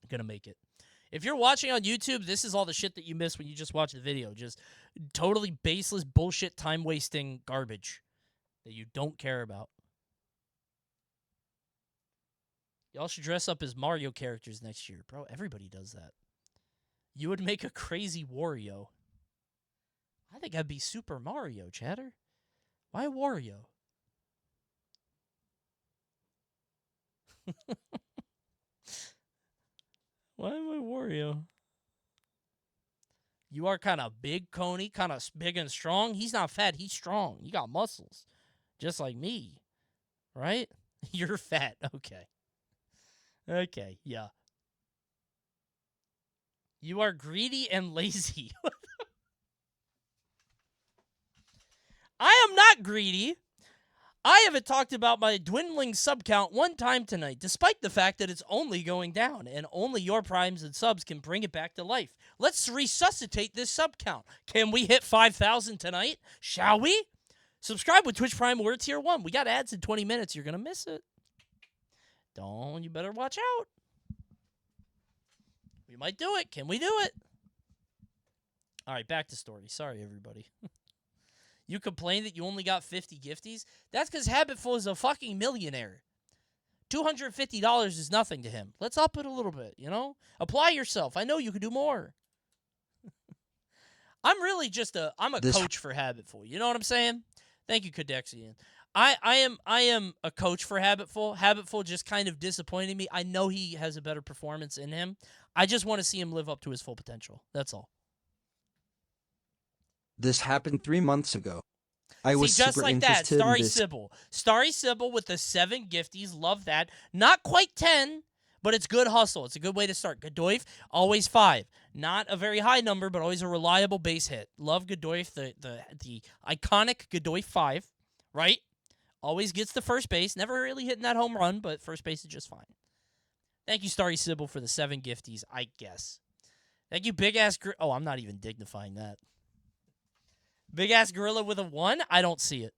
going to make it. If you're watching on YouTube, this is all the shit that you miss when you just watch the video. Just totally baseless bullshit, time-wasting garbage that you don't care about. Y'all should dress up as Mario characters next year. Bro, everybody does that. You would make a crazy Wario. I think I'd be Super Mario, chatter. Why Wario? Why am I Wario? You are kind of big, Coney. Kind of big and strong. He's not fat. He's strong. You got muscles. Just like me. Right? You're fat. Okay. Okay, yeah. You are greedy and lazy. I am not greedy. I haven't talked about my dwindling sub count one time tonight, despite the fact that it's only going down, and only your primes and subs can bring it back to life. Let's resuscitate this sub count. Can we hit 5,000 tonight? Shall we? Subscribe with Twitch Prime. We're tier 1. We got ads in 20 minutes. You're going to miss it. You better watch out. We might do it. Can we do it? All right, back to story. Sorry, everybody. You complain that you only got 50 gifties? That's because Habitful is a fucking millionaire. $250 is nothing to him. Let's up it a little bit, you know? Apply yourself. I know you could do more. I'm really just I'm a coach for Habitful. You know what I'm saying? Thank you, Cadexian. I am a coach for Habitful. Habitful just kind of disappointed me. I know he has a better performance in him. I just want to see him live up to his full potential. That's all. This happened 3 months ago. I was just super like that. interested Starry in this. Sybil. Starry Sybil with the 7 gifties. Love that. Not quite 10, but it's good hustle. It's a good way to start. Godoyf, always 5. Not a very high number, but always a reliable base hit. Love Godoyf, the iconic Godoyf 5, right? Always gets the first base. Never really hitting that home run, but first base is just fine. Thank you, Starry Sybil, for the 7 gifties, I guess. Thank you, Big-Ass... Oh, I'm not even dignifying that. Big-Ass Gorilla with a 1? I don't see it.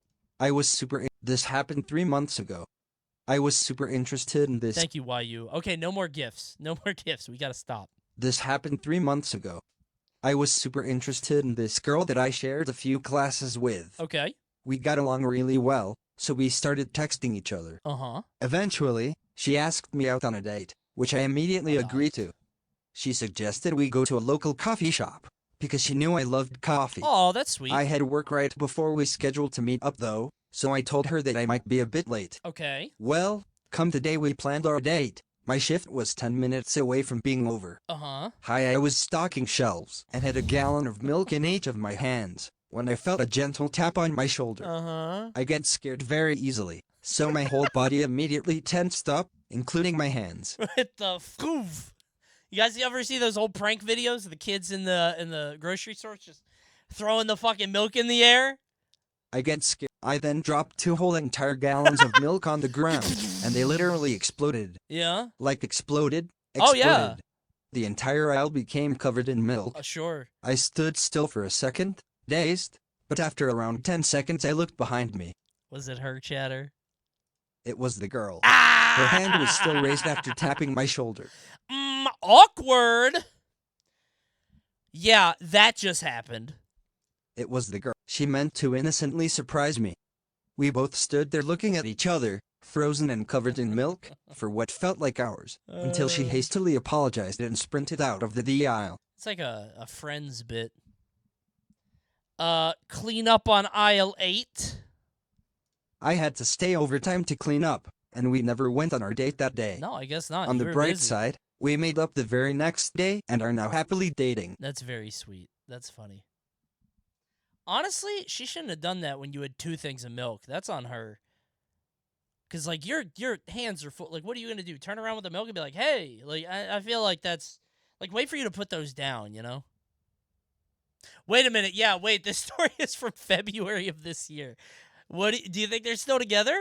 This happened 3 months ago. I was super interested in this. Thank you, YU. Okay, no more gifts. No more gifts. We gotta stop. This happened 3 months ago. I was super interested in this girl that I shared a few classes with. Okay. We got along really well, so we started texting each other. Uh-huh. Eventually, she asked me out on a date, which I immediately agreed to. She suggested we go to a local coffee shop, because she knew I loved coffee. Oh, that's sweet. I had work right before we scheduled to meet up though, so I told her that I might be a bit late. Okay. Well, come the day we planned our date, my shift was 10 minutes away from being over. Uh-huh. I was stocking shelves and had a gallon of milk in each of my hands when I felt a gentle tap on my shoulder. Uh-huh. I get scared very easily, so my whole body immediately tensed up, including my hands. What the foof? You guys ever see those old prank videos of the kids in the grocery store just throwing the fucking milk in the air? I get scared. I then dropped 2 whole entire gallons of milk on the ground, and they literally exploded. Yeah? Like exploded? Oh, yeah. The entire aisle became covered in milk. Sure. I stood still for a second, dazed, but after around 10 seconds I looked behind me. Was it her, Chatter? It was the girl. Ah! Her hand was still raised after tapping my shoulder. Awkward. Yeah, that just happened. It was the girl. She meant to innocently surprise me. We both stood there looking at each other, frozen and covered in milk, for what felt like hours, until she hastily apologized and sprinted out of the aisle. It's like a Friends bit. Clean up on aisle 8. I had to stay overtime to clean up, and we never went on our date that day. No, I guess not. On You the were bright busy. side, we made up the very next day and are now happily dating. That's very sweet. That's funny. Honestly, she shouldn't have done that when you had 2 things of milk. That's on her. Because, like, your hands are full. Like, what are you going to do? Turn around with the milk and be like, hey. Like, I feel like that's... Like, wait for you to put those down, you know? Wait a minute. Yeah, wait. This story is from February of this year. What do you think they're still together?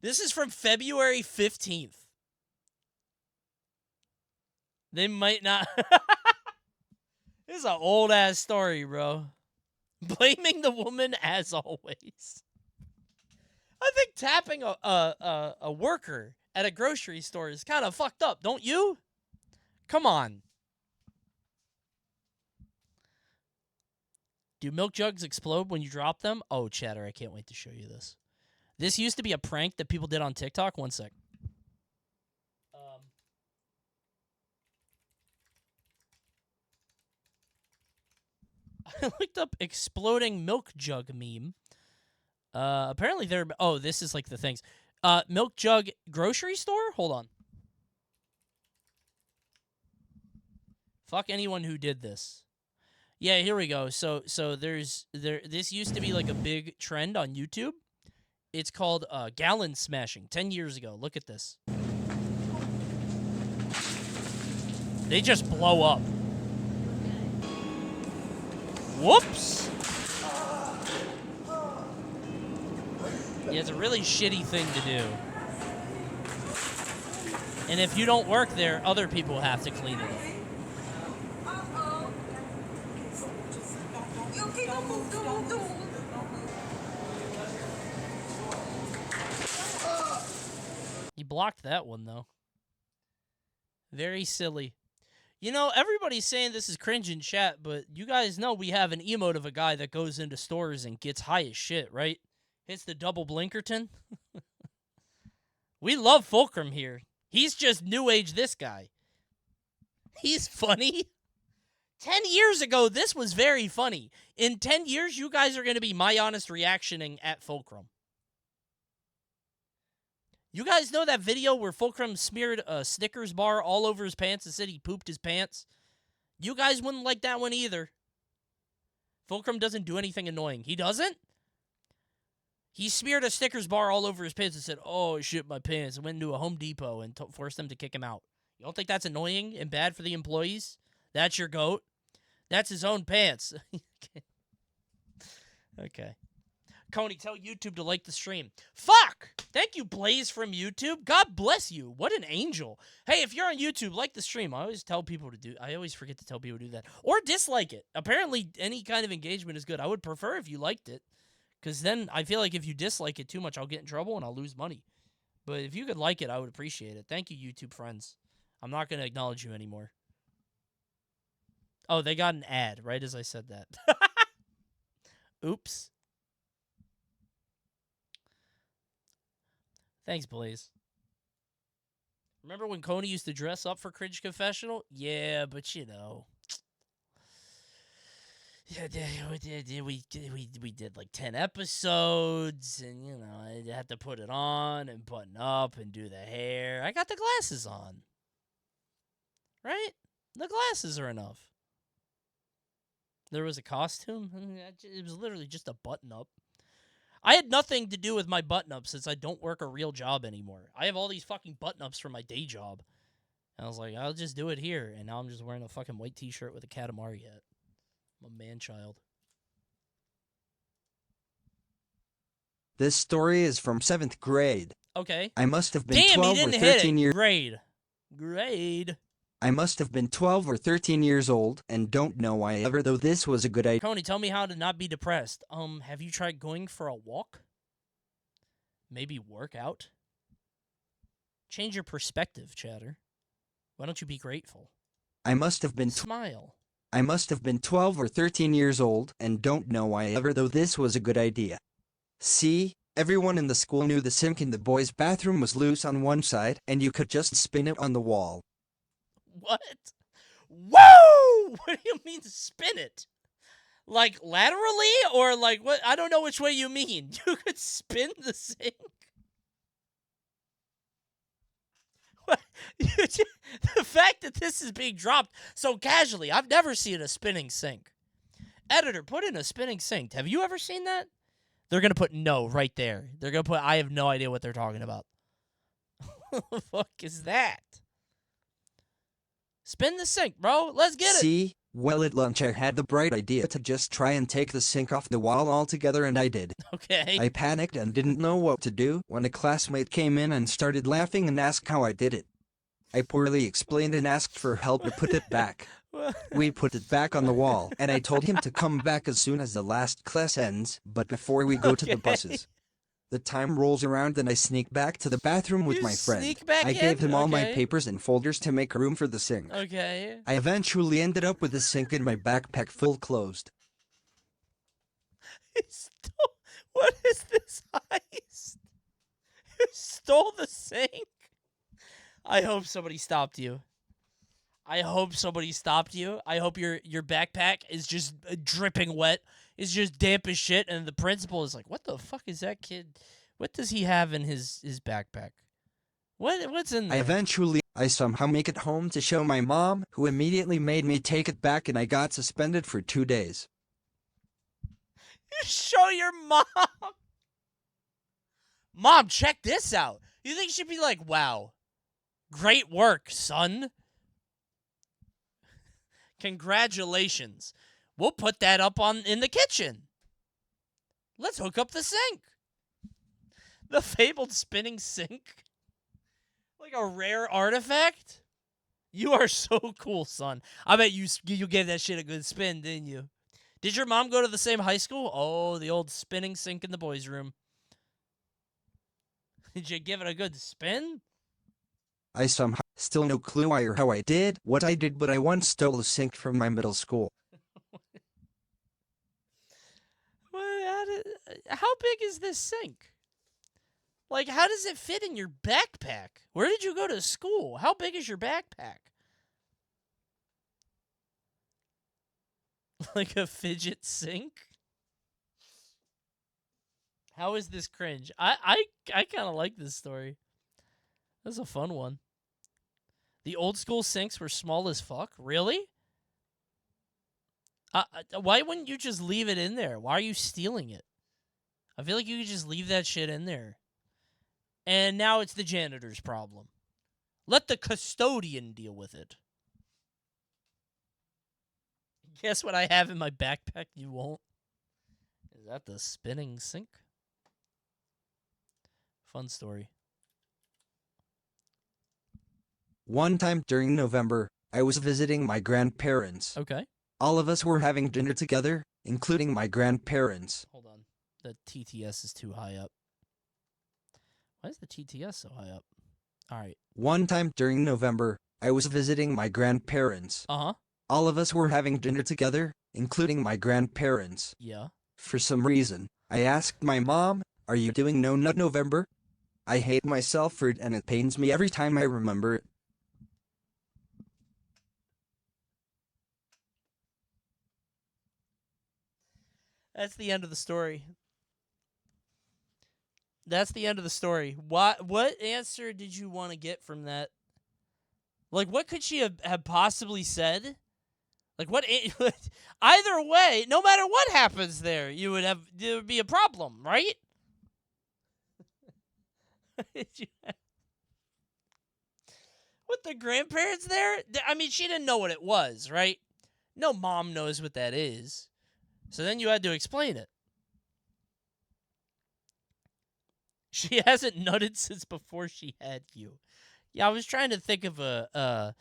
This is from February 15th. They might not... This is an old-ass story, bro. Blaming the woman as always. I think tapping a worker at a grocery store is kind of fucked up, don't you? Come on. Do milk jugs explode when you drop them? Oh, Chatter, I can't wait to show you this. This used to be a prank that people did on TikTok. One sec. I looked up exploding milk jug meme. Apparently they're... Oh, this is like the things. Milk jug grocery store? Hold on. Fuck anyone who did this. Yeah, here we go. So this used to be like a big trend on YouTube. It's called gallon smashing 10 years ago. Look at this. They just blow up. Whoops! Yeah, it's a really shitty thing to do. And if you don't work there, other people have to clean it up. You blocked that one, though. Very silly. You know, everybody's saying this is cringe in chat, but you guys know we have an emote of a guy that goes into stores and gets high as shit, right? Hits the double Blinkerton. We love Fulcrum here. He's just new age this guy. He's funny. 10 years ago, this was very funny. In 10 years, you guys are going to be my honest reactioning at Fulcrum. You guys know that video where Fulcrum smeared a Snickers bar all over his pants and said he pooped his pants? You guys wouldn't like that one either. Fulcrum doesn't do anything annoying. He doesn't? He smeared a Snickers bar all over his pants and said, oh, I shit my pants. I went into a Home Depot and forced them to kick him out. You don't think that's annoying and bad for the employees? That's your goat? That's his own pants. Okay. Coney, tell YouTube to like the stream. Fuck! Thank you, Blaze from YouTube. God bless you. What an angel. Hey, if you're on YouTube, like the stream. I always forget to tell people to do that. Or dislike it. Apparently, any kind of engagement is good. I would prefer if you liked it. Because then I feel like if you dislike it too much, I'll get in trouble and I'll lose money. But if you could like it, I would appreciate it. Thank you, YouTube friends. I'm not going to acknowledge you anymore. Oh, they got an ad right as I said that. Oops. Thanks, Blaze. Remember when Coney used to dress up for Cringe Confessional? Yeah, but you know. Yeah, we did like 10 episodes, and you know, I had to put it on and button up and do the hair. I got the glasses on. Right? The glasses are enough. There was a costume. It was literally just a button-up. I had nothing to do with my button-up since I don't work a real job anymore. I have all these fucking button-ups from my day job. And I was like, I'll just do it here. And now I'm just wearing a fucking white t-shirt with a Katamari hat. I'm a man-child. This story is from 7th grade. Okay. I must have been Damn, 12 he or didn't 13 hit it. years. Grade. I must have been 12 or 13 years old and don't know why ever though this was a good idea. Coney, tell me how to not be depressed. Have you tried going for a walk? Maybe work out? Change your perspective, chatter. Why don't you be grateful? I must have been Smile. I must have been 12 or 13 years old and don't know why ever though this was a good idea. See, everyone in the school knew the sink in the boys' bathroom was loose on one side and you could just spin it on the wall. What? Whoa! What do you mean spin it? Like laterally or like what? I don't know which way you mean. You could spin the sink? What? The fact that this is being dropped so casually, I've never seen a spinning sink. Editor, put in a spinning sink. Have you ever seen that? They're going to put no right there. They're going to put, I have no idea what they're talking about. What the fuck is that? Spin the sink, bro. Let's get it. See, well at lunch I had the bright idea to just try and take the sink off the wall altogether and I did. Okay. I panicked and didn't know what to do when a classmate came in and started laughing and asked how I did it. I poorly explained and asked for help to put it back. We put it back on the wall, and I told him to come back as soon as the last class ends, but before we go to the buses. The time rolls around and I sneak back to the bathroom with my friend. Sneak back I gave him all my Okay. papers and folders to make room for the sink. Okay. I eventually ended up with the sink in my backpack full closed. He stole, what is this heist? You stole the sink? I hope somebody stopped you. I hope somebody stopped you. I hope your backpack is just dripping wet. It's just damp as shit, and the principal is like, what the fuck is that kid? What does he have in his backpack? What's in there? I somehow make it home to show my mom, who immediately made me take it back and I got suspended for 2 days. You show your mom. Mom, check this out. You think she'd be like, wow, great work, son. Congratulations. We'll put that up in the kitchen. Let's hook up the sink. The fabled spinning sink. Like a rare artifact. You are so cool, son. I bet you gave that shit a good spin, didn't you? Did your mom go to the same high school? Oh, the old spinning sink in the boys' room. Did you give it a good spin? I somehow still no clue why or how I did what I did, but I once stole a sink from my middle school. How big is this sink? Like, how does it fit in your backpack? Where did you go to school? How big is your backpack? Like a fidget sink? How is this cringe? I kind of like this story. That's a fun one. The old school sinks were small as fuck? Really? Why wouldn't you just leave it in there? Why are you stealing it? I feel like you could just leave that shit in there. And now it's the janitor's problem. Let the custodian deal with it. Guess what I have in my backpack you won't? Is that the spinning sink? Fun story. One time during November, I was visiting my grandparents. Okay. All of us were having dinner together, including my grandparents. Hold on. The TTS is too high up. Why is the TTS so high up? All right. One time during November, I was visiting my grandparents. Uh-huh. All of us were having dinner together, including my grandparents. Yeah. For some reason, I asked my mom, "Are you doing No Nut November?" I hate myself for it and it pains me every time I remember it. That's the end of the story. That's the end of the story. What answer did you want to get from that? Like, what could she have possibly said? Like, what? Either way, no matter what happens there would be a problem, right? With the grandparents there? I mean, she didn't know what it was, right? No mom knows what that is. So then you had to explain it. She hasn't nutted since before she had you. Yeah, I was trying to think of a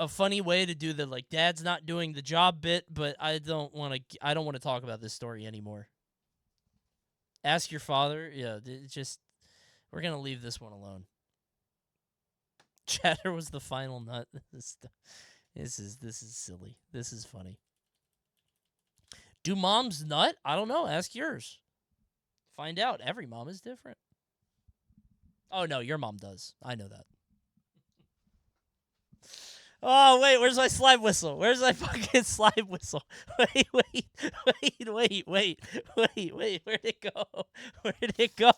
funny way to do the like dad's not doing the job bit, but I don't want to talk about this story anymore. Ask your father. Yeah, we're going to leave this one alone. Chatter was the final nut. This is silly. This is funny. Do moms nut? I don't know. Ask yours. Find out. Every mom is different. Oh, no, your mom does. I know that. Oh, wait, where's my slide whistle? Where's my fucking slide whistle? Wait. Where'd it go? Where'd it go?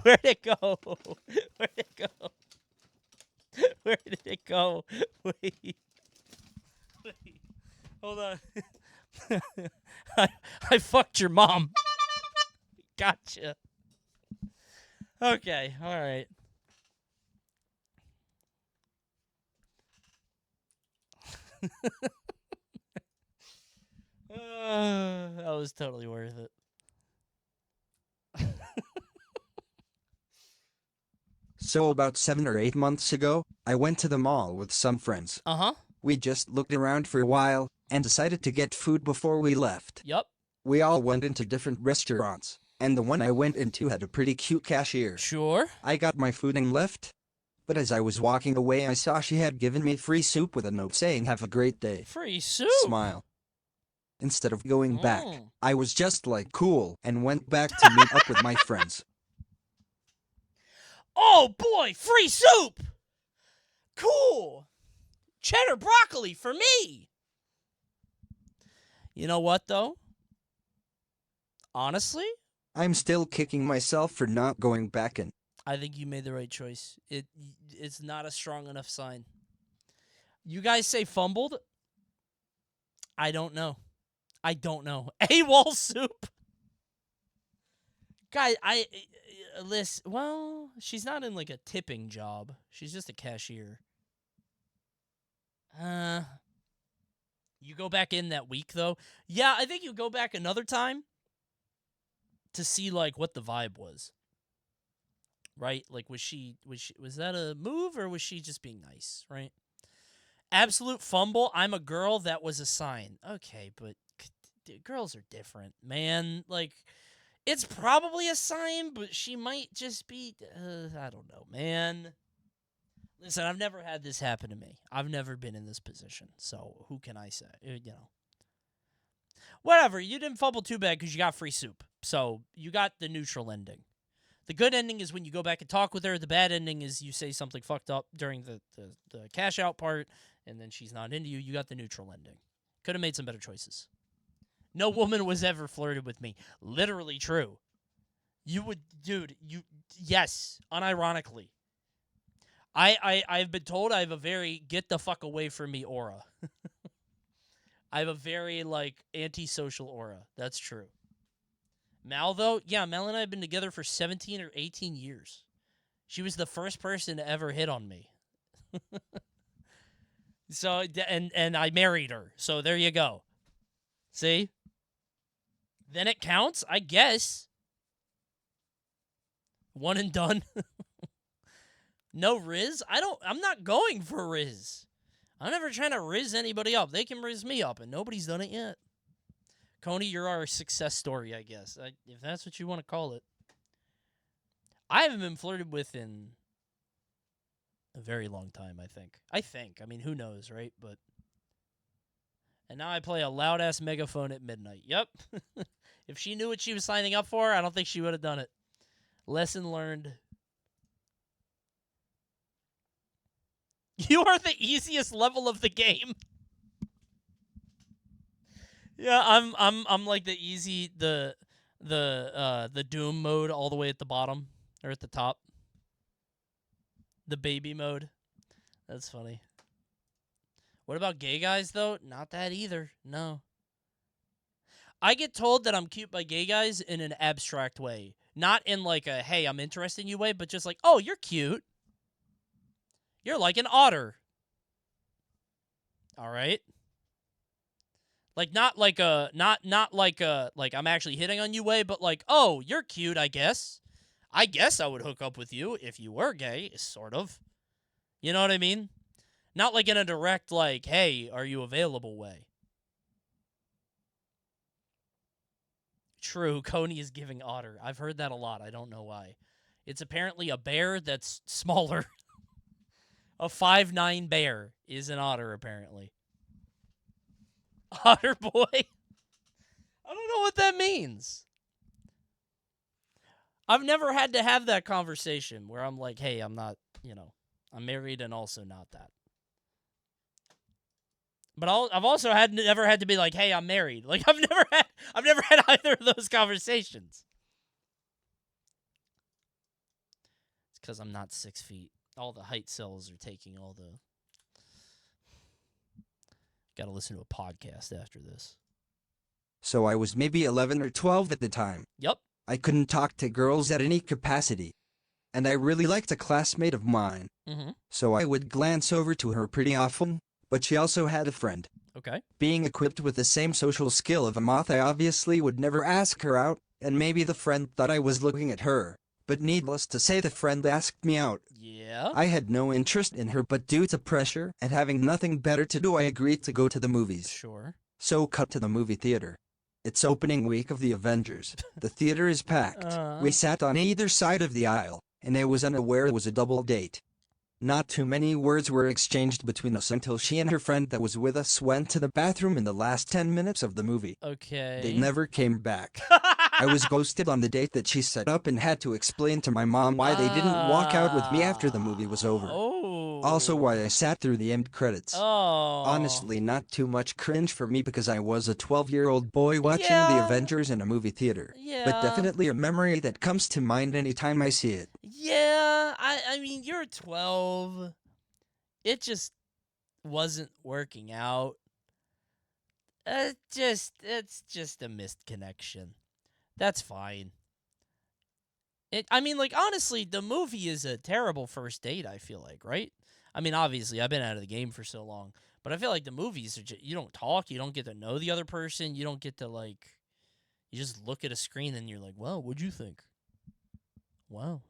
Where'd it go? Where'd it go? Where did it go? Wait. Hold on. I fucked your mom. Gotcha. Okay, all right. That was totally worth it. So about 7 or 8 months ago, I went to the mall with some friends. Uh-huh. We just looked around for a while and decided to get food before we left. Yup. We all went into different restaurants, and the one I went into had a pretty cute cashier. Sure. I got my food and left, but as I was walking away I saw she had given me free soup with a note saying "Have a great day." Free soup? Smile. Instead of going back, I was just like cool and went back to meet up with my friends. Oh boy, free soup! Cool! Cheddar broccoli for me! You know what, though? Honestly, I'm still kicking myself for not going back in. I think you made the right choice. It's not a strong enough sign. You guys say fumbled? I don't know. AWOL soup? Guy, listen, well, she's not in like a tipping job. She's just a cashier. You go back in that week, though? Yeah, I think you go back another time to see, like, what the vibe was. Right? Like, was that a move, or was she just being nice, right? Absolute fumble. I'm a girl. That was a sign. Okay, but girls are different, man. Like, it's probably a sign, but she might just be, I don't know, man. Listen, I've never had this happen to me. I've never been in this position, so who can I say? Whatever, you didn't fumble too bad because you got free soup. So you got the neutral ending. The good ending is when you go back and talk with her. The bad ending is you say something fucked up during the cash out part, and then she's not into you. You got the neutral ending. Could have made some better choices. No woman was ever flirted with me. Literally true. You would, dude, yes, unironically. I've been told I have a very get the fuck away from me aura. I have a very, like, antisocial aura. That's true. Mal, though, yeah, Mel and I have been together for 17 or 18 years. She was the first person to ever hit on me. So, and I married her. So there you go. See? Then it counts, I guess. One and done. No Riz? I'm not going for Riz. I'm never trying to Riz anybody up. They can Riz me up, and nobody's done it yet. Coney, you're our success story, I guess. If that's what you want to call it. I haven't been flirted with in a very long time, I think. I mean, who knows, right? But And now I play a loud-ass megaphone at midnight. Yep. If she knew what she was signing up for, I don't think she would have done it. Lesson learned. You are the easiest level of the game. Yeah, I'm like the easy the Doom mode all the way at the bottom or at the top. The baby mode. That's funny. What about gay guys though? Not that either. No. I get told that I'm cute by gay guys in an abstract way. Not in like a, hey, I'm interested in you way, but just like, oh, you're cute. You're like an otter. All right? Like not like a not like a like I'm actually hitting on you way, but like, oh, you're cute, I guess. I guess I would hook up with you if you were gay, sort of. You know what I mean? Not like in a direct like, hey, are you available way. True, Coney is giving otter. I've heard that a lot. I don't know why. It's apparently a bear that's smaller. A 5'9" bear is an otter, apparently. Otter boy? I don't know what that means. I've never had to have that conversation where I'm like, hey, I'm not, I'm married and also not that. But I've also never had to be like, hey, I'm married. Like I've never had either of those conversations. It's because I'm not 6 feet. All the height cells are taking all the. Got to listen to a podcast after this. So I was maybe 11 or 12 at the time. Yep. I couldn't talk to girls at any capacity. And I really liked a classmate of mine. Mm-hmm. So I would glance over to her pretty often, but she also had a friend. Okay. Being equipped with the same social skill of a moth, I obviously would never ask her out, and maybe the friend thought I was looking at her. But needless to say, the friend asked me out. Yeah? I had no interest in her, but due to pressure and having nothing better to do, I agreed to go to the movies. Sure. So cut to the movie theater. It's opening week of the Avengers. The theater is packed. We sat on either side of the aisle, and I was unaware it was a double date. Not too many words were exchanged between us until she and her friend that was with us went to the bathroom in the last 10 minutes of the movie. Okay. They never came back. I was ghosted on the date that she set up and had to explain to my mom why they didn't walk out with me after the movie was over. Oh. Also why I sat through the end credits. Oh. Honestly, not too much cringe for me because I was a 12-year-old boy watching the Avengers in a movie theater. Yeah. But definitely a memory that comes to mind anytime I see it. Yeah, I mean, you're 12. It just wasn't working out. It's just a missed connection. That's fine. I mean, like, honestly, the movie is a terrible first date, I feel like, right? I mean, obviously, I've been out of the game for so long, but I feel like the movies are just, you don't talk, you don't get to know the other person, you don't get to, like, you just look at a screen and you're like, wow, what'd you think? Wow,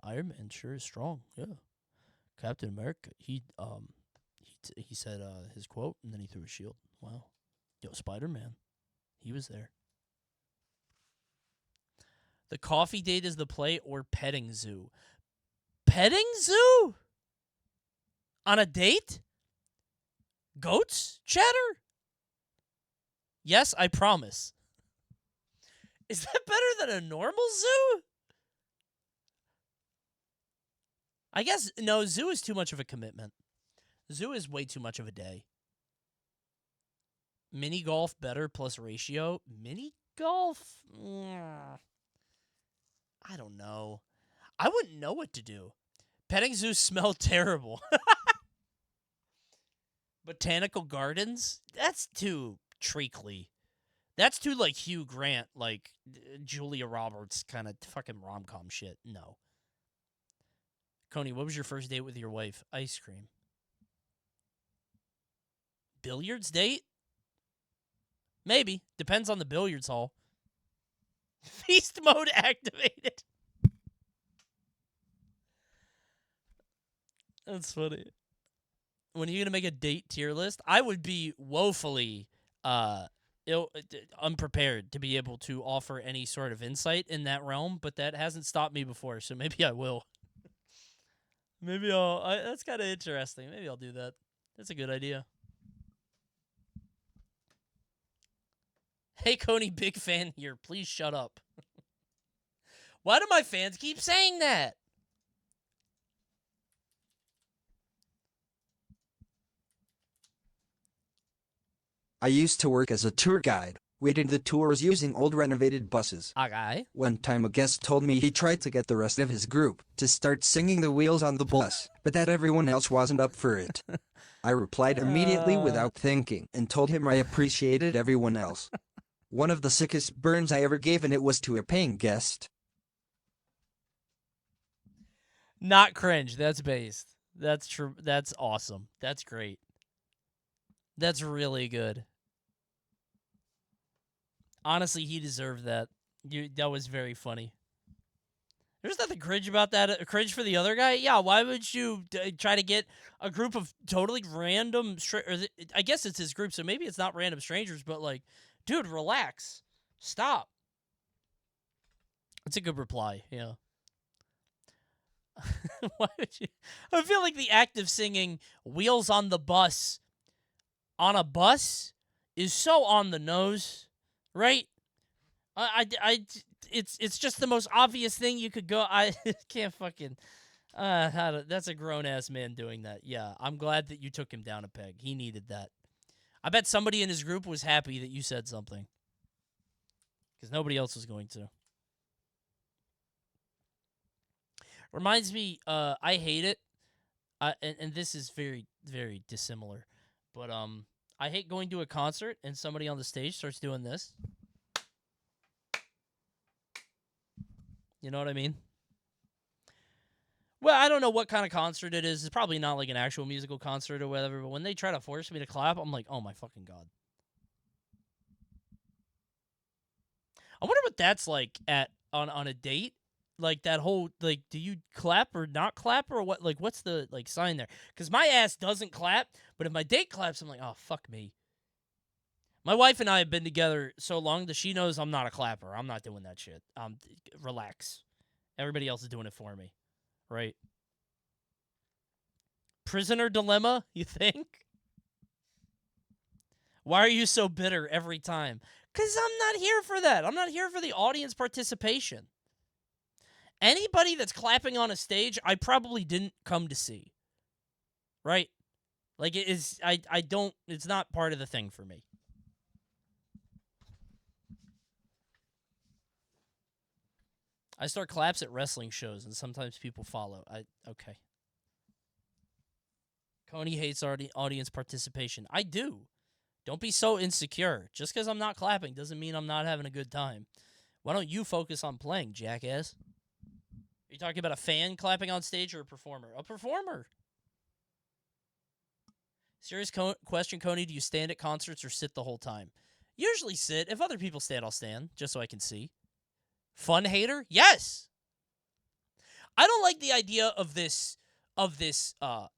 Iron Man sure is strong, yeah. Captain America, he said his quote, and then he threw a shield. Wow. Yo, Spider-Man, he was there. The coffee date is the play or petting zoo? Petting zoo? On a date? Goats? Chatter? Yes, I promise. Is that better than a normal zoo? I guess, no, zoo is too much of a commitment. Zoo is way too much of a day. Mini golf better plus ratio? Mini golf? I don't know. I wouldn't know what to do. Petting zoos smell terrible. Botanical gardens? That's too treacly. That's too, like, Hugh Grant, like, Julia Roberts kind of fucking rom-com shit. No. Coney, what was your first date with your wife? Ice cream. Billiards date? Maybe. Depends on the billiards hall. Feast mode activated. That's funny. When you're going to make a date tier list, I would be woefully unprepared to be able to offer any sort of insight in that realm, but that hasn't stopped me before, so maybe I will. Maybe that's kind of interesting. Maybe I'll do that. That's a good idea. Hey, Coney, big fan here. Please shut up. Why do my fans keep saying that? I used to work as a tour guide. We did the tours using old renovated buses. Okay. One time a guest told me he tried to get the rest of his group to start singing the wheels on the bus, but that everyone else wasn't up for it. I replied immediately without thinking and told him I appreciated everyone else. One of the sickest burns I ever gave, and it was to a paying guest. Not cringe. That's based. That's true. That's awesome. That's great. That's really good. Honestly, he deserved that. That was very funny. There's nothing cringe about that. Cringe for the other guy? Yeah, why would you try to get a group of totally random... I guess it's his group, so maybe it's not random strangers, but like, dude, relax. Stop. That's a good reply, yeah. Why would you... I feel like the act of singing Wheels on the Bus on a bus is so on the nose, right? It's just the most obvious thing you could go. I can't fucking. That's a grown ass man doing that. Yeah, I'm glad that you took him down a peg. He needed that. I bet somebody in his group was happy that you said something, because nobody else was going to. Reminds me, I hate it, and this is very, very dissimilar, but I hate going to a concert and somebody on the stage starts doing this. You know what I mean? Well, I don't know what kind of concert it is. It's probably not like an actual musical concert or whatever, but when they try to force me to clap, I'm like, oh my fucking God. I wonder what that's like on a date. Like that whole, like, do you clap or not clap or what? Like, what's the, like, sign there? Because my ass doesn't clap, but if my date claps, I'm like, oh, fuck me. My wife and I have been together so long that she knows I'm not a clapper. I'm not doing that shit. Relax. Everybody else is doing it for me, right? Prisoner dilemma, you think? Why are you so bitter every time? Because I'm not here for that. I'm not here for the audience participation. Anybody that's clapping on a stage, I probably didn't come to see. Right? Like, it is, I don't, it's not part of the thing for me. I start claps at wrestling shows, and sometimes people follow. Okay. Coney hates audience participation. I do. Don't be so insecure. Just because I'm not clapping doesn't mean I'm not having a good time. Why don't you focus on playing, jackass? Are you talking about a fan clapping on stage or a performer? A performer. Serious question, Coney. Do you stand at concerts or sit the whole time? Usually sit. If other people stand, I'll stand, just so I can see. Fun hater? Yes. I don't like the idea of this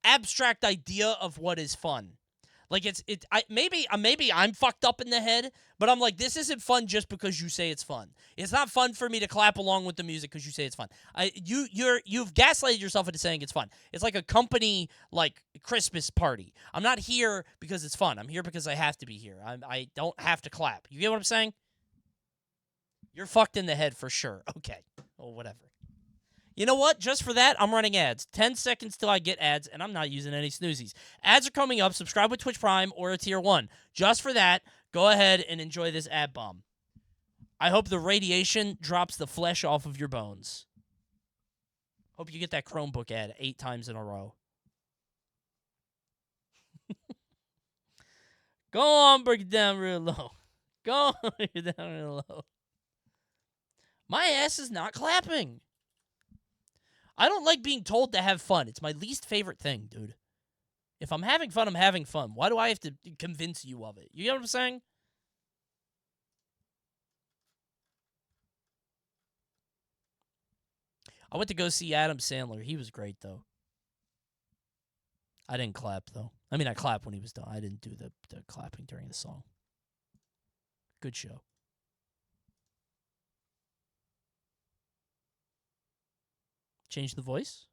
abstract idea of what is fun. Like maybe I'm fucked up in the head, but I'm like, this isn't fun just because you say it's fun. It's not fun for me to clap along with the music because you say it's fun. You've gaslighted yourself into saying it's fun. It's like a company like Christmas party. I'm not here because it's fun. I'm here because I have to be here. I don't have to clap. You get what I'm saying? You're fucked in the head for sure. Okay. Well, whatever. You know what? Just for that, I'm running ads. 10 seconds till I get ads, and I'm not using any snoozies. Ads are coming up. Subscribe with Twitch Prime or a Tier 1. Just for that, go ahead and enjoy this ad bomb. I hope the radiation drops the flesh off of your bones. Hope you get that Chromebook ad 8 times in a row. Go on, break it down real low. Go on, break it down real low. My ass is not clapping. I don't like being told to have fun. It's my least favorite thing, dude. If I'm having fun, I'm having fun. Why do I have to convince you of it? You know what I'm saying? I went to go see Adam Sandler. He was great, though. I didn't clap, though. I mean, I clapped when he was done. I didn't do the clapping during the song. Good show. Change the voice.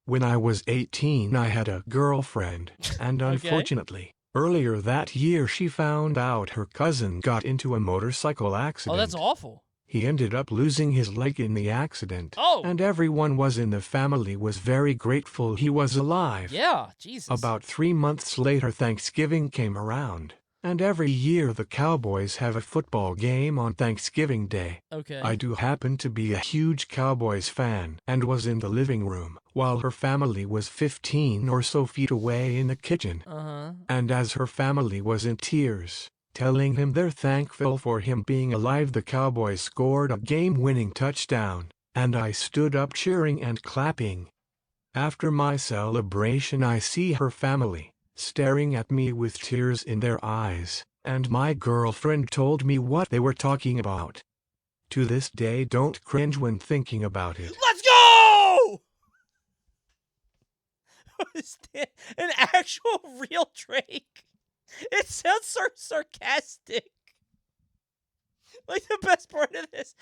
When I was 18, I had a girlfriend, and unfortunately, earlier that year she found out her cousin got into a motorcycle accident. Oh, that's awful. He ended up losing his leg in the accident. Oh. And everyone in the family was very grateful he was alive. Yeah, Jesus. About 3 months later, Thanksgiving came around. And every year the Cowboys have a football game on Thanksgiving Day. Okay. I do happen to be a huge Cowboys fan and was in the living room while her family was 15 or so feet away in the kitchen. And as her family was in tears, telling him they're thankful for him being alive, the Cowboys scored a game-winning touchdown, and I stood up cheering and clapping. After my celebration, I see her family staring at me with tears in their eyes, and my girlfriend told me what they were talking about. To this day, don't cringe when thinking about it. Let's go! Is that an actual real Drake? It sounds so sarcastic. Like, the best part of this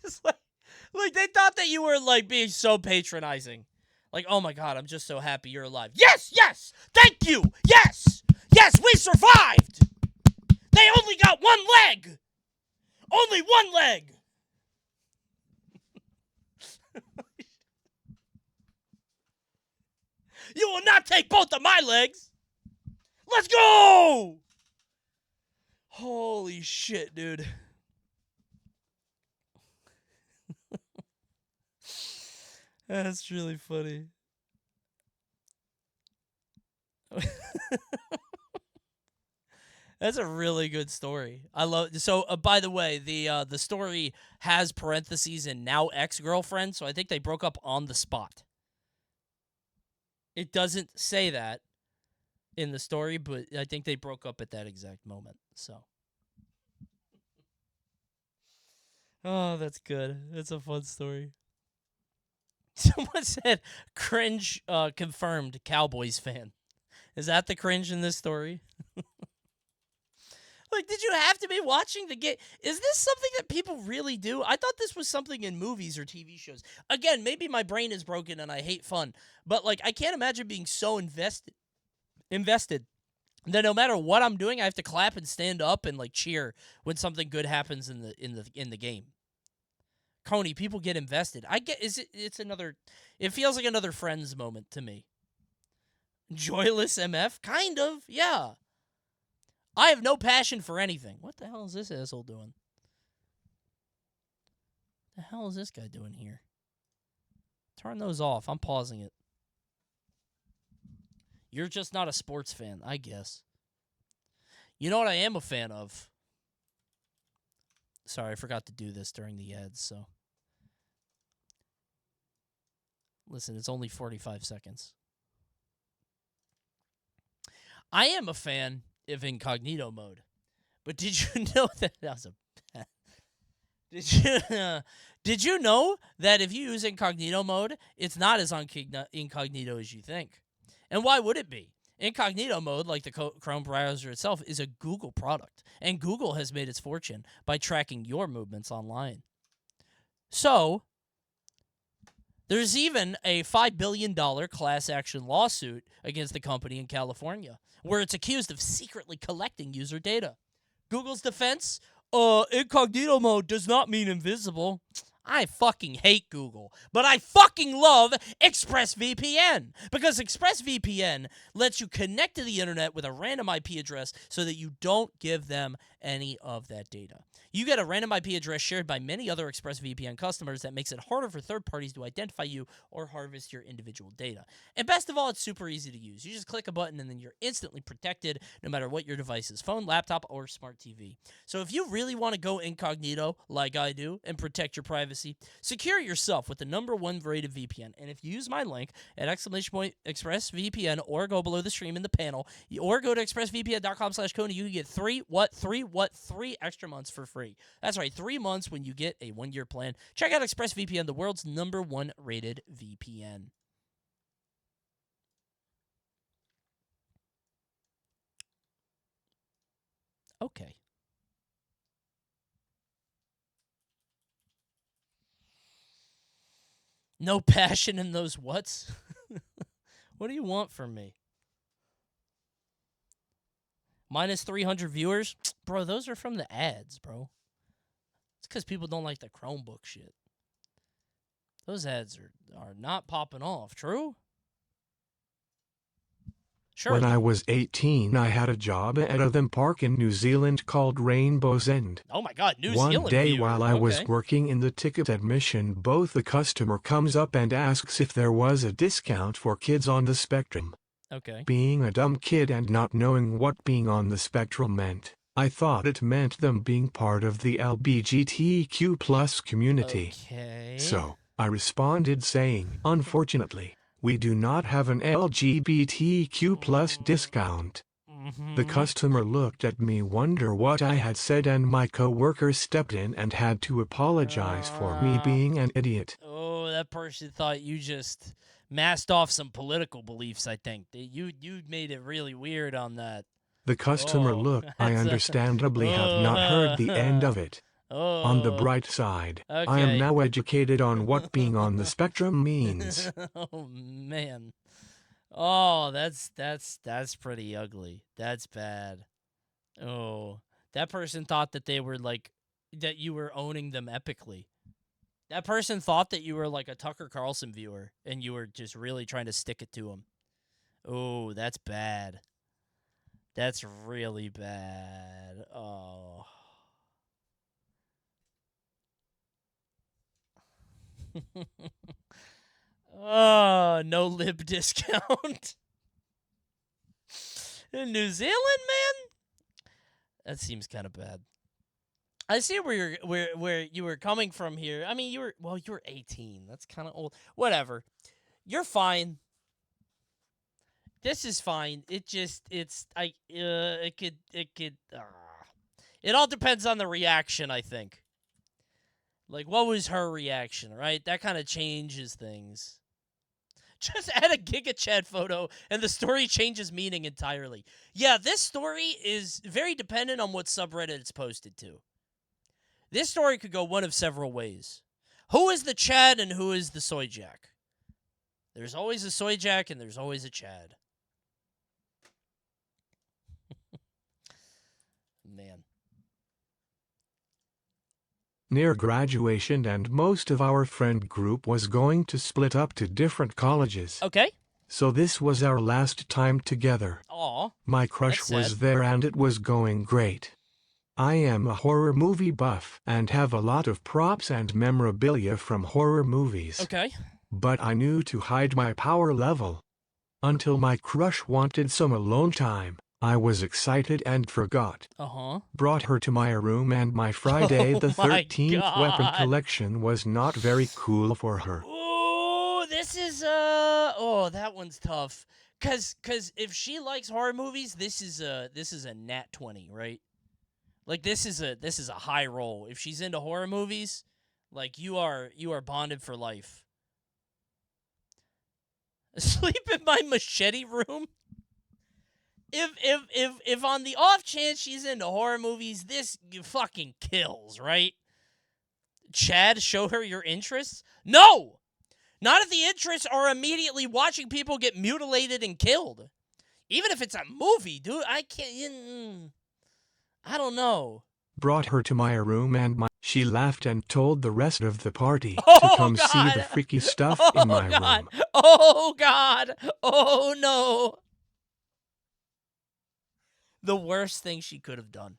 is like they thought that you were like being so patronizing. Like, oh my God, I'm just so happy you're alive. Yes, yes, thank you, yes, yes, we survived. They only got one leg. Only one leg. You will not take both of my legs. Let's go. Holy shit, dude. That's really funny. That's a really good story. I love. So, by the way, the story has parentheses and now ex-girlfriend. So I think they broke up on the spot. It doesn't say that in the story, but I think they broke up at that exact moment. So. Oh, that's good. That's a fun story. Someone said, cringe confirmed Cowboys fan. Is that the cringe in this story? Like, did you have to be watching the game? Is this something that people really do? I thought this was something in movies or TV shows. Again, maybe my brain is broken and I hate fun. But, like, I can't imagine being so invested that no matter what I'm doing, I have to clap and stand up and, like, cheer when something good happens in the game. Coney, people get invested. It feels like another Friends moment to me. Joyless MF? Kind of, yeah. I have no passion for anything. What the hell is this asshole doing? The hell is this guy doing here? Turn those off. I'm pausing it. You're just not a sports fan, I guess. You know what I am a fan of? Sorry, I forgot to do this during the ads, so. Listen, it's only 45 seconds. I am a fan of incognito mode. But did you know that was a Did you know that if you use incognito mode, it's not as incognito as you think? And why would it be? Incognito mode, like the Chrome browser itself, is a Google product, and Google has made its fortune by tracking your movements online. So, there's even a $5 billion class action lawsuit against the company in California, where it's accused of secretly collecting user data. Google's defense, incognito mode does not mean invisible. I fucking hate Google, but I fucking love ExpressVPN, because ExpressVPN lets you connect to the internet with a random IP address so that you don't give them any of that data. You get a random IP address shared by many other ExpressVPN customers that makes it harder for third parties to identify you or harvest your individual data. And best of all, it's super easy to use. You just click a button and then you're instantly protected no matter what your device is, phone, laptop, or smart TV. So if you really want to go incognito like I do and protect your privacy, secure yourself with the #1 rated VPN. And if you use my link at !expressvpn or go below the stream in the panel or go to expressvpn.com/Coney, you can get 3 extra months for free. That's right, 3 months when you get a 1-year plan. Check out ExpressVPN, the world's #1 rated VPN. Okay. No passion in those whats? What do you want from me? Minus 300 viewers? Bro, those are from the ads, bro. It's because people don't like the Chromebook shit. Those ads are not popping off. True? Sure. When I was 18, I had a job at a theme park in New Zealand called Rainbow's End. Oh my God, New Zealand. One day viewer. while I was working in the ticket admission booth, the customer comes up and asks if there was a discount for kids on the spectrum. Okay. Being a dumb kid and not knowing what being on the spectrum meant, I thought it meant them being part of the LGBTQ+ community. Okay. So, I responded saying, unfortunately, we do not have an LGBTQ+ discount. The customer looked at me, wonder what I had said, and my coworker stepped in and had to apologize for me being an idiot. Oh, that person thought you just masked off some political beliefs, I think. You made it really weird on that. The customer looked. I understandably have not heard the end of it. On the bright side, I am now educated on what being on the spectrum means. Oh, man. Oh, that's pretty ugly. That's bad. Oh, that person thought that they were like, that you were owning them epically. That person thought that you were like a Tucker Carlson viewer and you were just really trying to stick it to him. Oh, that's bad. That's really bad. Oh. Oh, no lib discount. In New Zealand, man? That seems kind of bad. I see where you were coming from here. I mean, you were 18. That's kind of old. Whatever. You're fine. This is fine. It all depends on the reaction, I think. Like, what was her reaction, right? That kind of changes things. Just add a Giga Chad photo, and the story changes meaning entirely. Yeah, this story is very dependent on what subreddit it's posted to. This story could go one of several ways. Who is the Chad and who is the Soy Jack? There's always a Soy Jack and there's always a Chad. Man. Near graduation, and most of our friend group was going to split up to different colleges. Okay. So this was our last time together. Aw. My crush was there and it was going great. I am a horror movie buff and have a lot of props and memorabilia from horror movies. Okay. But I knew to hide my power level. Until my crush wanted some alone time. I was excited and forgot. Brought her to my room, and my Friday the 13th weapon collection was not very cool for her. Ooh, this is that one's tough. Cause if she likes horror movies, this is a nat 20, right? Like this is a high roll. If she's into horror movies, like you are bonded for life. Sleep in my machete room? If on the off chance she's into horror movies, this fucking kills, right? Chad, show her your interests? No! Not if the interests are immediately watching people get mutilated and killed. Even if it's a movie, dude, I can't... I don't know. Brought her to my room, and she laughed and told the rest of the party Oh, to come God. see the freaky stuff in my God. room. Oh, God. Oh, no. The worst thing she could have done.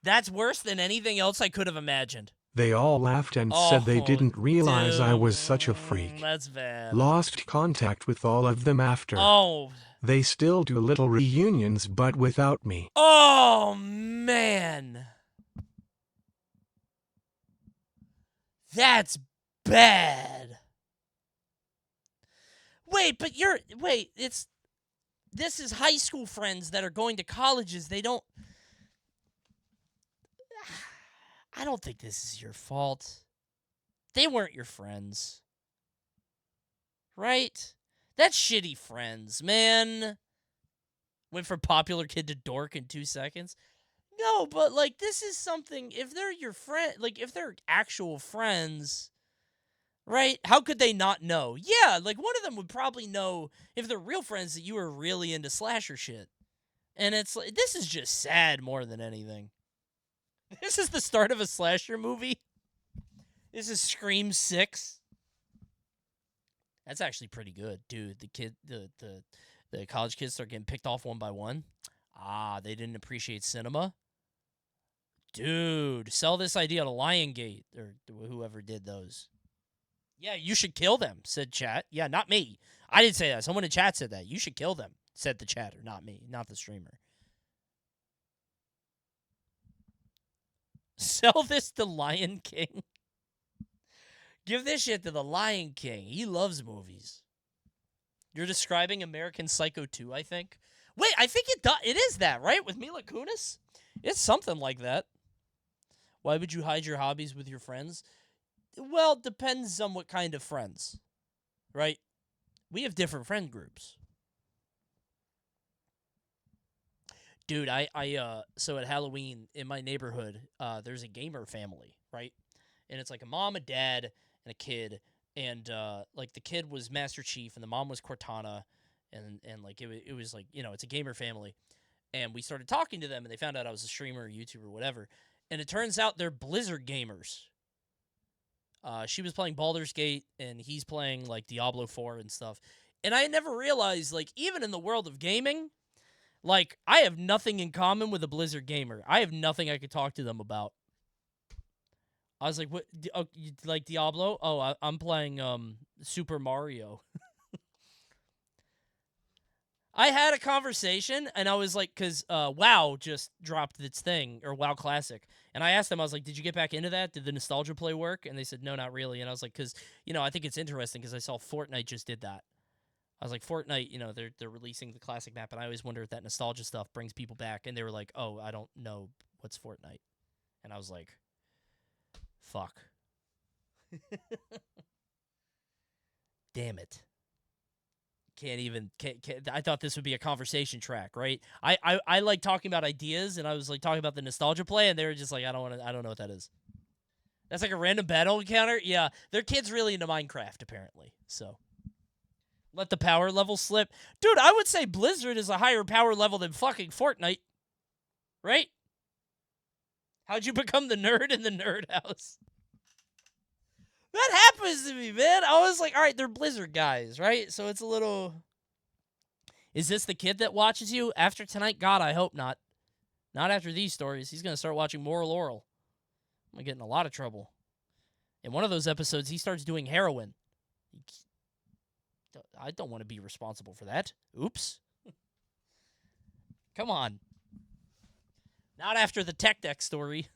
That's worse than anything else I could have imagined. They all laughed and said they didn't realize I was such a freak. That's bad. Lost contact with all of them after. Oh. They still do little reunions, but without me. Oh, man. That's bad. Wait, this is high school friends that are going to colleges. I don't think this is your fault. They weren't your friends. Right? That's shitty friends, man. Went from popular kid to dork in 2 seconds. No, but, like, this is something, if they're your friend, like, if they're actual friends, Right? How could they not know? Yeah, like one of them would probably know if they're real friends that you were really into slasher shit. And it's like, this is just sad more than anything. This is the start of a slasher movie. This is Scream 6. That's actually pretty good, dude. The college kids start getting picked off one by one. Ah, they didn't appreciate cinema. Dude, sell this idea to Lionsgate or whoever did those. Yeah, you should kill them, said chat. Yeah, not me. I didn't say that. Someone in chat said that. You should kill them, said the chatter, not me, not the streamer. Sell this to Lion King. Give this shit to the Lion King. He loves movies. You're describing American Psycho 2, I think. Wait, I think it is that, right? With Mila Kunis? It's something like that. Why would you hide your hobbies with your friends? Well, it depends on what kind of friends, right? We have different friend groups. Dude, so at Halloween in my neighborhood, there's a gamer family, right? And it's like a mom, a dad, and a kid. And, like, the kid was Master Chief, and the mom was Cortana. And like, it was like, you know, it's a gamer family. And we started talking to them, and they found out I was a streamer, YouTuber, whatever. And it turns out they're Blizzard gamers. She was playing Baldur's Gate, and he's playing, like, Diablo 4 and stuff. And I never realized, like, even in the world of gaming, like, I have nothing in common with a Blizzard gamer. I have nothing I could talk to them about. I was like, what? Oh, you like Diablo? Oh, I'm playing Super Mario. I had a conversation, and I was like, because WoW just dropped its thing, or WoW Classic. And I asked them, I was like, did you get back into that? Did the nostalgia play work? And they said, no, not really. And I was like, because, you know, I think it's interesting because I saw Fortnite just did that. I was like, Fortnite, you know, they're releasing the classic map, and I always wonder if that nostalgia stuff brings people back. And they were like, oh, I don't know what's Fortnite. And I was like, fuck. Damn it. Can't I thought this would be a conversation track, right? I like talking about ideas, and I was like talking about the nostalgia play, and they were just like, I don't know what that is. That's like a random battle encounter? Yeah, their kid's really into Minecraft, apparently, so. Let the power level slip. Dude, I would say Blizzard is a higher power level than fucking Fortnite. Right? How'd you become the nerd in the nerd house? That happens to me, man. I was like, all right, they're Blizzard guys, right? So it's a little... Is this the kid that watches you after tonight? God, I hope not. Not after these stories. He's going to start watching more Laurel. I'm going to get in a lot of trouble. In one of those episodes, he starts doing heroin. I don't want to be responsible for that. Oops. Come on. Not after the tech deck story.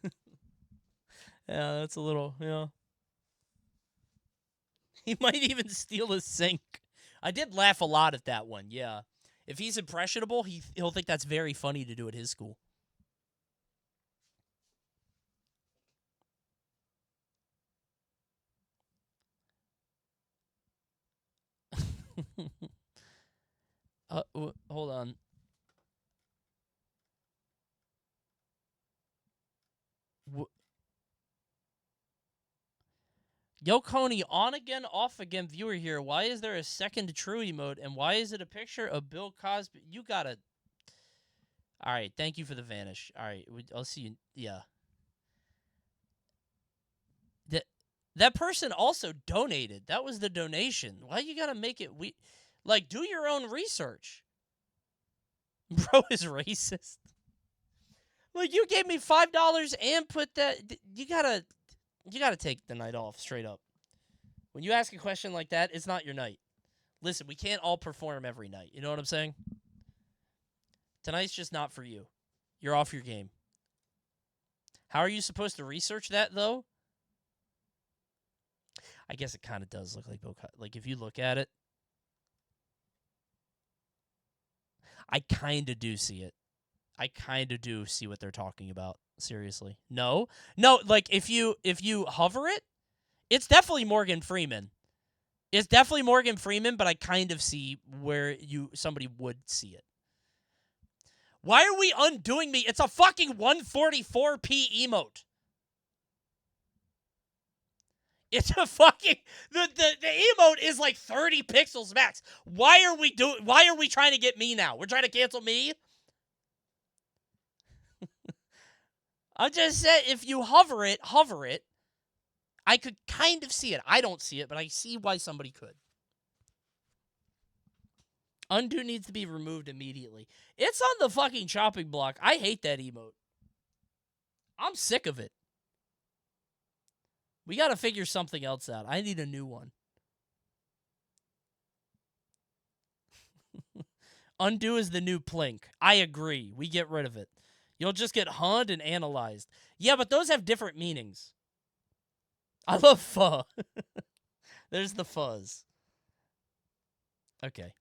Yeah, that's a little, yeah. He might even steal a sink. I did laugh a lot at that one, yeah. If he's impressionable, he'll think that's very funny to do at his school. Hold on. Yo, Coney, on again, off again viewer here. Why is there a second true emote, and why is it a picture of Bill Cosby? You gotta... All right, thank you for the vanish. All right, I'll see you. Yeah. That person also donated. That was the donation. Why you gotta make it... Like, do your own research. Bro is racist. Like, you gave me $5 and put that... You gotta take the night off, straight up. When you ask a question like that, it's not your night. Listen, we can't all perform every night. You know what I'm saying? Tonight's just not for you. You're off your game. How are you supposed to research that, though? I guess it kind of does look like Bill Cosby. Like, if you look at it, I kind of do see it. I kind of do see what they're talking about. Seriously. No, like, if you hover it, it's definitely Morgan Freeman. It's definitely Morgan Freeman, but I kind of see where somebody would see it. Why are we undoing me? It's a fucking 144p emote. It's a fucking the emote is like 30 pixels max. Why are we trying to get me now? We're trying to cancel me? I just said if you hover it, I could kind of see it. I don't see it, but I see why somebody could. Undo needs to be removed immediately. It's on the fucking chopping block. I hate that emote. I'm sick of it. We got to figure something else out. I need a new one. Undo is the new plink. I agree. We get rid of it. You'll just get hunned and analyzed. Yeah, but those have different meanings. I love pho. There's the fuzz. Okay.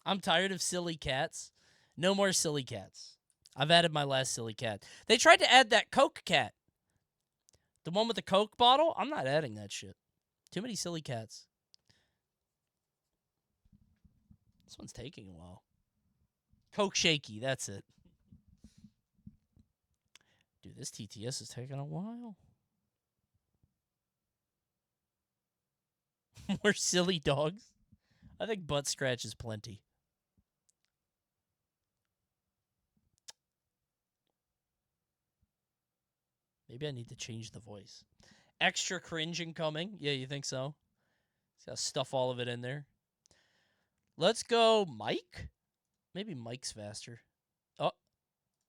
I'm tired of silly cats. No more silly cats. I've added my last silly cat. They tried to add that Coke cat. The one with the Coke bottle? I'm not adding that shit. Too many silly cats. This one's taking a while. Coke shaky, that's it. Dude, this TTS is taking a while. More silly dogs? I think butt scratch is plenty. Maybe I need to change the voice. Extra cringe incoming. Yeah, you think so? It's got to stuff all of it in there. Let's go Mike? Maybe Mike's faster. Oh,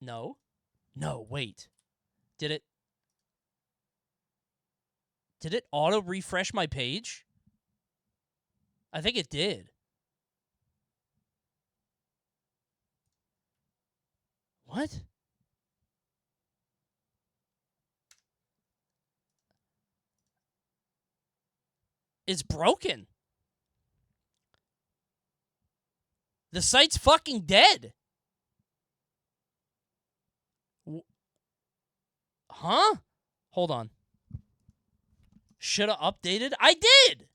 no. No, wait. Did it auto-refresh my page? I think it did. What? It's broken. The site's fucking dead. Huh? Hold on. Should have updated? I did!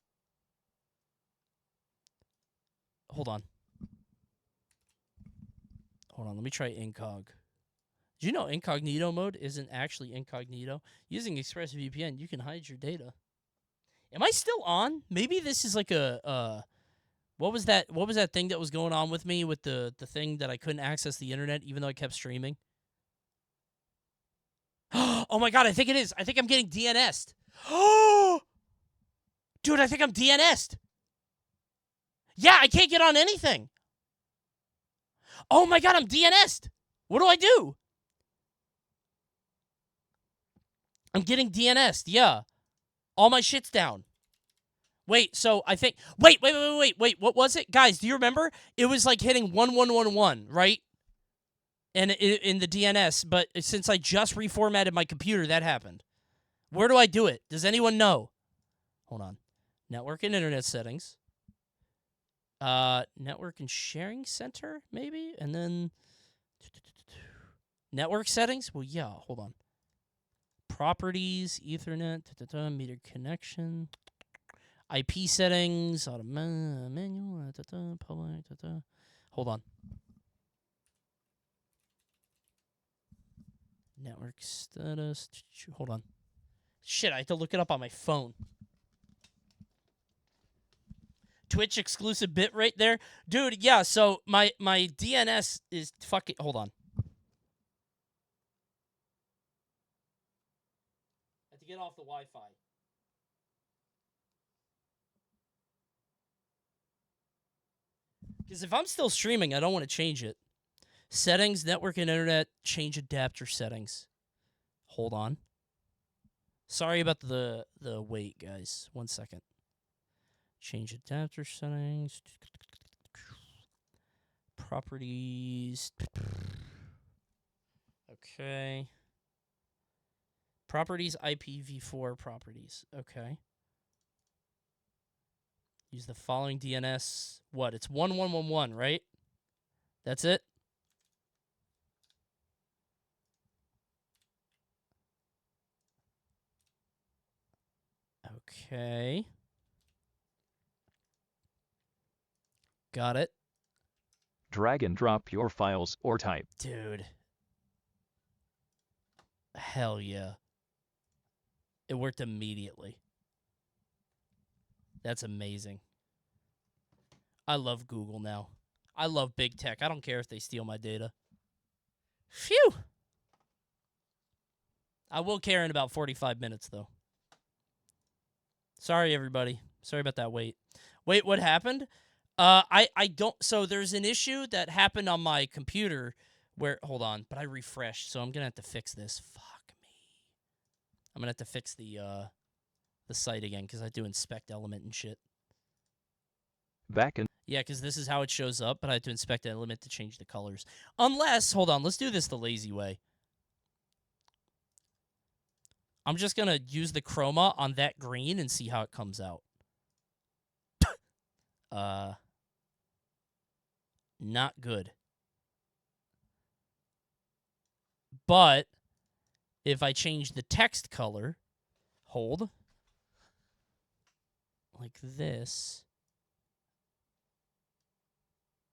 Hold on. Hold on, let me try incog. Did you know incognito mode isn't actually incognito? Using ExpressVPN, you can hide your data. Am I still on? Maybe this is like a what was that thing that was going on with me with the thing that I couldn't access the internet even though I kept streaming? Oh my god, I think it is. I think I'm getting DNS'd. Oh! Dude, I think I'm DNS'd. Yeah, I can't get on anything. Oh my god, I'm DNS'd. What do I do? I'm getting DNS'd, yeah. All my shit's down. Wait, so I think... Wait, what was it? Guys, do you remember? It was like hitting 1111, right? And in the DNS, but since I just reformatted my computer, that happened. Where do I do it? Does anyone know? Hold on. Network and internet settings. Network and sharing center, maybe? And then... Network settings? Well, yeah, hold on. Properties, Ethernet, meter connection, IP settings, manual, public, hold on. Network status, hold on. Shit, I have to look it up on my phone. Twitch exclusive bitrate there? Dude, yeah, so my DNS is fucking, hold on. Get off the Wi-Fi. Because if I'm still streaming, I don't want to change it. Settings, network and internet, change adapter settings. Hold on. Sorry about the wait, guys. 1 second. Change adapter settings. Properties. Okay. Properties, IPv4 properties. Okay. Use the following DNS. What? It's 1111, right? That's it? Okay. Got it. Drag and drop your files or type. Dude. Hell yeah. It worked immediately. That's amazing. I love Google now. I love big tech. I don't care if they steal my data. Phew! I will care in about 45 minutes, though. Sorry, everybody. Sorry about that wait. Wait, what happened? I don't... So there's an issue that happened on my computer where... Hold on. But I refreshed, so I'm going to have to fix this. Fuck me. I'm going to have to fix the site again because I do inspect element and shit. Back in... Yeah, because this is how it shows up, but I have to inspect element to change the colors. Unless... Hold on. Let's do this the lazy way. I'm just going to use the chroma on that green and see how it comes out. Not good. But if I change the text color, hold, like this.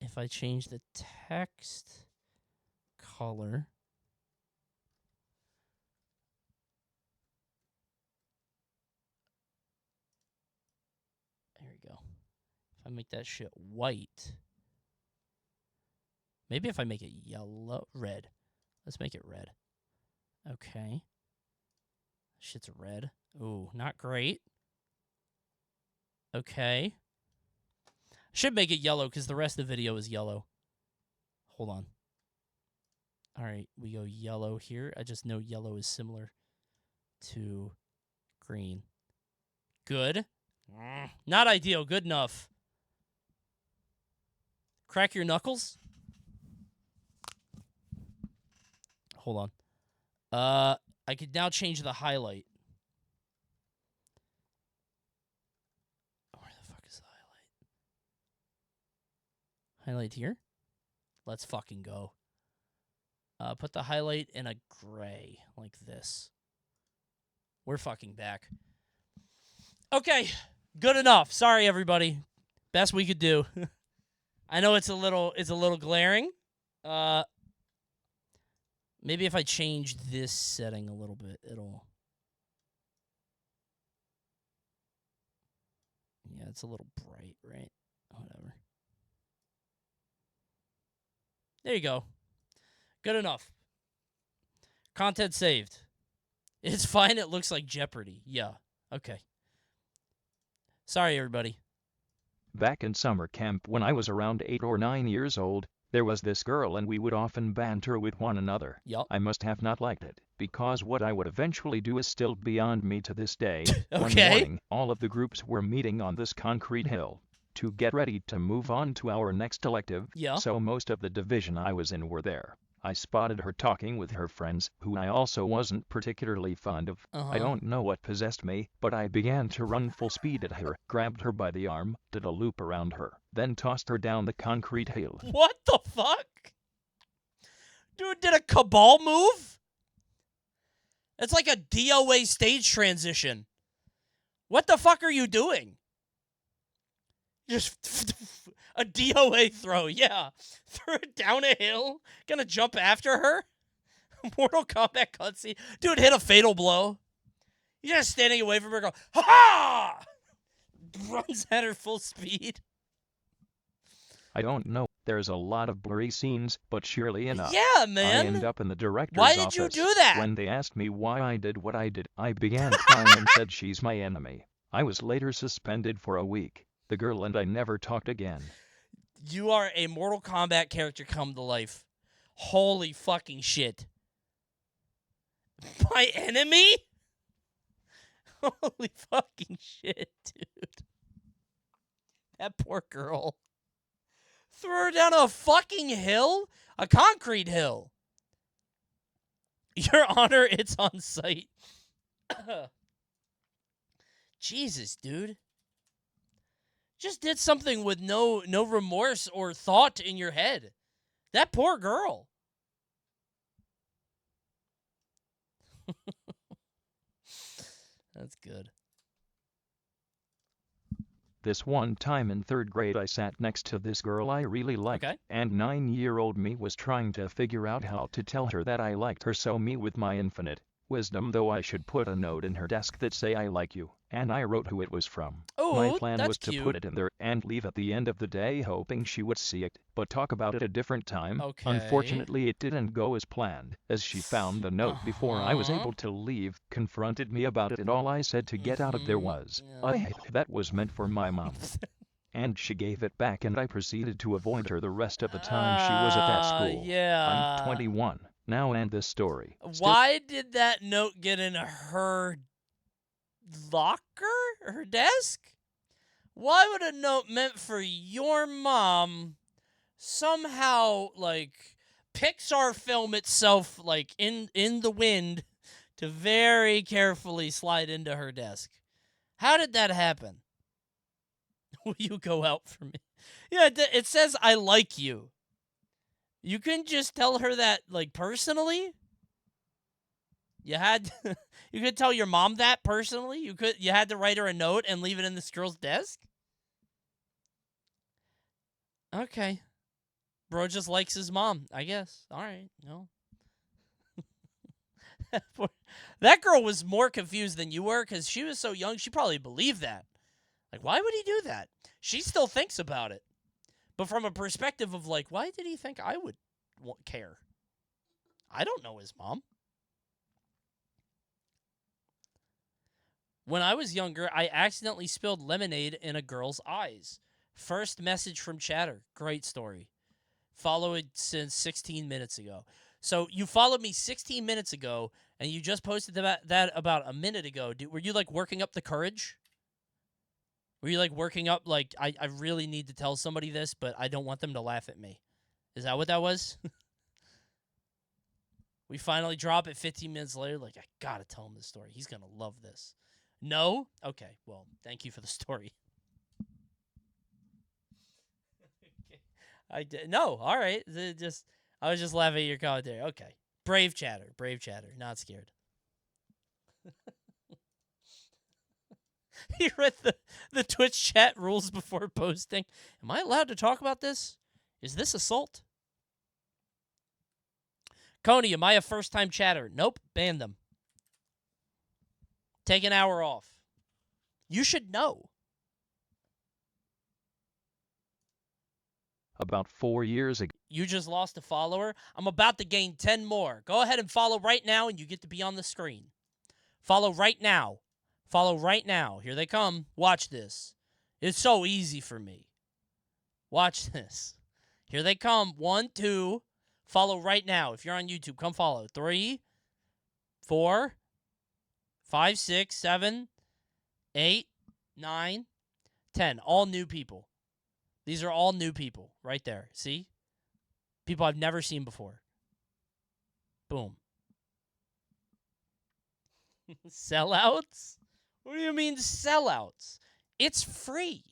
If I change the text color, there we go. If I make that shit white, maybe if I make it yellow, red. Let's make it red. Okay. Shit's red. Ooh, not great. Okay. Should make it yellow because the rest of the video is yellow. Hold on. All right, we go yellow here. I just know yellow is similar to green. Good. Not ideal. Good enough. Crack your knuckles. Hold on. I could now change the highlight. Where the fuck is the highlight? Highlight here? Let's fucking go. Put the highlight in a gray, like this. We're fucking back. Okay, good enough. Sorry, everybody. Best we could do. I know it's a little glaring. Maybe if I change this setting a little bit, it'll... Yeah, it's a little bright, right? Whatever. There you go. Good enough. Content saved. It's fine. It looks like Jeopardy. Yeah. Okay. Sorry, everybody. Back in summer camp when I was around 8 or 9 years old, there was this girl and we would often banter with one another. Yup. I must have not liked it, because what I would eventually do is still beyond me to this day. Okay. One morning, all of the groups were meeting on this concrete hill to get ready to move on to our next elective, Yeah. so most of the division I was in were there. I spotted her talking with her friends, who I also wasn't particularly fond of. I don't know what possessed me, but I began to run full speed at her, grabbed her by the arm, did a loop around her, then tossed her down the concrete hill. What the fuck? Dude did a cabal move? It's like a DOA stage transition. What the fuck are you doing? Just a DOA throw, yeah. Threw it down a hill. Gonna jump after her? Mortal Kombat cutscene. Dude hit a fatal blow. He's just standing away from her going, ha-ha! Runs at her full speed. I don't know. There's a lot of blurry scenes, but surely enough. Yeah, man. I end up in the director's Why office. did you do that? When they asked me why I did what I did, I began crying and said she's my enemy. I was later suspended for a week. The girl and I never talked again. You are a Mortal Kombat character come to life. Holy fucking shit. My enemy? Holy fucking shit, dude. That poor girl. Threw her down a fucking hill? A concrete hill. Your Honor, it's on site. Jesus, dude. Just did something with no remorse or thought in your head. That poor girl. That's good. This one time in 3rd grade I sat next to this girl I really liked, and 9-year-old me was trying to figure out how to tell her that I liked her, so me with my infinite wisdom though I should put a note in her desk that say I like you, and I wrote who it was from. Oh, my plan that's was to cute. put it in there and leave at the end of the day hoping she would see it, but talk about it a different time. Okay. Unfortunately, it didn't go as planned, as she found the note before I was able to leave, confronted me about it, and all I said to get out of there was, that was meant for my mom. And she gave it back, and I proceeded to avoid her the rest of the time she was at that school. Yeah. I'm 21 now, and this story. Why did that note get in her locker? Her desk? Why would a note meant for your mom somehow, like, Pixar film itself, like, in the wind to very carefully slide into her desk? How did that happen? Will you go out for me? Yeah, it says I like you. You couldn't just tell her that, like, personally? You had you could tell your mom that personally? You had to write her a note and leave it in this girl's desk? Okay. Bro just likes his mom, I guess. All right, no. That girl was more confused than you were because she was so young. She probably believed that. Like, why would he do that? She still thinks about it. But from a perspective of, like, why did he think I would care? I don't know his mom. When I was younger, I accidentally spilled lemonade in a girl's eyes. First message from chatter. Great story. Followed since 16 minutes ago. So you followed me 16 minutes ago, and you just posted that about a minute ago. Were you, like, working up the courage? Were you, like, working up, like, I really need to tell somebody this, but I don't want them to laugh at me? Is that what that was? We finally drop it 15 minutes later. Like, I gotta tell him this story. He's gonna love this. No? Okay, well, thank you for the story. I did. No, all right. I was just laughing at your commentary. Okay. Brave chatter. Not scared. He read the Twitch chat rules before posting. Am I allowed to talk about this? Is this assault? Coney, am I a first-time chatter? Nope. Ban them. Take an hour off. You should know. About 4 years ago. You just lost a follower. I'm about to gain 10 more. Go ahead and follow right now, and you get to be on the screen. Follow right now. Follow right now. Here they come. Watch this. It's so easy for me. Watch this. Here they come. 1, 2. Follow right now. If you're on YouTube, come follow. 3, 4, 5, 6, 7, 8, 9, 10. All new people. These are all new people right there. See? People I've never seen before. Boom. Sellouts? What do you mean sellouts? It's free.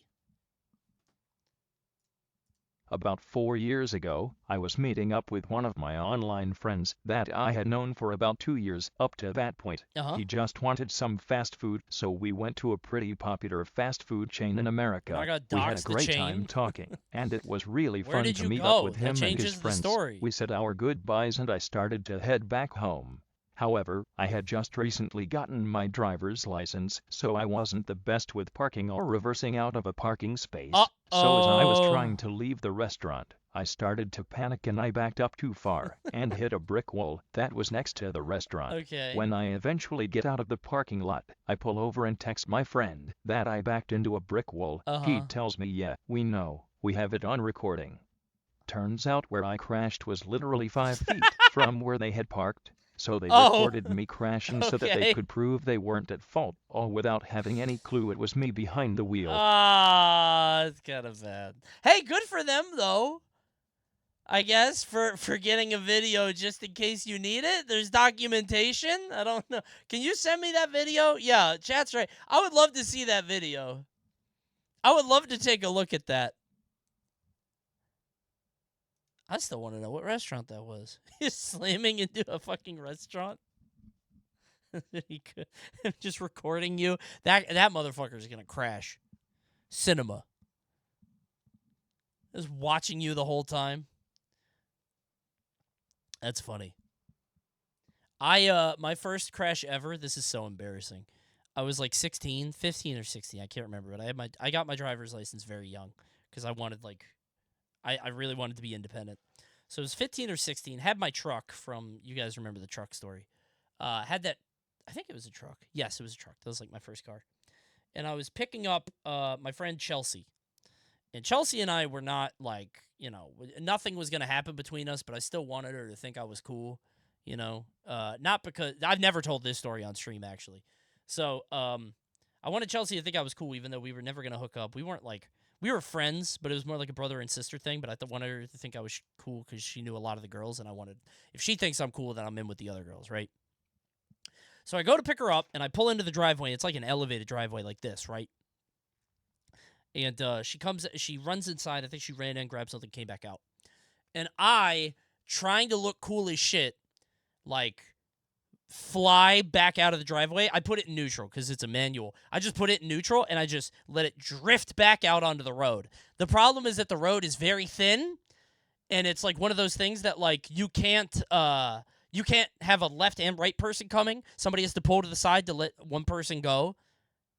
About 4 years ago, I was meeting up with one of my online friends that I had known for about 2 years. Up to that point, he just wanted some fast food, so we went to a pretty popular fast food chain in America. We had a great time talking, and it was really fun to meet up with him and his friends. We said our goodbyes and I started to head back home. However, I had just recently gotten my driver's license, so I wasn't the best with parking or reversing out of a parking space. So as I was trying to leave the restaurant, I started to panic and I backed up too far and hit a brick wall that was next to the restaurant. Okay. When I eventually get out of the parking lot, I pull over and text my friend that I backed into a brick wall. He tells me, yeah, we know, we have it on recording. Turns out where I crashed was literally 5 feet from where they had parked. So they recorded me crashing so that they could prove they weren't at fault, all without having any clue it was me behind the wheel. It's kind of bad. Hey, good for them, though. I guess, for getting a video just in case you need it. There's documentation. I don't know. Can you send me that video? Yeah, chat's right. I would love to see that video. I would love to take a look at that. I still want to know what restaurant that was. He's slamming into a fucking restaurant. He could, just recording you. That motherfucker is gonna crash. Cinema. Just watching you the whole time. That's funny. My first crash ever, this is so embarrassing. I was like 16, 15 or 16, I can't remember, but I got my driver's license very young because I wanted I really wanted to be independent. So it was 15 or 16, had my truck from, you guys remember the truck story. Had that, I think it was a truck. Yes, it was a truck. That was like my first car. And I was picking up my friend Chelsea. And Chelsea and I were not like, nothing was going to happen between us, but I still wanted her to think I was cool, Not because, I've never told this story on stream, actually. So I wanted Chelsea to think I was cool, even though we were never going to hook up. We weren't like, we were friends, but it was more like a brother and sister thing, but I wanted her to think I was cool because she knew a lot of the girls, and I wanted, if she thinks I'm cool, then I'm in with the other girls, right? So I go to pick her up, and I pull into the driveway. It's like an elevated driveway like this, right? And she runs inside. I think she ran in, grabbed something, came back out. And I, trying to look cool as shit, like, fly back out of the driveway. I put it in neutral because it's a manual. I just put it in neutral, and I just let it drift back out onto the road. The problem is that the road is very thin, and it's like one of those things that, like, you can't have a left and right person coming. Somebody has to pull to the side to let one person go.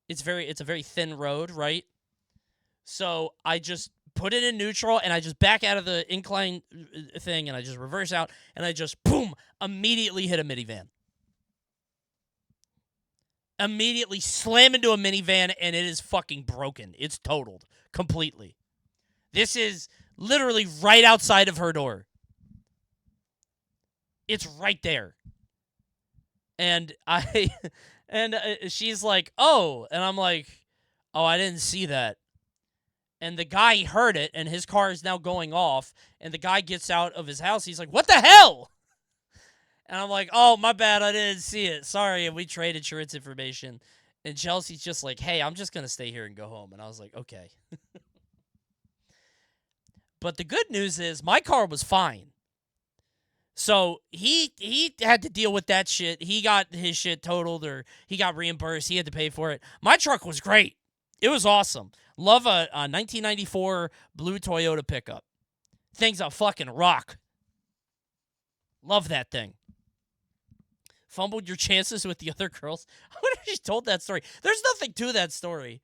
It's a very thin road, right? So I just put it in neutral, and I just back out of the incline thing, and I just reverse out, and I just, boom, immediately hit a minivan. Immediately slam into a minivan, and it is fucking broken. It's totaled completely. This is literally right outside of her door. It's right there. And she's like, oh, and I'm like, oh, I didn't see that. And the guy heard it, and his car is now going off, and the guy gets out of his house. He's like, what the hell? And I'm like, oh, my bad, I didn't see it. Sorry, and we trade insurance information. And Chelsea's just like, hey, I'm just going to stay here and go home. And I was like, okay. But the good news is my car was fine. So he had to deal with that shit. He got his shit totaled, or he got reimbursed. He had to pay for it. My truck was great. It was awesome. Love a 1994 blue Toyota pickup. Thing's a fucking rock. Love that thing. Fumbled your chances with the other girls. I wonder if she told that story. There's nothing to that story.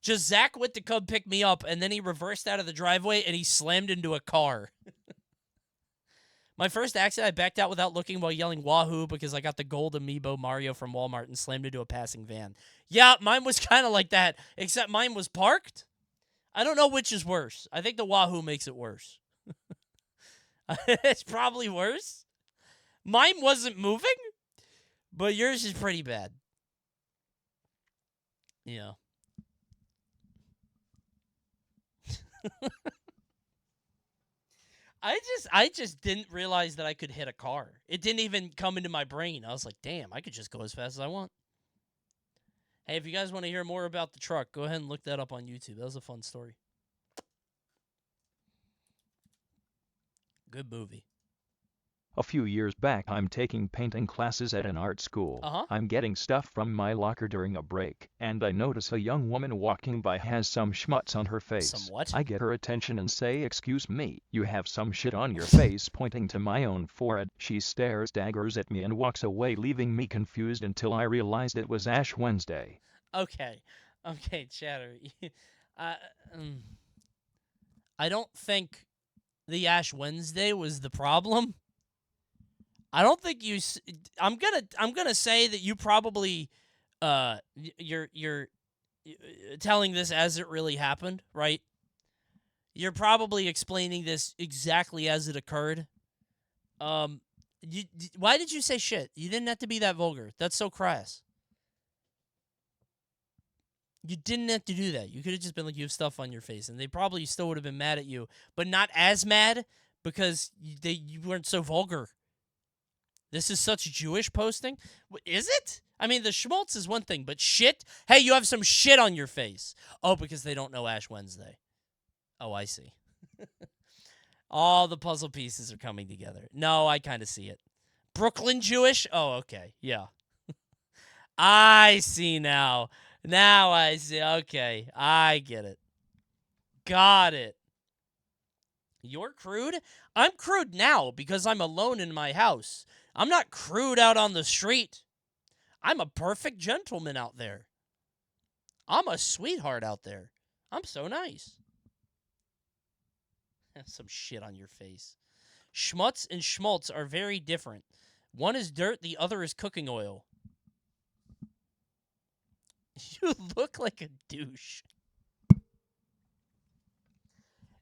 Just Zach went to come pick me up, and then he reversed out of the driveway, and he slammed into a car. My first accident, I backed out without looking while yelling Wahoo because I got the gold amiibo Mario from Walmart and slammed into a passing van. Yeah, mine was kind of like that, except mine was parked. I don't know which is worse. I think the Wahoo makes it worse. It's probably worse. Mine wasn't moving, but yours is pretty bad. Yeah. I just didn't realize that I could hit a car. It didn't even come into my brain. I was like, damn, I could just go as fast as I want. Hey, if you guys want to hear more about the truck, go ahead and look that up on YouTube. That was a fun story. Good movie. A few years back, I'm taking painting classes at an art school. I'm getting stuff from my locker during a break, and I notice a young woman walking by has some schmutz on her face. Some what? I get her attention and say, "Excuse me, you have some shit on your face," pointing to my own forehead. She stares daggers at me and walks away, leaving me confused until I realized it was Ash Wednesday. Okay, Chatter. I don't think the Ash Wednesday was the problem. I don't think you. I'm gonna say that you probably, you're telling this as it really happened, right? You're probably explaining this exactly as it occurred. Why did you say shit? You didn't have to be that vulgar. That's so crass. You didn't have to do that. You could have just been like, you have stuff on your face, and they probably still would have been mad at you, but not as mad because you weren't so vulgar. This is such Jewish posting? Is it? I mean, the schmaltz is one thing, but shit? Hey, you have some shit on your face. Oh, because they don't know Ash Wednesday. Oh, I see. All the puzzle pieces are coming together. No, I kind of see it. Brooklyn Jewish? Oh, okay. Yeah. I see now. Now I see. Okay. I get it. Got it. You're crude? I'm crude now because I'm alone in my house. I'm not crude out on the street. I'm a perfect gentleman out there. I'm a sweetheart out there. I'm so nice. Some shit on your face. Schmutz and schmaltz are very different. One is dirt, the other is cooking oil. You look like a douche.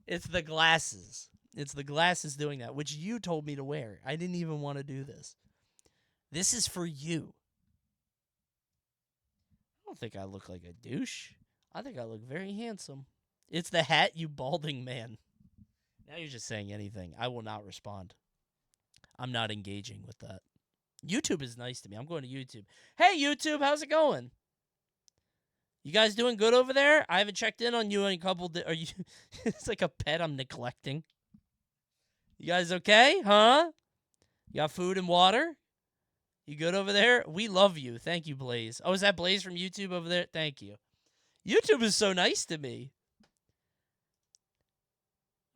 It's the glasses. It's the glasses doing that, which you told me to wear. I didn't even want to do this. This is for you. I don't think I look like a douche. I think I look very handsome. It's the hat, you balding man. Now you're just saying anything. I will not respond. I'm not engaging with that. YouTube is nice to me. I'm going to YouTube. Hey, YouTube, how's it going? You guys doing good over there? I haven't checked in on you in a couple days. Are you? It's like a pet I'm neglecting. You guys okay? Huh? You got food and water? You good over there? We love you. Thank you, Blaze. Oh, is that Blaze from YouTube over there? Thank you. YouTube is so nice to me.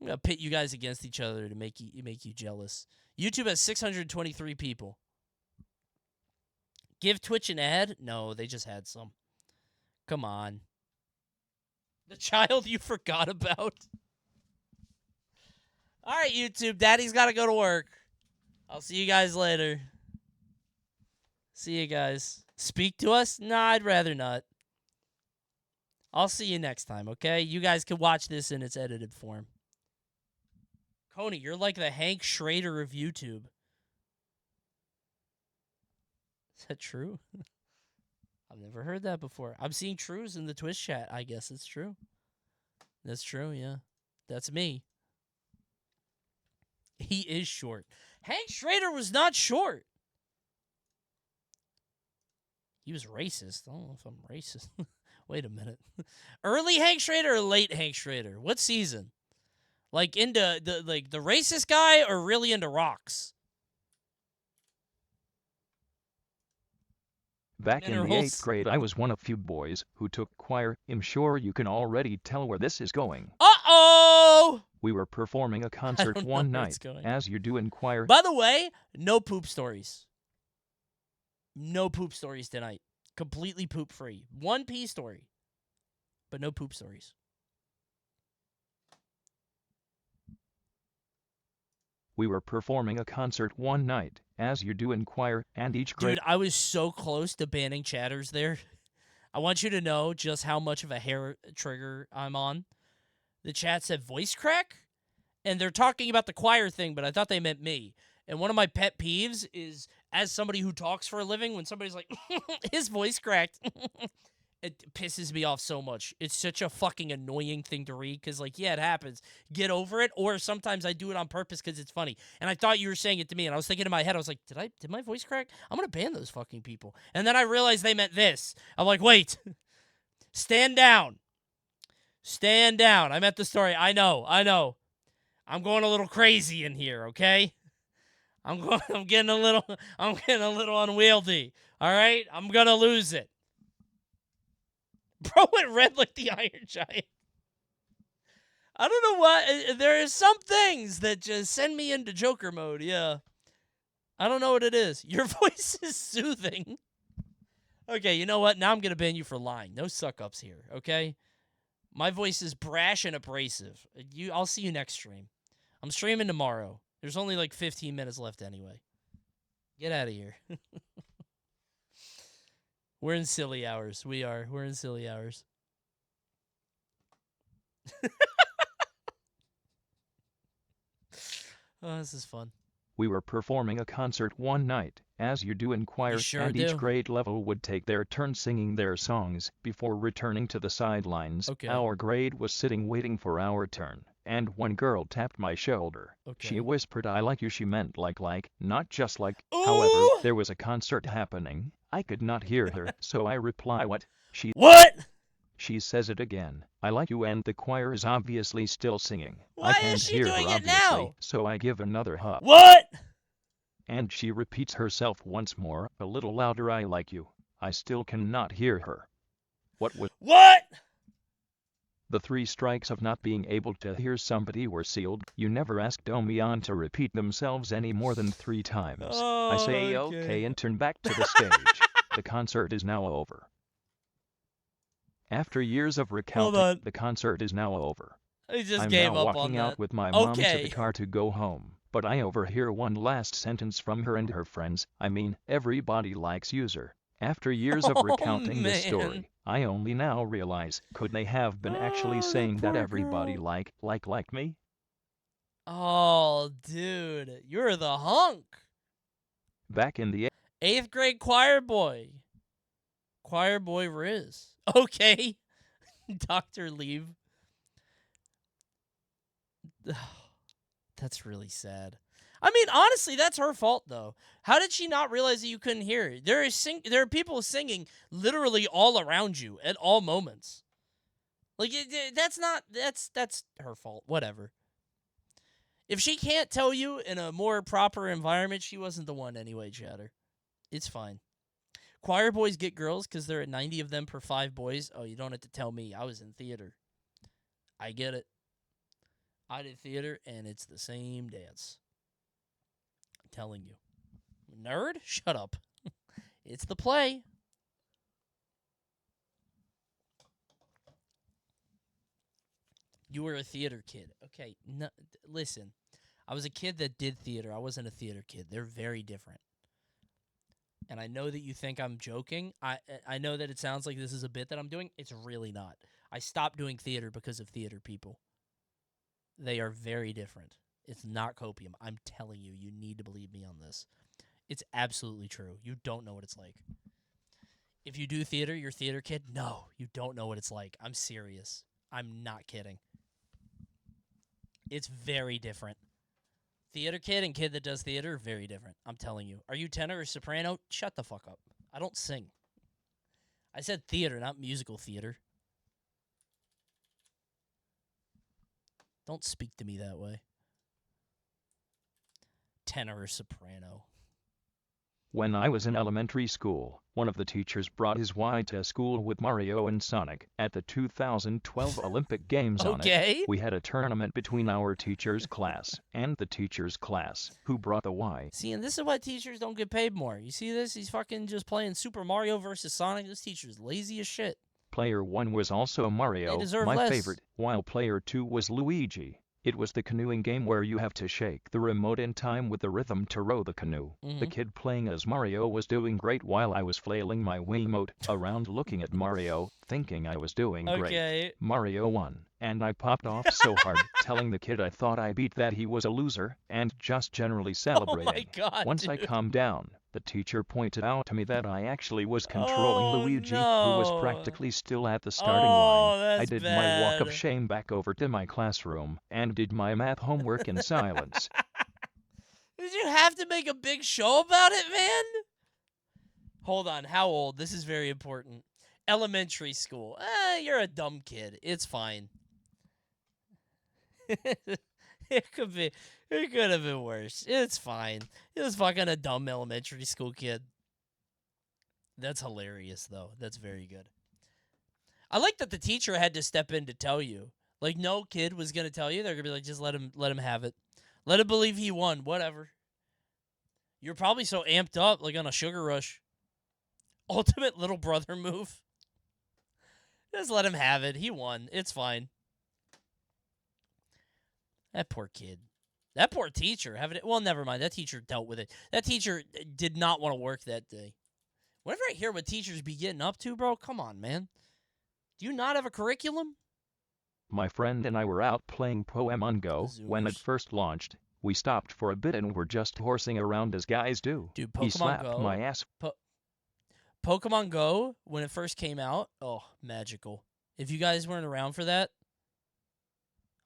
I'm gonna pit you guys against each other to make you jealous. YouTube has 623 people. Give Twitch an ad? No, they just had some. Come on. The child you forgot about. All right, YouTube. Daddy's got to go to work. I'll see you guys later. See you guys. Speak to us? Nah, I'd rather not. I'll see you next time, okay? You guys can watch this in its edited form. Coney, you're like the Hank Schrader of YouTube. Is that true? I've never heard that before. I'm seeing trues in the Twitch chat. I guess it's true. That's true, yeah. That's me. He is short. Hank Schrader was not short. He was racist. I don't know if I'm racist. Wait a minute. Early Hank Schrader or late Hank Schrader? What season? Like into the racist guy or really into rocks? Back in the 8th grade, I was one of few boys who took choir. I'm sure you can already tell where this is going. Uh-oh! We were performing a concert one night, as you do in choir. By the way, no poop stories. No poop stories tonight. Completely poop-free. One pee story, but no poop stories. We were performing a concert one night, as you do in choir, and each grade... Dude, I was so close to banning chatters there. I want you to know just how much of a hair trigger I'm on. The chat said voice crack, and they're talking about the choir thing, but I thought they meant me. And one of my pet peeves is, as somebody who talks for a living, when somebody's like, his voice cracked, it pisses me off so much. It's such a fucking annoying thing to read, because, like, yeah, it happens. Get over it, or sometimes I do it on purpose because it's funny. And I thought you were saying it to me, and I was thinking in my head, I was like, did my voice crack? I'm going to ban those fucking people. And then I realized they meant this. I'm like, wait. Stand down. Stand down. I meant the story. I know. I'm going a little crazy in here, okay? I'm getting a little unwieldy. All right? I'm going to lose it. Bro went red like the Iron Giant. I don't know why. There are some things that just send me into Joker mode, yeah. I don't know what it is. Your voice is soothing. Okay, you know what? Now I'm going to ban you for lying. No suck-ups here, okay? My voice is brash and abrasive. I'll see you next stream. I'm streaming tomorrow. There's only like 15 minutes left anyway. Get out of here. We're in silly hours. We are. We're in silly hours. Oh, this is fun. We were performing a concert one night, as you do in choir, and each grade level would take their turn singing their songs before returning to the sidelines. Okay. Our grade was sitting waiting for our turn, and one girl tapped my shoulder. Okay. She whispered, "I like you." She meant like, not just like. Ooh! However, there was a concert happening. I could not hear her, so I reply, "What?" What? She says it again. "I like you," and the choir is obviously still singing. Why I can't is she hear doing her, it now? obviously, so I give another huff. What? And she repeats herself once more, a little louder, "I like you." I still cannot hear her. What? The 3 strikes of not being able to hear somebody were sealed. You never ask Domian to repeat themselves any more than 3 times. I say okay and turn back to the stage. The concert is now over. After years of recounting, the concert is now over. I just I'm gave now up walking on out that. with my mom to Okay. the car to go home, but I overhear one last sentence from her and her friends. I mean, everybody likes user. After years of Oh, recounting this man. story, I only now realize, could they have been actually saying that poor everybody girl. liked me? Oh, dude. You're the hunk. Back in the 8th grade choir boy. Choir boy Riz. Okay. Dr. Leave. That's really sad. I mean, honestly, that's her fault, though. How did she not realize that you couldn't hear it? There are people singing literally all around you at all moments. Like, that's her fault. Whatever. If she can't tell you in a more proper environment, she wasn't the one anyway, chatter. It's fine. Choir boys get girls because there are 90 of them per 5 boys. Oh, you don't have to tell me. I was in theater. I get it. I did theater, and it's the same dance. I'm telling you. Nerd? Shut up. It's the play. You were a theater kid. Okay, no, listen. I was a kid that did theater. I wasn't a theater kid. They're very different. And I know that you think I'm joking. I know that it sounds like this is a bit that I'm doing. It's really not. I stopped doing theater because of theater people. They are very different. It's not copium. I'm telling you, you need to believe me on this. It's absolutely true. You don't know what it's like. If you do theater, you're a theater kid? No, you don't know what it's like. I'm serious. I'm not kidding. It's very different. Theater kid and kid that does theater are very different. I'm telling you. Are you tenor or soprano? Shut the fuck up. I don't sing. I said theater, not musical theater. Don't speak to me that way. Tenor or soprano. When I was in elementary school, one of the teachers brought his Y to school with Mario and Sonic. At the 2012 Olympic Games on it, we had a tournament between our teacher's class and the teacher's class, who brought the Y. See, and this is why teachers don't get paid more. You see this? He's fucking just playing Super Mario versus Sonic. This teacher's lazy as shit. Player 1 was also Mario, my less. favorite, while player 2 was Luigi. It was the canoeing game where you have to shake the remote in time with the rhythm to row the canoe. The kid playing as Mario was doing great while I was flailing my Wiimote around looking at Mario, thinking I was doing great. Mario won, and I popped off so hard, telling the kid I thought I beat that he was a loser, and just generally celebrating. Oh my God, Once dude. I calmed down, the teacher pointed out to me that I actually was controlling Luigi, who was practically still at the starting line. I did my walk of shame back over to my classroom and did my math homework in silence. Did you have to make a big show about it, man? Hold on, how old? This is very important. Elementary school. You're a dumb kid. It's fine. It could have been worse. It's fine. He was fucking a dumb elementary school kid. That's hilarious, though. That's very good. I like that the teacher had to step in to tell you. Like, no kid was gonna tell you. They're gonna be like, just let him have it. Let him believe he won. Whatever. You're probably so amped up, like on a sugar rush. Ultimate little brother move. Just let him have it. He won. It's fine. That poor kid. That poor teacher. Well, never mind. That teacher dealt with it. That teacher did not want to work that day. Whenever I hear what teachers be getting up to, bro, come on, man. Do you not have a curriculum? My friend and I were out playing Pokemon Go when it first launched. We stopped for a bit and were just horsing around as guys do. Dude, He Pokemon slapped Go. my ass. Pokemon Go, when it first came out, oh, magical. If you guys weren't around for that,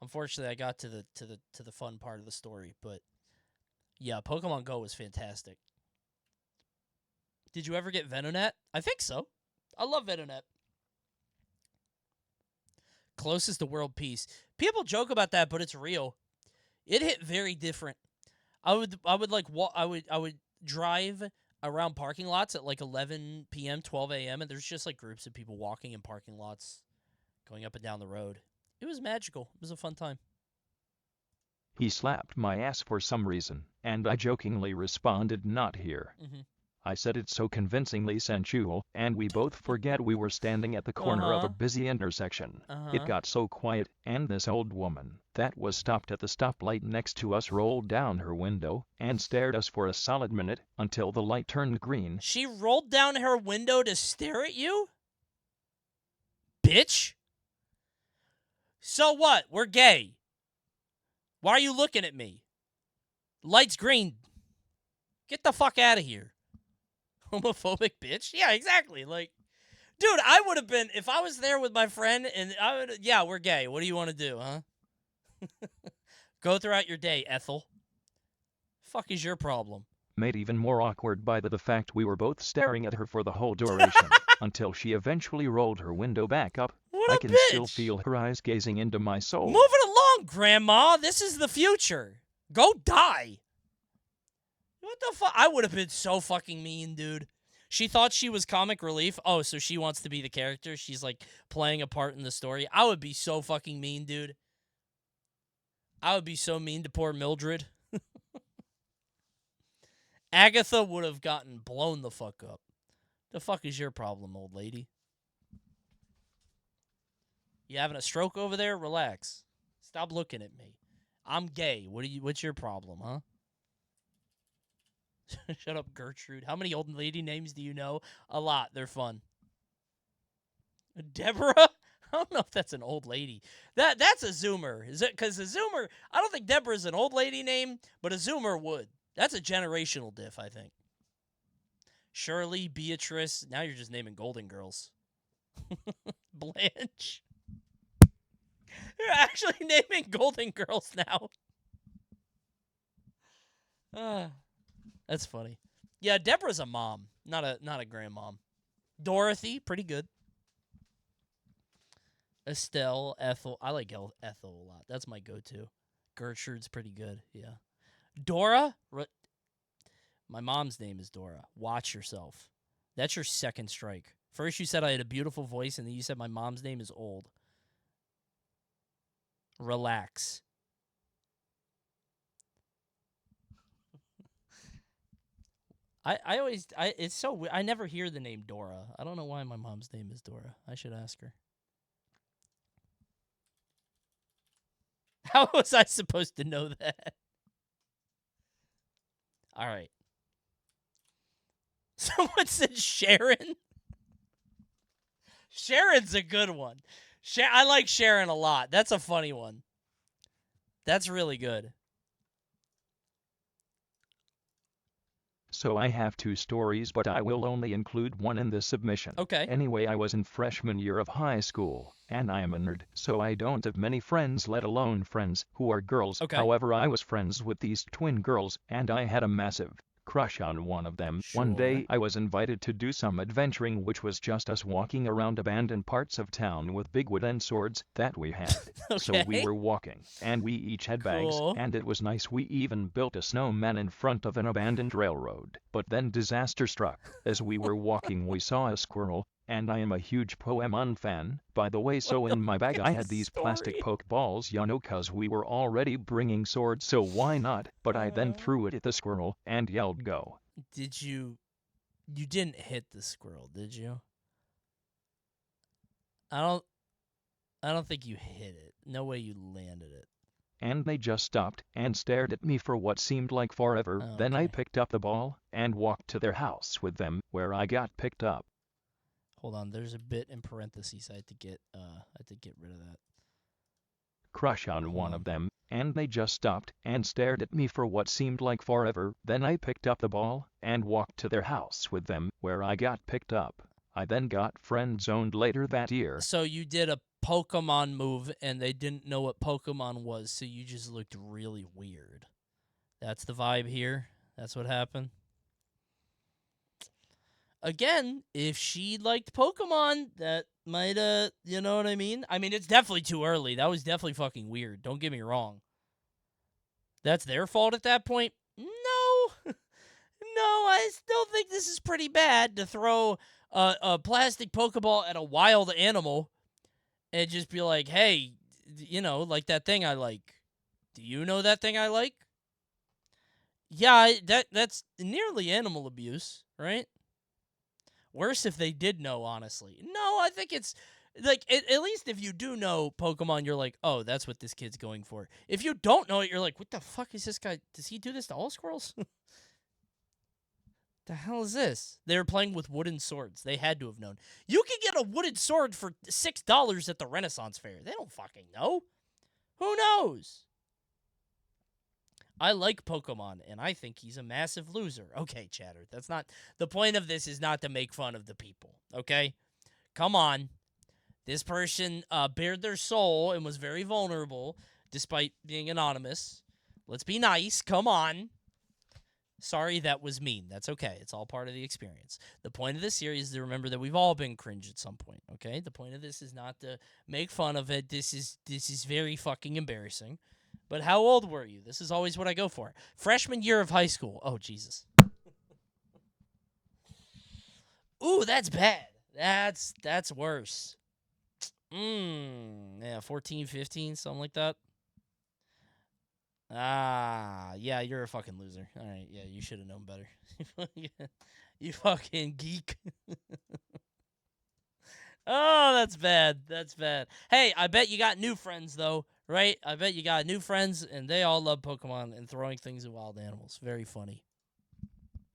unfortunately, I got to the fun part of the story, but yeah, Pokemon Go was fantastic. Did you ever get Venonat? I think so. I love Venonat. Closest to world peace. People joke about that, but it's real. It hit very different. I would drive around parking lots at like 11 p.m., 12 a.m., and there's just like groups of people walking in parking lots, going up and down the road. It was magical. It was a fun time. He slapped my ass for some reason, and I jokingly responded, "Not here." I said it so convincingly sensual, and we both forget we were standing at the corner of a busy intersection. It got so quiet, and this old woman that was stopped at the stoplight next to us rolled down her window and stared at us for a solid minute until the light turned green. She rolled down her window to stare at you? Bitch? So what? We're gay. Why are you looking at me? Light's green. Get the fuck out of here. Homophobic bitch? Yeah, exactly. Like, dude, I would have been, if I was there with my friend, and I would, yeah, we're gay. What do you want to do, huh? Go throughout your day, Ethel. Fuck is your problem? Made even more awkward by the fact we were both staring at her for the whole duration, until she eventually rolled her window back up. I can still feel her eyes gazing into my soul. Move it along, Grandma. This is the future. Go die. What the fuck? I would have been so fucking mean, dude. She thought she was comic relief. Oh, so she wants to be the character. She's like playing a part in the story. I would be so fucking mean, dude. I would be so mean to poor Mildred. Agatha would have gotten blown the fuck up. The fuck is your problem, old lady? You having a stroke over there? Relax. Stop looking at me. I'm gay. What's your problem, huh? Shut up, Gertrude. How many old lady names do you know? A lot. They're fun. Deborah? I don't know if that's an old lady. That's a Zoomer. Is it? Because a Zoomer, I don't think Deborah's an old lady name, but a Zoomer would. That's a generational diff, I think. Shirley, Beatrice. Now you're just naming Golden Girls. Blanche. You're actually naming Golden Girls now. That's funny. Yeah, Deborah's a mom, not a grandmom. Dorothy, pretty good. Estelle, Ethel. I like Ethel a lot. That's my go-to. Gertrude's pretty good. Yeah. Dora? My mom's name is Dora. Watch yourself. That's your second strike. First you said I had a beautiful voice, and then you said my mom's name is old. Relax. It's so weird. I never hear the name Dora. I don't know why my mom's name is Dora. I should ask her. How was I supposed to know that? All right. Someone said Sharon. Sharon's a good one. I like Sharon a lot. That's a funny one. That's really good. So I have two stories, but I will only include one in this submission. Okay. Anyway, I was in freshman year of high school, and I am a nerd, so I don't have many friends, let alone friends who are girls. Okay. However, I was friends with these twin girls, and I had a massive crush on one of them. Sure. One day, I was invited to do some adventuring, which was just us walking around abandoned parts of town with big wooden swords that we had. Okay. So we were walking, and we each had bags, Cool. and it was nice. We even built a snowman in front of an abandoned railroad. But then disaster struck. As we were walking, we saw a squirrel, and I am a huge Pokemon fan, by the way, so in my bag I had these plastic Pokeballs, you know, cause we were already bringing swords, so why not? But I then threw it at the squirrel, and yelled, "Go." Did you didn't hit the squirrel, did you? I don't think you hit it. No way you landed it. And they just stopped and stared at me for what seemed like forever. Oh, Then I okay. picked up the ball and walked to their house with them, where I got picked up. Hold on, there's a bit in parentheses I had to get rid of that. Crush on one of them, and they just stopped and stared at me for what seemed like forever. Then I picked up the ball and walked to their house with them, where I got picked up. I then got friend-zoned later that year. So you did a Pokemon move, and they didn't know what Pokemon was, so you just looked really weird. That's the vibe here. That's what happened. Again, if she liked Pokemon, that might, you know what I mean? I mean, it's definitely too early. That was definitely fucking weird. Don't get me wrong. That's their fault at that point? No. No, I still think this is pretty bad to throw a plastic Pokeball at a wild animal and just be like, hey, like that thing I like. Do you know that thing I like? Yeah, that's nearly animal abuse, right? Worse if they did know, honestly. No, I think it's like at least if you do know Pokemon, you're like, oh, that's what this kid's going for. If you don't know it, you're like, what the fuck is this guy? Does he do this to all squirrels? The hell is this? They were playing with wooden swords. They had to have known. You can get a wooden sword for $6 at the Renaissance Fair. They don't fucking know. Who knows? I like Pokemon, and I think he's a massive loser. Okay, Chatter, that's not... The point of this is not to make fun of the people, okay? Come on. This person bared their soul and was very vulnerable, despite being anonymous. Let's be nice. Come on. Sorry, that was mean. That's okay. It's all part of the experience. The point of this series is to remember that we've all been cringe at some point, okay? The point of this is not to make fun of it. This is very fucking embarrassing. But how old were you? This is always what I go for. Freshman year of high school. Oh, Jesus. Ooh, that's bad. That's worse. Yeah, 14, 15, something like that. Yeah, you're a fucking loser. All right, yeah, you should have known better. You fucking geek. Oh, that's bad. That's bad. Hey, I bet you got new friends, though, right? I bet you got new friends, and they all love Pokemon and throwing things at wild animals. Very funny.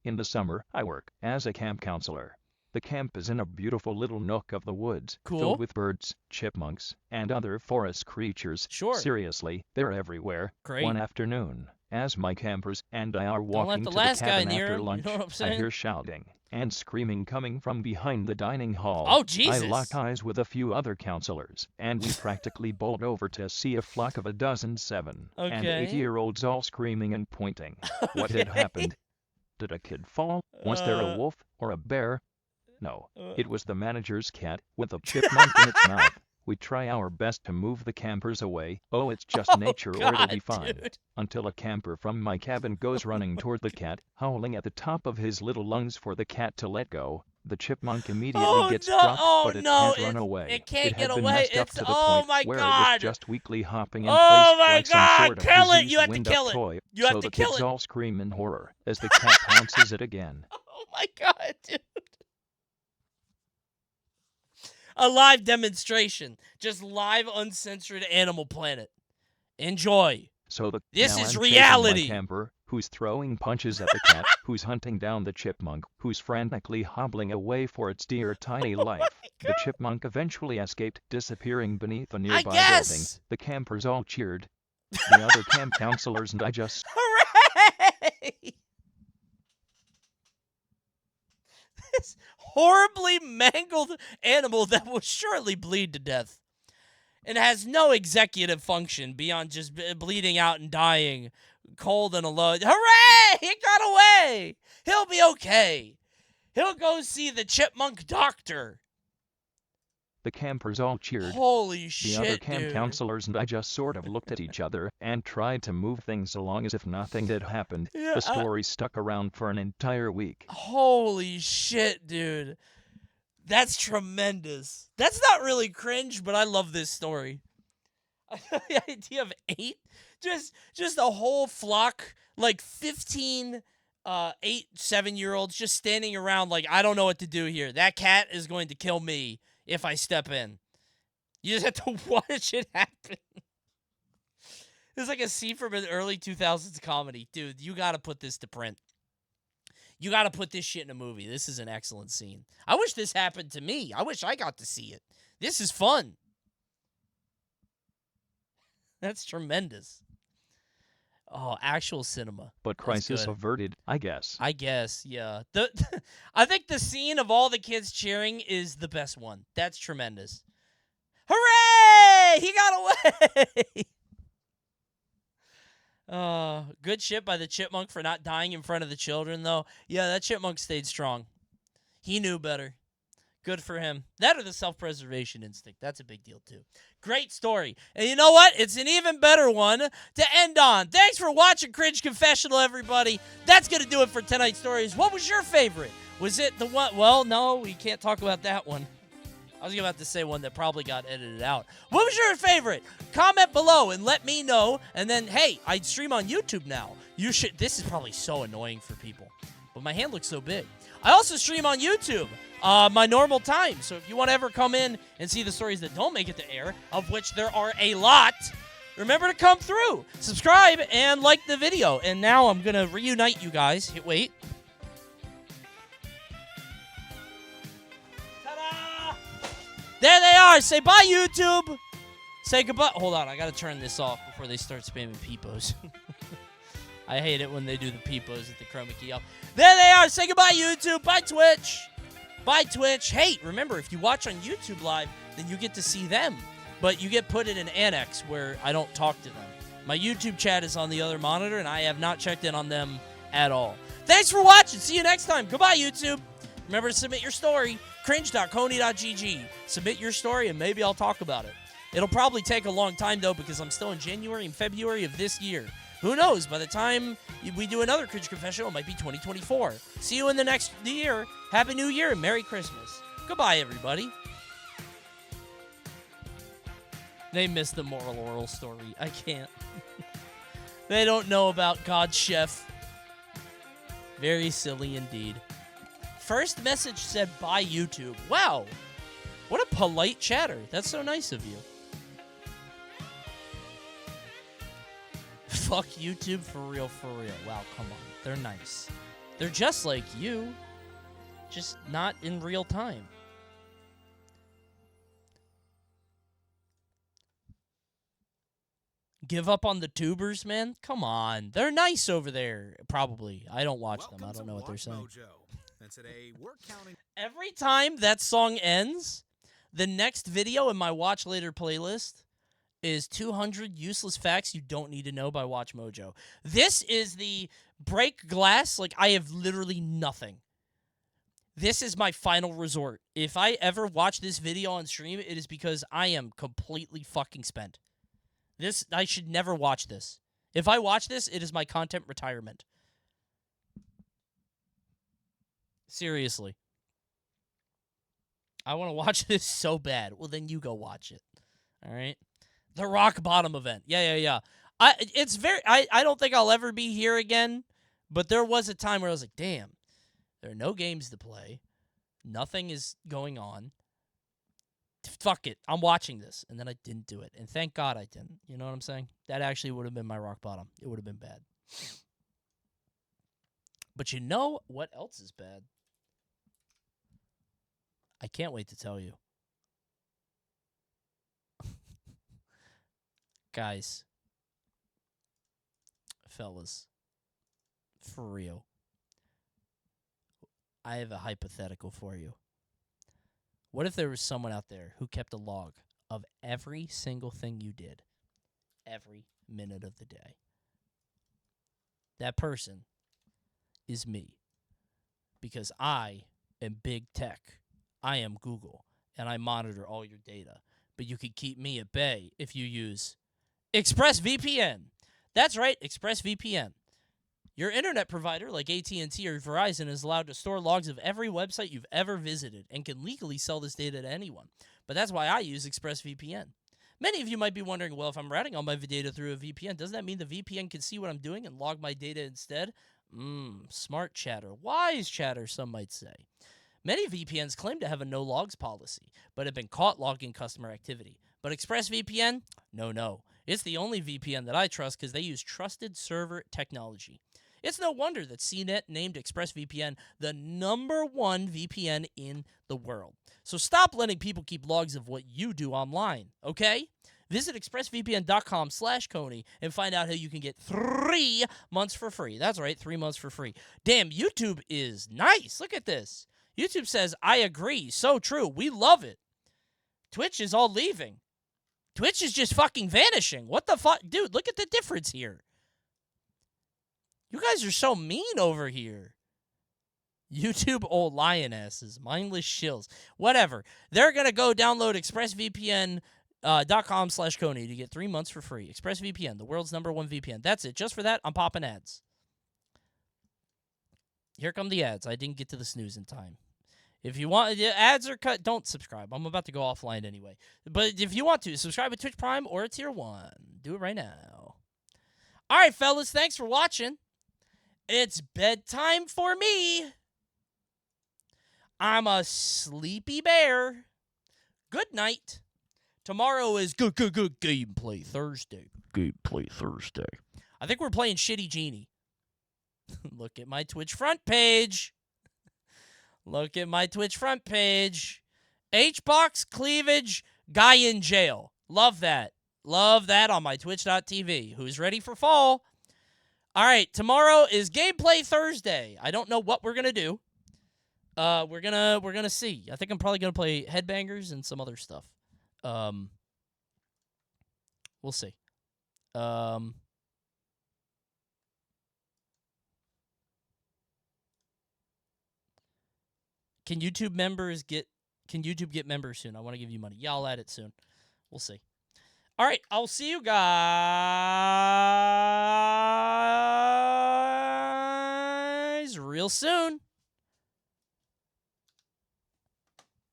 In the summer, I work as a camp counselor. The camp is in a beautiful little nook of the woods, Cool. filled with birds, chipmunks, and other forest creatures. Sure. Seriously, they're everywhere. Great. One afternoon, as my campers and I are let walking the to last the guy cabin near after him, you lunch, know what I'm I saying? hear shouting and screaming coming from behind the dining hall. Oh, Jesus. I lock eyes with a few other counselors, and we practically bolt over to see a flock of 7 and Okay. 8-year-olds all screaming and pointing. What had happened? Did a kid fall? Was there a wolf or a bear? No, it was the manager's cat with a chipmunk in its mouth. We try our best to move the campers away. Oh, it's just nature or it'll be fine. Dude. Until a camper from my cabin goes running toward the cat, howling at the top of his little lungs for the cat to let go. The chipmunk immediately gets dropped, but it can't run away. It can't had get been away. messed up It's to the oh point my where God. it was just weakly hopping in Oh place my like some God, sort of kill it. diseased You have to wind-up kill it. toy. You have So to the kill kids it. all scream in horror as the cat pounces it again. Oh my God, dude. A live demonstration. Just live uncensored Animal Planet. Enjoy. So This now is I'm reality. chasing my camper, who's throwing punches at the cat, who's hunting down the chipmunk, who's frantically hobbling away for its dear tiny life. The chipmunk eventually escaped, disappearing beneath a nearby building. guess. The campers all cheered. The other camp counselors and I just... Hooray! This horribly mangled animal that will surely bleed to death and has no executive function beyond just bleeding out and dying cold and alone. Hooray! He got away! He'll be okay. He'll go see the chipmunk doctor. The campers all cheered. Holy The shit, other camp dude. counselors and I just sort of looked at each other and tried to move things along as if nothing had happened. Yeah, The story stuck around for an entire week. Holy shit, dude. That's tremendous. That's not really cringe, but I love this story. The idea of 8, just a whole flock, like 15 8, 7-year-olds just standing around like, I don't know what to do here. That cat is going to kill me if I step in. You just have to watch it happen. It's like a scene from an early 2000s comedy. Dude, you got to put this to print. You got to put this shit in a movie. This is an excellent scene. I wish this happened to me. I wish I got to see it. This is fun. That's tremendous. Oh, actual cinema. But That's crisis good. averted, I guess. I guess, yeah. I think the scene of all the kids cheering is the best one. That's tremendous. Hooray! He got away! Good shit by the chipmunk for not dying in front of the children, though. Yeah, that chipmunk stayed strong. He knew better. Good for him. That or the self-preservation instinct. That's a big deal, too. Great story. And you know what? It's an even better one to end on. Thanks for watching Cringe Confessional, everybody. That's going to do it for tonight's stories. What was your favorite? Was it the one? Well, no, we can't talk about that one. I was about to say one that probably got edited out. What was your favorite? Comment below and let me know. And then, hey, I stream on YouTube now. You should. This is probably so annoying for people, but my hand looks so big. I also stream on YouTube, my normal time. So if you want to ever come in and see the stories that don't make it to air, of which there are a lot, remember to come through, subscribe, and like the video. And now I'm gonna reunite you guys. Wait. There they are. Say bye, YouTube. Say goodbye. Hold on. I got to turn this off before they start spamming peepos. I hate it when they do the peepos at the chroma key up. There they are. Say goodbye, YouTube. Bye, Twitch. Bye, Twitch. Hey, remember, if you watch on YouTube Live, then you get to see them. But you get put in an annex where I don't talk to them. My YouTube chat is on the other monitor, and I have not checked in on them at all. Thanks for watching. See you next time. Goodbye, YouTube. Remember to submit your story. Cringe.coney.gg. Submit your story, and maybe I'll talk about it. It'll probably take a long time, though, because I'm still in January and February of this year. Who knows? By the time we do another Cringe Confessional, it might be 2024. See you in the next year. Happy New Year and Merry Christmas. Goodbye, everybody. They missed the moral oral story. I can't. They don't know about God's chef. Very silly indeed. First message said, bye, YouTube. Wow. What a polite chatter. That's so nice of you. Fuck YouTube for real, for real. Wow, come on. They're nice. They're just like you. Just not in real time. Give up on the tubers, man? Come on. They're nice over there. Probably. I don't watch them. I don't know what they're saying. And today we're counting. Every time that song ends, the next video in my Watch Later playlist is 200 useless facts you don't need to know by Watch Mojo. This is the break glass. Like, I have literally nothing. This is my final resort. If I ever watch this video on stream, it is because I am completely fucking spent. I should never watch this. If I watch this, it is my content retirement. Seriously. I want to watch this so bad. Well, then you go watch it. All right? The Rock Bottom event. Yeah. I don't think I'll ever be here again, but there was a time where I was like, damn, there are no games to play. Nothing is going on. Fuck it. I'm watching this. And then I didn't do it. And thank God I didn't. You know what I'm saying? That actually would have been my rock bottom. It would have been bad. But you know what else is bad? I can't wait to tell you. Guys. Fellas. For real. I have a hypothetical for you. What if there was someone out there who kept a log of every single thing you did every minute of the day? That person is me. Because I am big tech. I am Google, and I monitor all your data. But you can keep me at bay if you use ExpressVPN. That's right, ExpressVPN. Your internet provider, like AT&T or Verizon, is allowed to store logs of every website you've ever visited and can legally sell this data to anyone. But that's why I use ExpressVPN. Many of you might be wondering, well, if I'm routing all my data through a VPN, doesn't that mean the VPN can see what I'm doing and log my data instead? Smart chatter. Wise chatter, some might say. Many VPNs claim to have a no logs policy, but have been caught logging customer activity. But ExpressVPN? No. It's the only VPN that I trust because they use trusted server technology. It's no wonder that CNET named ExpressVPN the #1 VPN in the world. So stop letting people keep logs of what you do online, okay? Visit expressvpn.com/Coney and find out how you can get 3 months for free. That's right, 3 months for free. Damn, YouTube is nice. Look at this. YouTube says, I agree. So true. We love it. Twitch is all leaving. Twitch is just fucking vanishing. What the fuck? Dude, look at the difference here. You guys are so mean over here. YouTube old lionesses, mindless shills, whatever. They're going to go download expressvpn.com/Coney to get 3 months for free. ExpressVPN, the world's #1 VPN. That's it. Just for that, I'm popping ads. Here come the ads. I didn't get to the snooze in time. If you want, ads are cut. Don't subscribe. I'm about to go offline anyway. But if you want to, subscribe to Twitch Prime or Tier 1. Do it right now. All right, fellas. Thanks for watching. It's bedtime for me. I'm a sleepy bear. Good night. Tomorrow is good Gameplay Thursday. Gameplay Thursday. I think we're playing Shitty Genie. Look at my Twitch front page. Look at my Twitch front page. H-Box Cleavage Guy in Jail. Love that. Love that on my Twitch.tv. Who's ready for fall? All right, tomorrow is Gameplay Thursday. I don't know what we're gonna do. We're gonna see. I think I'm probably gonna play Headbangers and some other stuff. We'll see. Can YouTube get members soon? I want to give you money. Yeah, I'll add it soon. We'll see. All right, I'll see you guys real soon.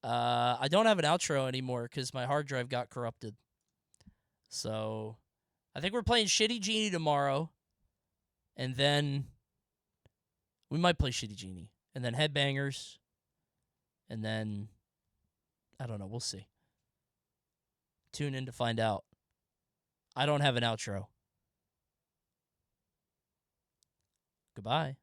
I don't have an outro anymore because my hard drive got corrupted. So, I think we're playing Shitty Genie tomorrow. And then we might play Shitty Genie. And then Headbangers. And then, I don't know. We'll see. Tune in to find out. I don't have an outro. Goodbye.